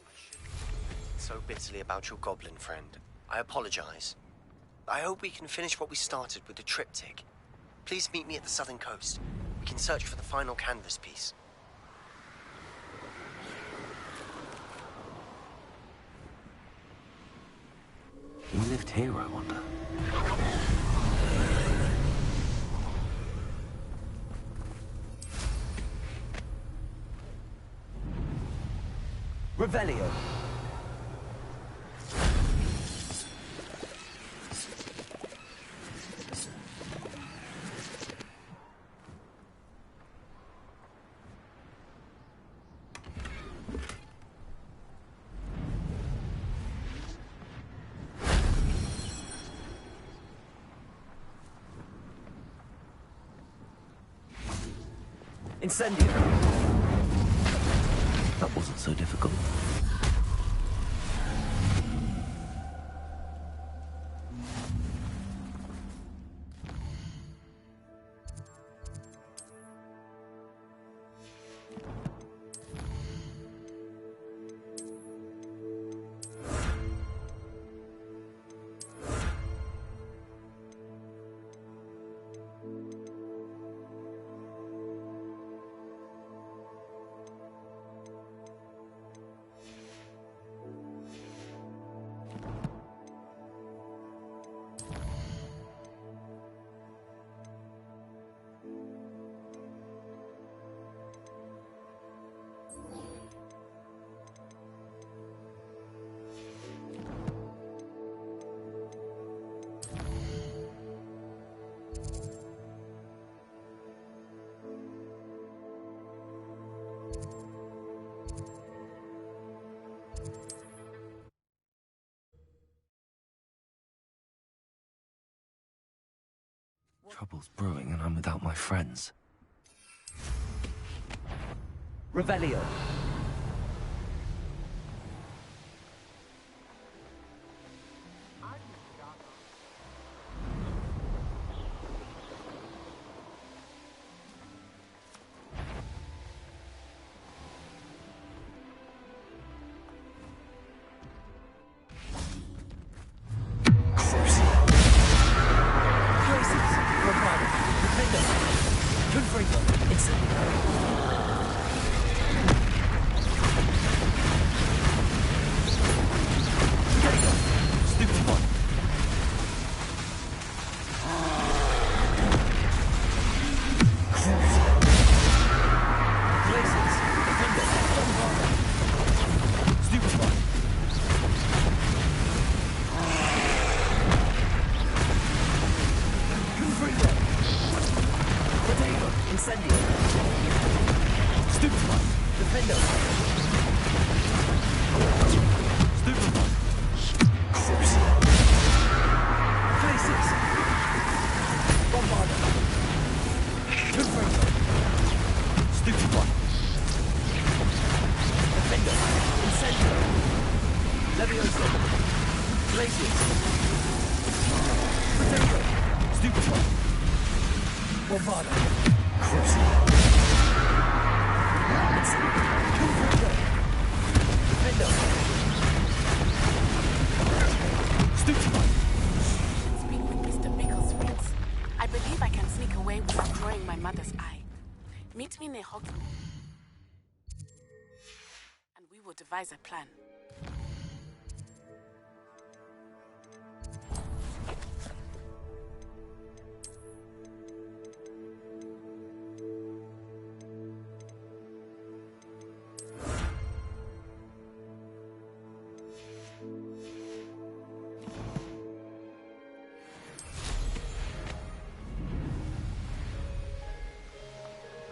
So bitterly about your goblin friend. I apologize. I hope we can finish what we started with the triptych. Please meet me at the southern coast. We can search for the final canvas piece. He lived here, I wonder. Revelio. Incendio. That wasn't so difficult. Trouble's brewing and I'm without my friends. Revelio. Meet me near Hogwarts, and we will devise a plan.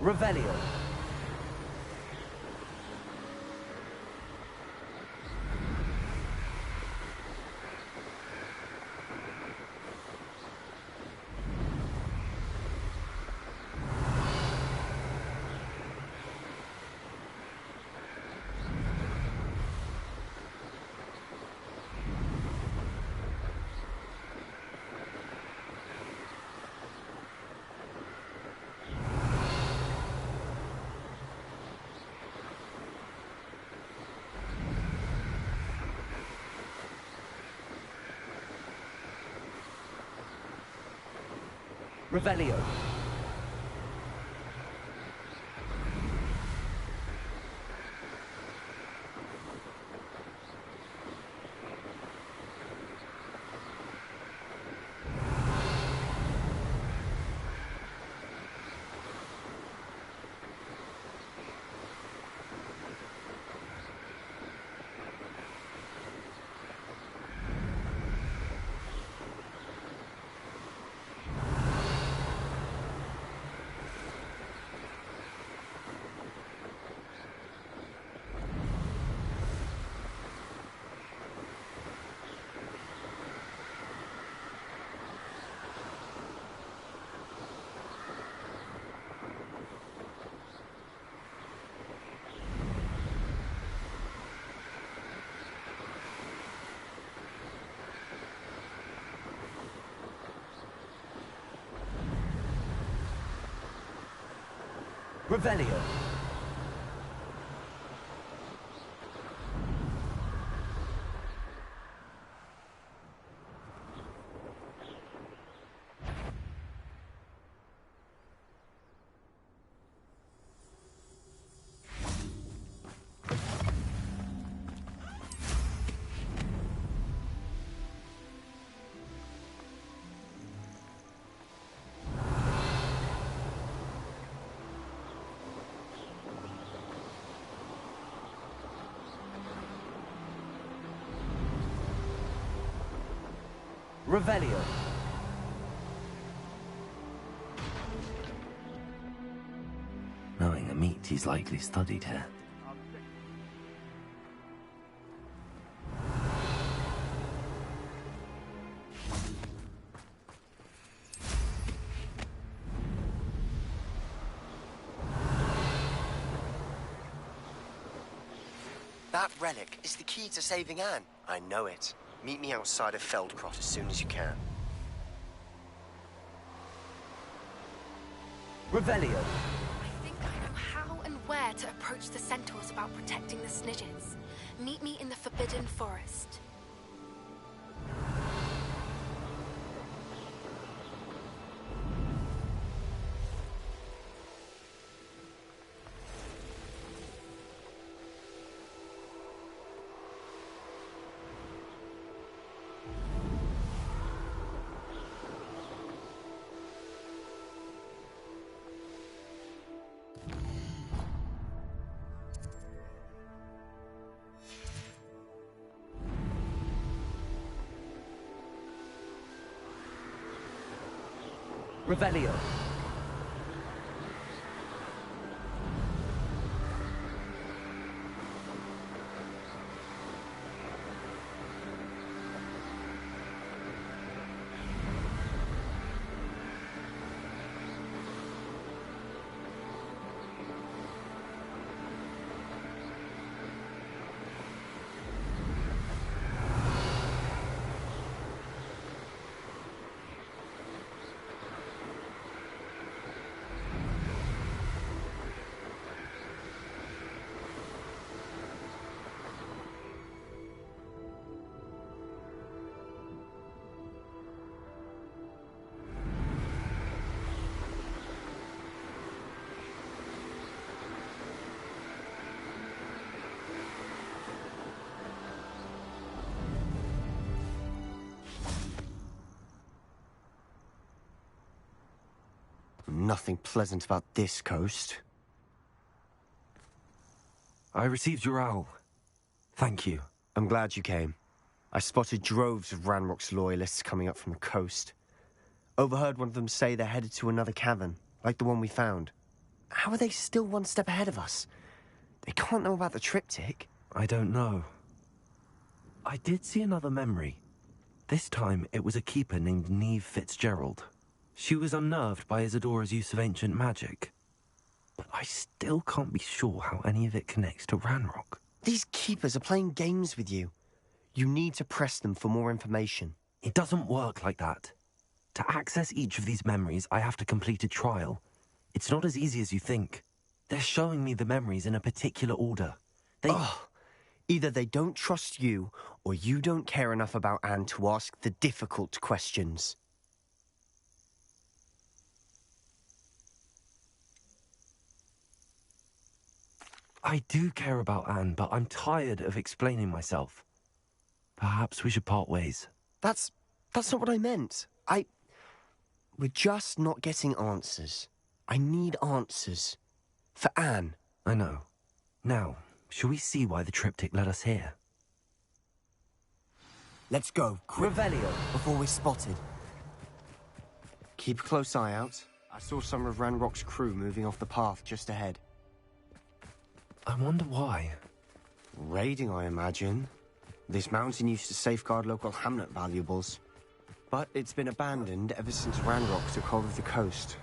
Revelio. Revelio. Revelio. Revelio. Knowing a meat, he's likely studied here. That relic is the key to saving Anne. I know it. Meet me outside of Feldcroft as soon as you can. Revelio. I think I know how and where to approach the centaurs about protecting the Snidgets. Meet me in the Forbidden Forest. Revelio. Nothing pleasant about this coast. I received your owl. Thank you. I'm glad you came. I spotted droves of Ranrock's loyalists coming up from the coast. Overheard one of them say they're headed to another cavern, like the one we found. How are they still one step ahead of us? They can't know about the triptych. I don't know. I did see another memory. This time, it was a keeper named Neve Fitzgerald. She was unnerved by Isadora's use of ancient magic. But I still can't be sure how any of it connects to Ranrock. These keepers are playing games with you. You need to press them for more information. It doesn't work like that. To access each of these memories, I have to complete a trial. It's not as easy as you think. They're showing me the memories in a particular order. Either they don't trust you, or you don't care enough about Anne to ask the difficult questions. I do care about Anne, but I'm tired of explaining myself. Perhaps we should part ways. That's not what I meant. We're just not getting answers. I need answers. For Anne. I know. Now, shall we see why the triptych led us here? Let's go, quick. Revelio. Before we're spotted. Keep a close eye out. I saw some of Ranrock's crew moving off the path just ahead. I wonder why. Raiding, I imagine. This mountain used to safeguard local hamlet valuables. But it's been abandoned ever since Ranrock took hold of the coast.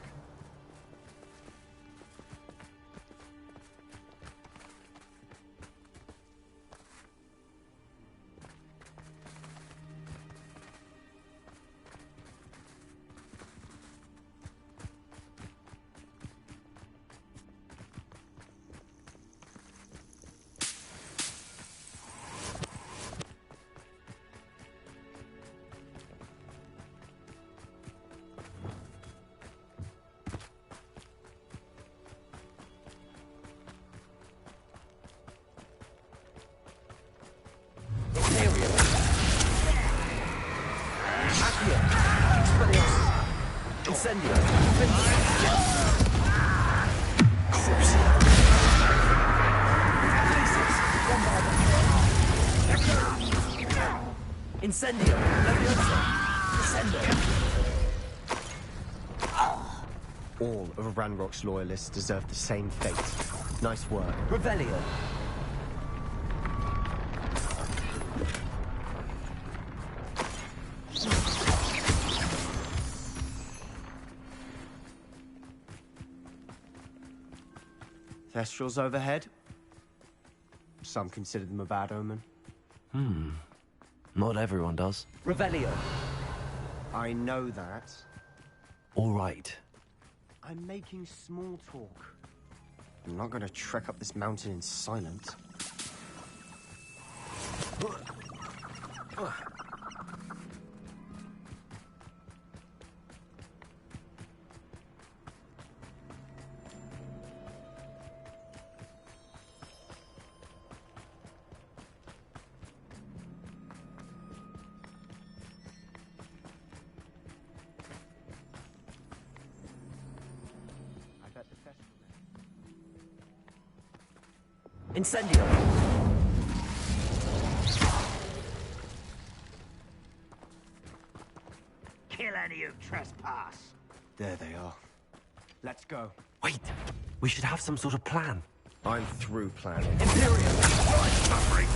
Incendio! All of Ranrock's loyalists deserve the same fate. Nice work. Revelio! Thestrals overhead. Some consider them a bad omen. Not everyone does. Revelio. I know that. All right. I'm making small talk. I'm not going to trek up this mountain in silence. Incendio. Kill any who trespass. There they are. Let's go. Wait, we should have some sort of plan. I'm through planning. Imperium. Suffering.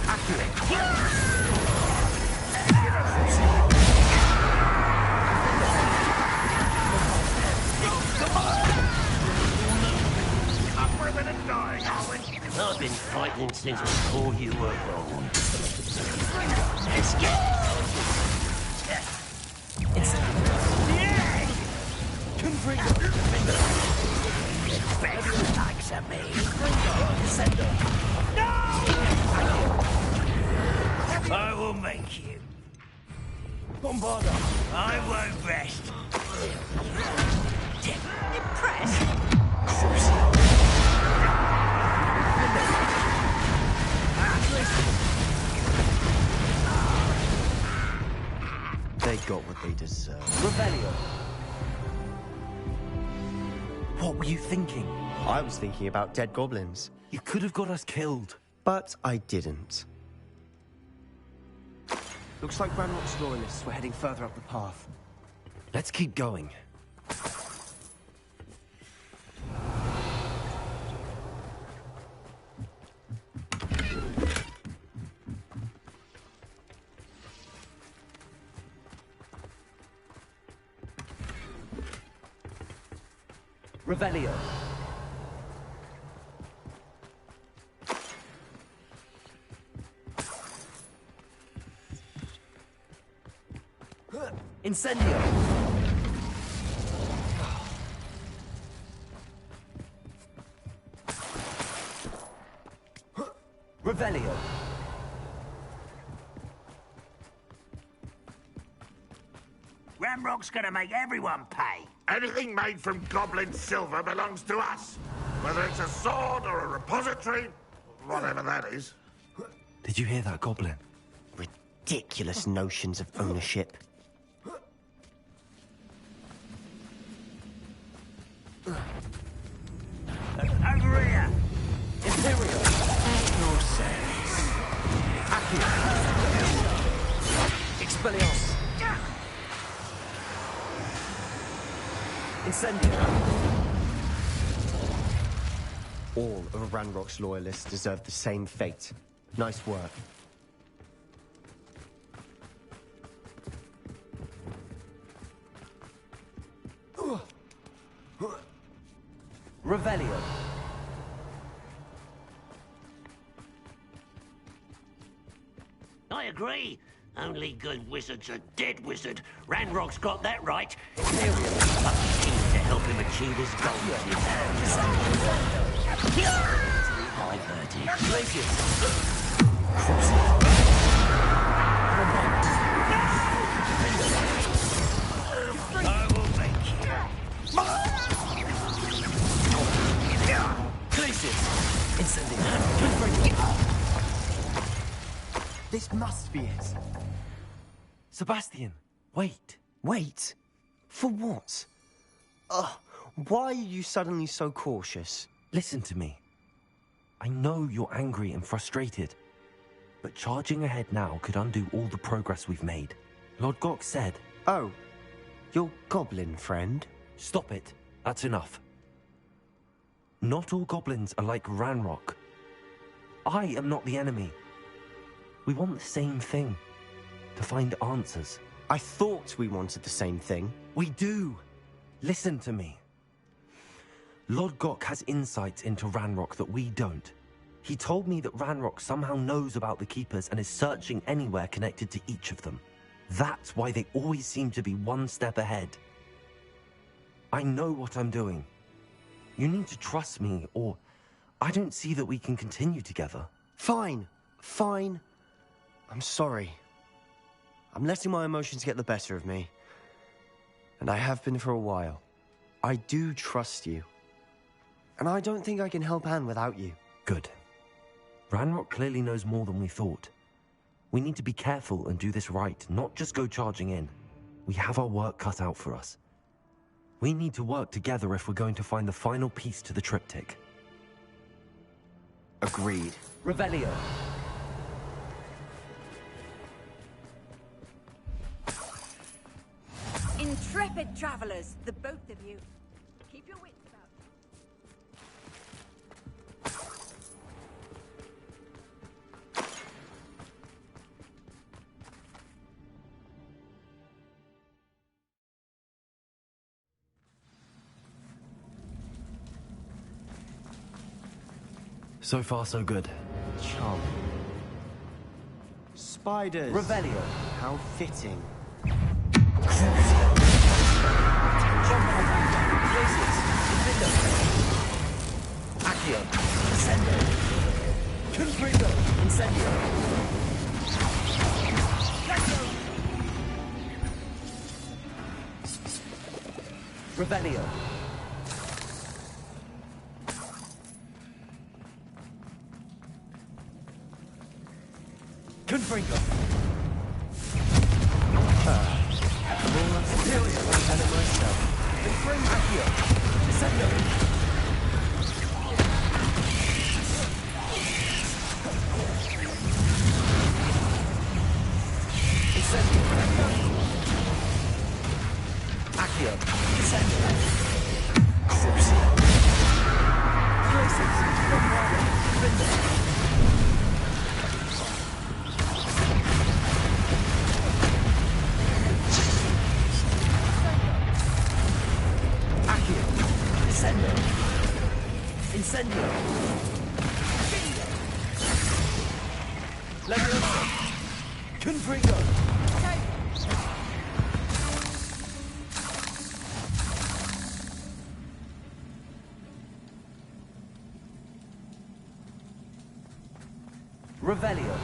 Tougher than a dying, I've been fighting since before you were born. Let's go! Better likes of me. No! I will make you. Bombarda. I won't rest. They got what they deserve. Revelio. What were you thinking? I was thinking about dead goblins. You could have got us killed. But I didn't. Looks like Ranrock's loyalists were heading further up the path. Let's keep going. Revelio. Incendio. Revelio. Ramrock's gonna make everyone pay. Anything made from goblin silver belongs to us. Whether it's a sword or a repository, whatever that is. Did you hear that, Goblin? Ridiculous notions of ownership. Over here! Imperial. Your service. Expelliarmus. Incendio. All of Ranrock's loyalists deserve the same fate. Nice work. Revelio. I agree. Only good wizards are dead wizard. Ranrock's got that right. Imperial. I'm keen to help him achieve his goals. My verdict. I will make you. Glacius. Incendio. This must be it. Sebastian, wait. Wait? For what? Why are you suddenly so cautious? Listen to me. I know you're angry and frustrated, but charging ahead now could undo all the progress we've made. Lord Gok said... Oh, your goblin friend? Stop it. That's enough. Not all goblins are like Ranrock. I am not the enemy. We want the same thing. To find answers. I thought we wanted the same thing. We do. Listen to me. Lord Gok has insights into Ranrock that we don't. He told me that Ranrock somehow knows about the Keepers and is searching anywhere connected to each of them. That's why they always seem to be one step ahead. I know what I'm doing. You need to trust me, or I don't see that we can continue together. Fine. Fine. I'm sorry. I'm letting my emotions get the better of me. And I have been for a while. I do trust you. And I don't think I can help Anne without you. Good. Ranrock clearly knows more than we thought. We need to be careful and do this right, not just go charging in. We have our work cut out for us. We need to work together if we're going to find the final piece to the triptych. Agreed. Revelio. Intrepid travelers, the both of you. Keep your wits about you. So far, so good. Charming. Spiders. Revelio. How fitting. Accio. Ascendo. Confringo. Incendio. Revelio. Confringo. Revelio.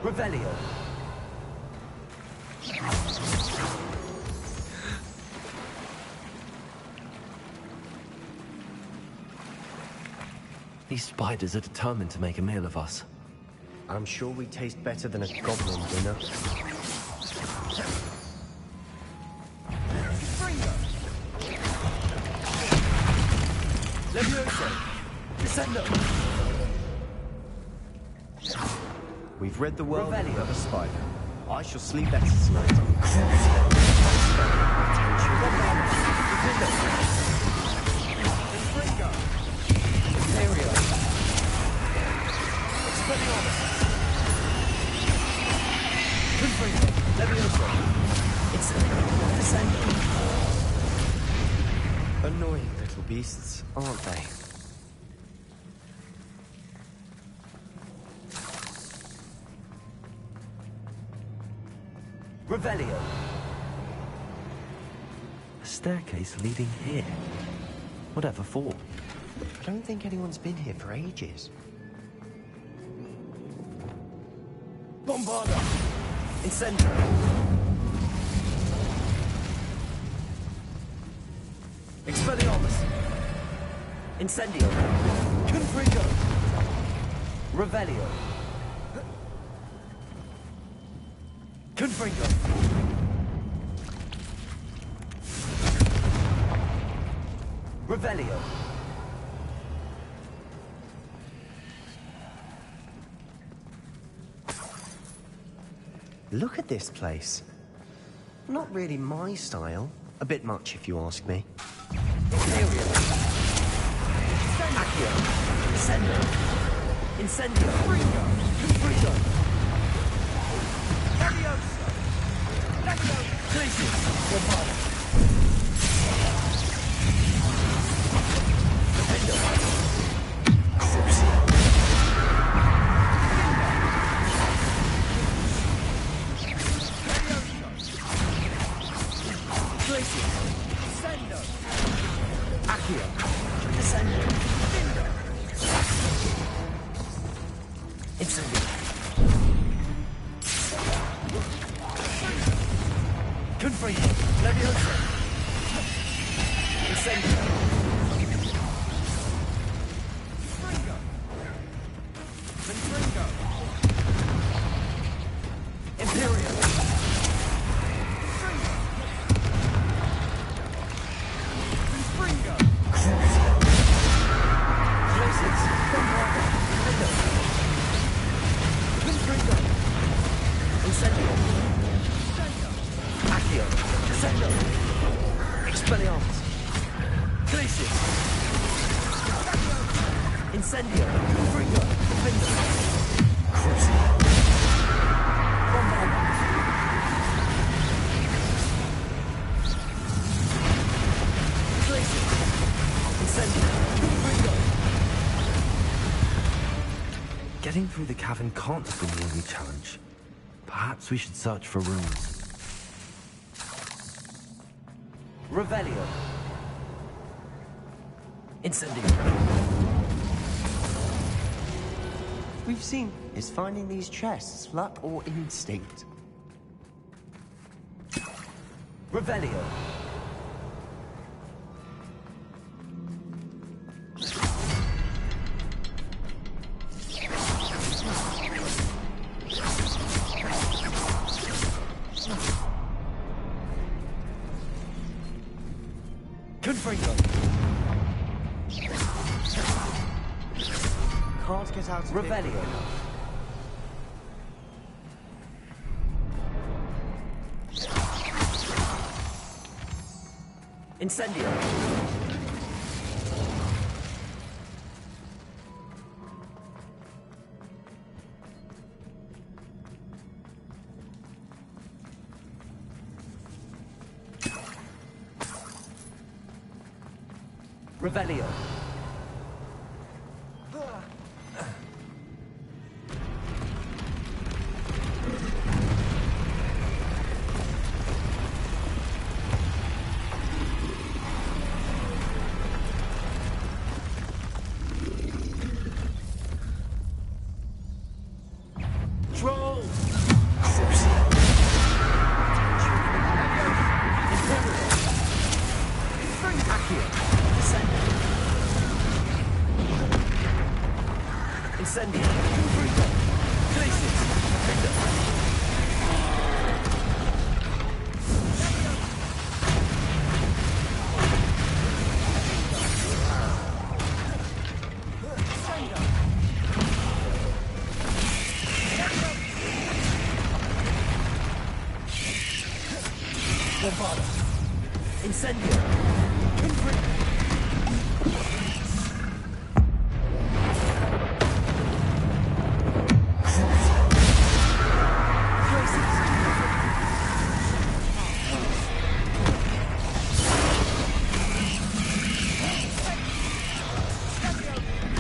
Revelio. These spiders are determined to make a meal of us. I'm sure we taste better than a goblin dinner. Levioso. Descendo. We've rid the world Revelio. of a spider. I shall sleep better tonight. Annoying little beasts, aren't they? Revelio. A staircase leading here. Whatever for? I don't think anyone's been here for ages. Bombarda! Incendio! Expelliarmus! Incendio! Confringo! Revelio! Confringo! Revelio! look at this place. Not really my style. A bit much, if you ask me. Accio. Incendio. Incendio. Fringo. Fringo. Levioso. Levioso. Glacius. Bombarda. Defendo. Crucio. Glacius. Sendo. Accio. Descendo. Findo. Incendio. Confringo. Levioso. Incendio. Fringo. Confringo. Imperial. Fringo. Confringo. Glacius. Bombarda. Findo. Confringo. Incendio. Accio. Descendo. Expelliarmus. Glacius. Incendio. Confringo. Findo. Crucio. Bombarda. Glacius. Incendio. Confringo. Getting through the cavern can't have been the only challenge. Perhaps we should search for rooms. Revelio. Incendio. We've seen. Is finding these chests luck or instinct? Revelio. Confringo. Can't get out of Revelio. here. Incendio. Revelio. Troll. Incendio. Glacius. Findo. Bombarda. Incendio.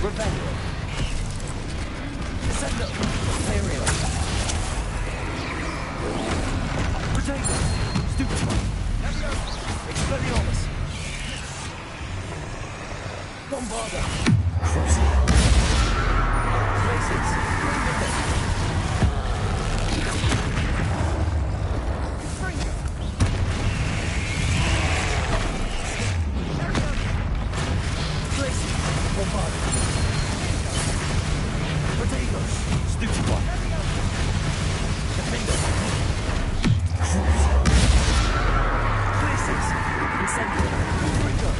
Revelio. Descendo. Imperial. Potato. Stupefy. Expelliarmus. Bombarda. Crucio. Glacius. Fringo. Glacius. Bombarda. Potatoes. Stupefy. Defender. Crucio. Glacius. Incendio. Fringo.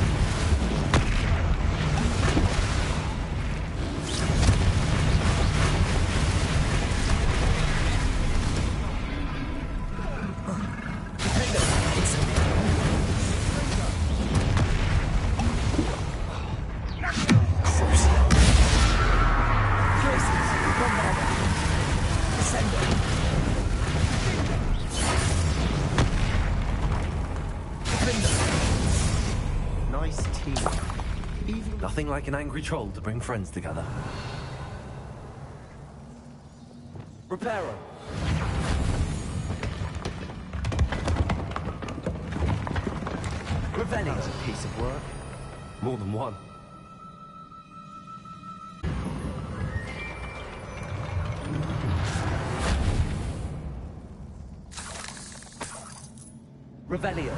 Nothing like an angry troll to bring friends together. Reparo. Revelio. That's a piece of work. More than one. Revelio.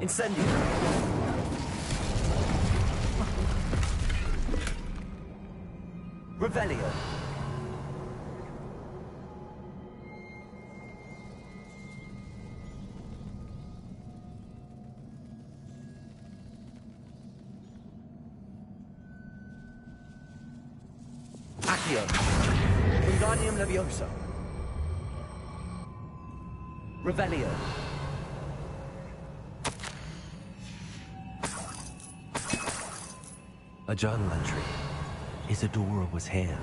Incendio. Revelio. Accio. Wingardium Leviosa. Revelio. A journal entry. Isadora was here.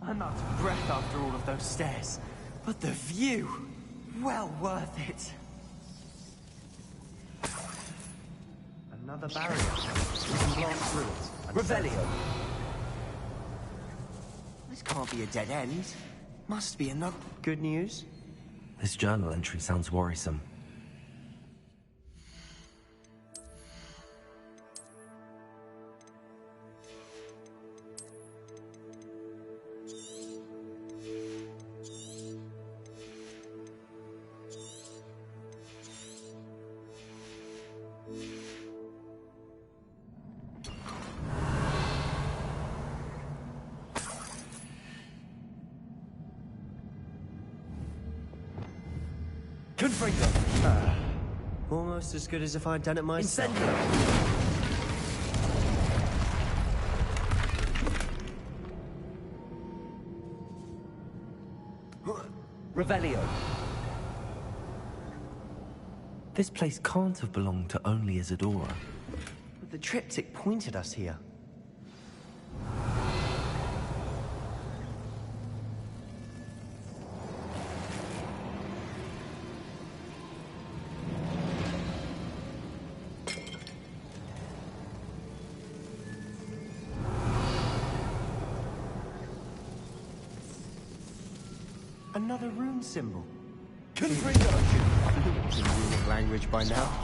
I'm out of breath after all of those stairs. But the view, well worth it. Another barrier. We can blast through it. Revelio. This can't be a dead end. Must be another. Good news? This journal entry sounds worrisome. Almost as good as if I'd done it myself. Revelio. This place can't have belonged to only Isadora. But the triptych pointed us here. Another rune symbol. Fluent in runic language by now.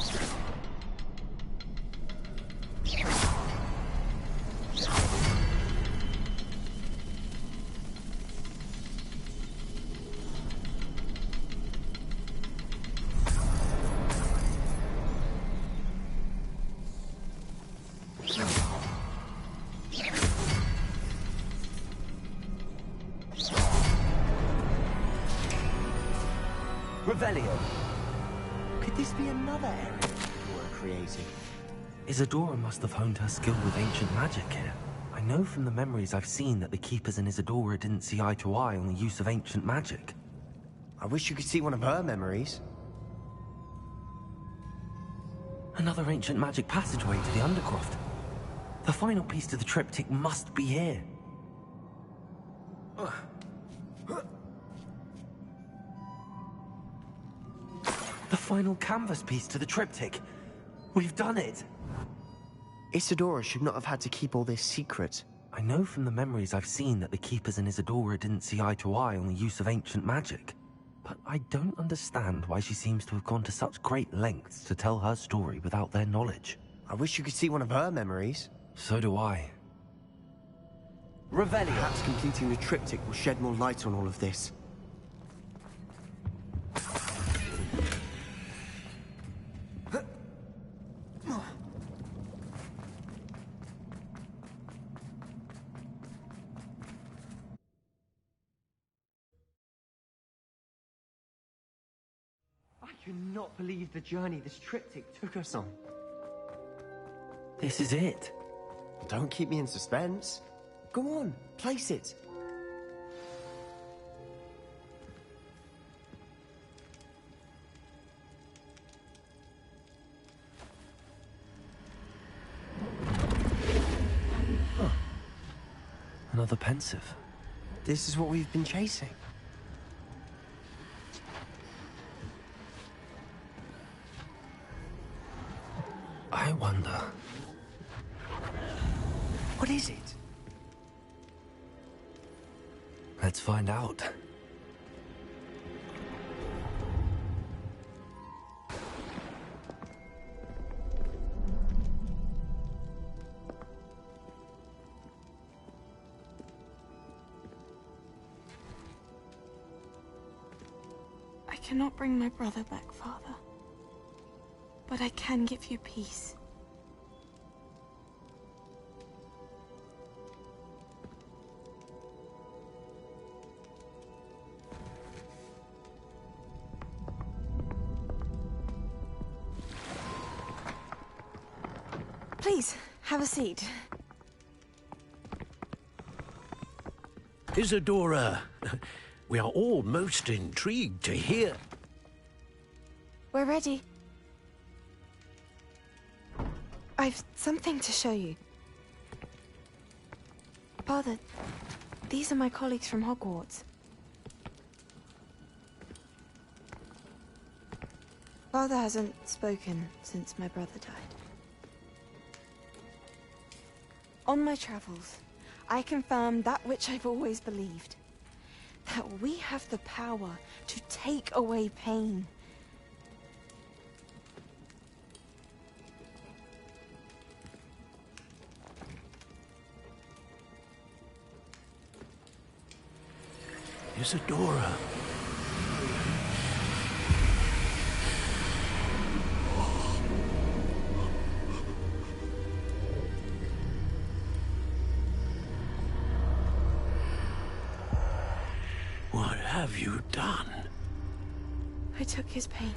Revelio. Could this be another area you were creating? Isadora must have honed her skill with ancient magic here. I know from the memories I've seen that the Keepers and Isadora didn't see eye to eye on the use of ancient magic. I wish you could see one of her memories. Another ancient magic passageway to the Undercroft. The final piece to the triptych must be here. The final canvas piece to the triptych. We've done it. Isadora should not have had to keep all this secret. I know from the memories I've seen that the Keepers and Isadora didn't see eye to eye on the use of ancient magic. But I don't understand why she seems to have gone to such great lengths to tell her story without their knowledge. I wish you could see one of her memories. So do I. Revelio. Perhaps completing the triptych will shed more light on all of this. I cannot believe the journey this triptych took us on. This is it. Don't keep me in suspense. Go on, place it. Huh. Another pensive. This is what we've been chasing. I wonder... What is it? Let's find out. I cannot bring my brother back, Father. But I can give you peace. Please, have a seat. Isadora, we are all most intrigued to hear. We're ready. I've something to show you. Father, these are my colleagues from Hogwarts. Father hasn't spoken since my brother died. On my travels, I confirmed that which I've always believed. That we have the power to take away pain. Isadora. What have you done? I took his pain.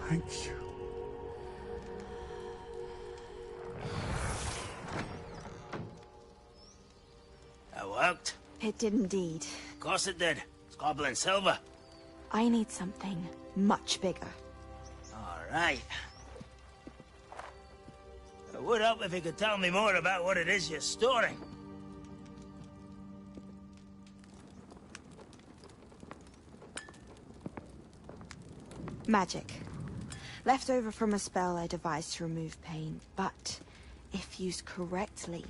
Thank you. That worked? It did indeed. Of course it did. It's goblin silver. I need something much bigger. All right. It would help if you could tell me more about what it is you're storing. Magic. Left over from a spell I devised to remove pain, but if used correctly,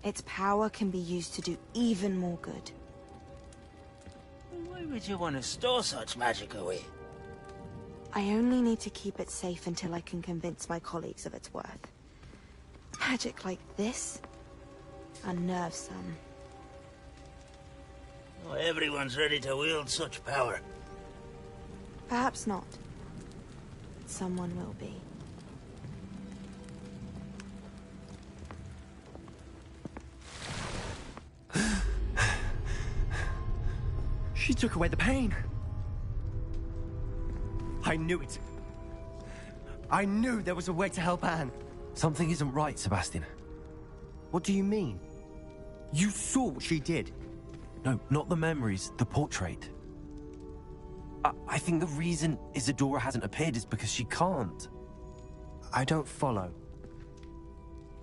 its power can be used to do even more good. Why would you want to store such magic away? I only need to keep it safe until I can convince my colleagues of its worth. Magic like this unnerves some. Oh, everyone's ready to wield such power. Perhaps not. Someone will be. She took away the pain. I knew it. I knew there was a way to help Anne. Something isn't right, Sebastian. What do you mean? You saw what she did. No, not the memories, the portrait. I think the reason Isadora hasn't appeared is because she can't. I don't follow.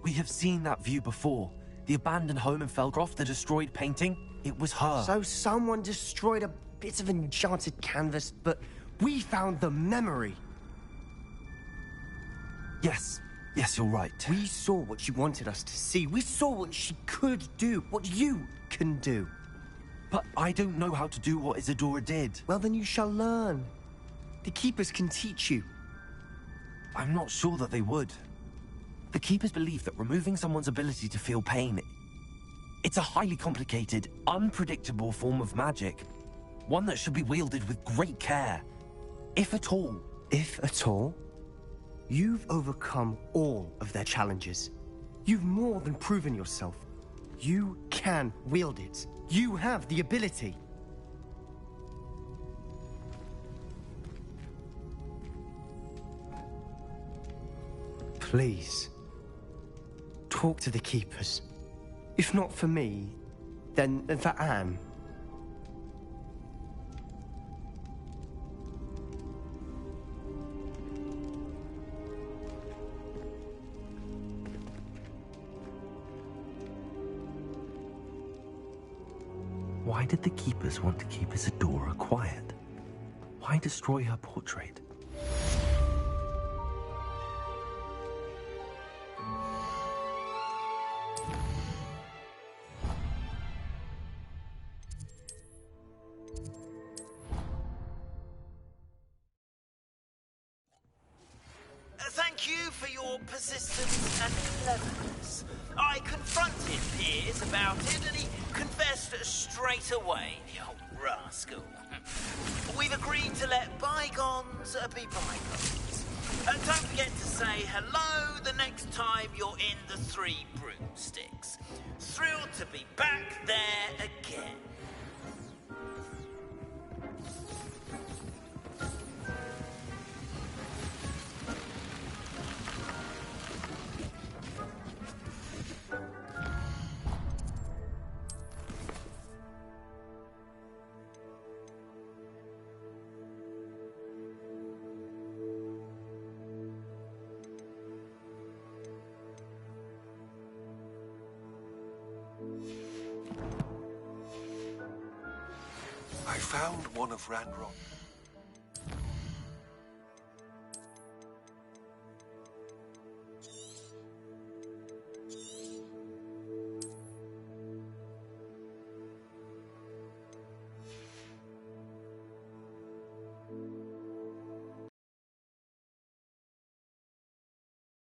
We have seen that view before. The abandoned home in Felcroft, the destroyed painting. It was her. So someone destroyed a bit of enchanted canvas, but we found the memory. Yes. Yes, you're right. We saw what she wanted us to see. We saw what she could do, what you can do. But I don't know how to do what Isadora did. Well, then you shall learn. The Keepers can teach you. I'm not sure that they would. The Keepers believe that removing someone's ability to feel pain, it's a highly complicated, unpredictable form of magic. One that should be wielded with great care. If at all. If at all? You've overcome all of their challenges. You've more than proven yourself. You can wield it. You have the ability. Please. Talk to the keepers. If not for me, then for Anne. Why did the keepers want to keep Isadora quiet? Why destroy her portrait? Thank you for your persistence and cleverness. I confronted Piers about it and he confessed straight away, the old rascal. We've agreed to let bygones be bygones. Don't forget to say hello the next time you're in the Three Broomsticks. Thrilled to be back there again. I found one of Ranrock.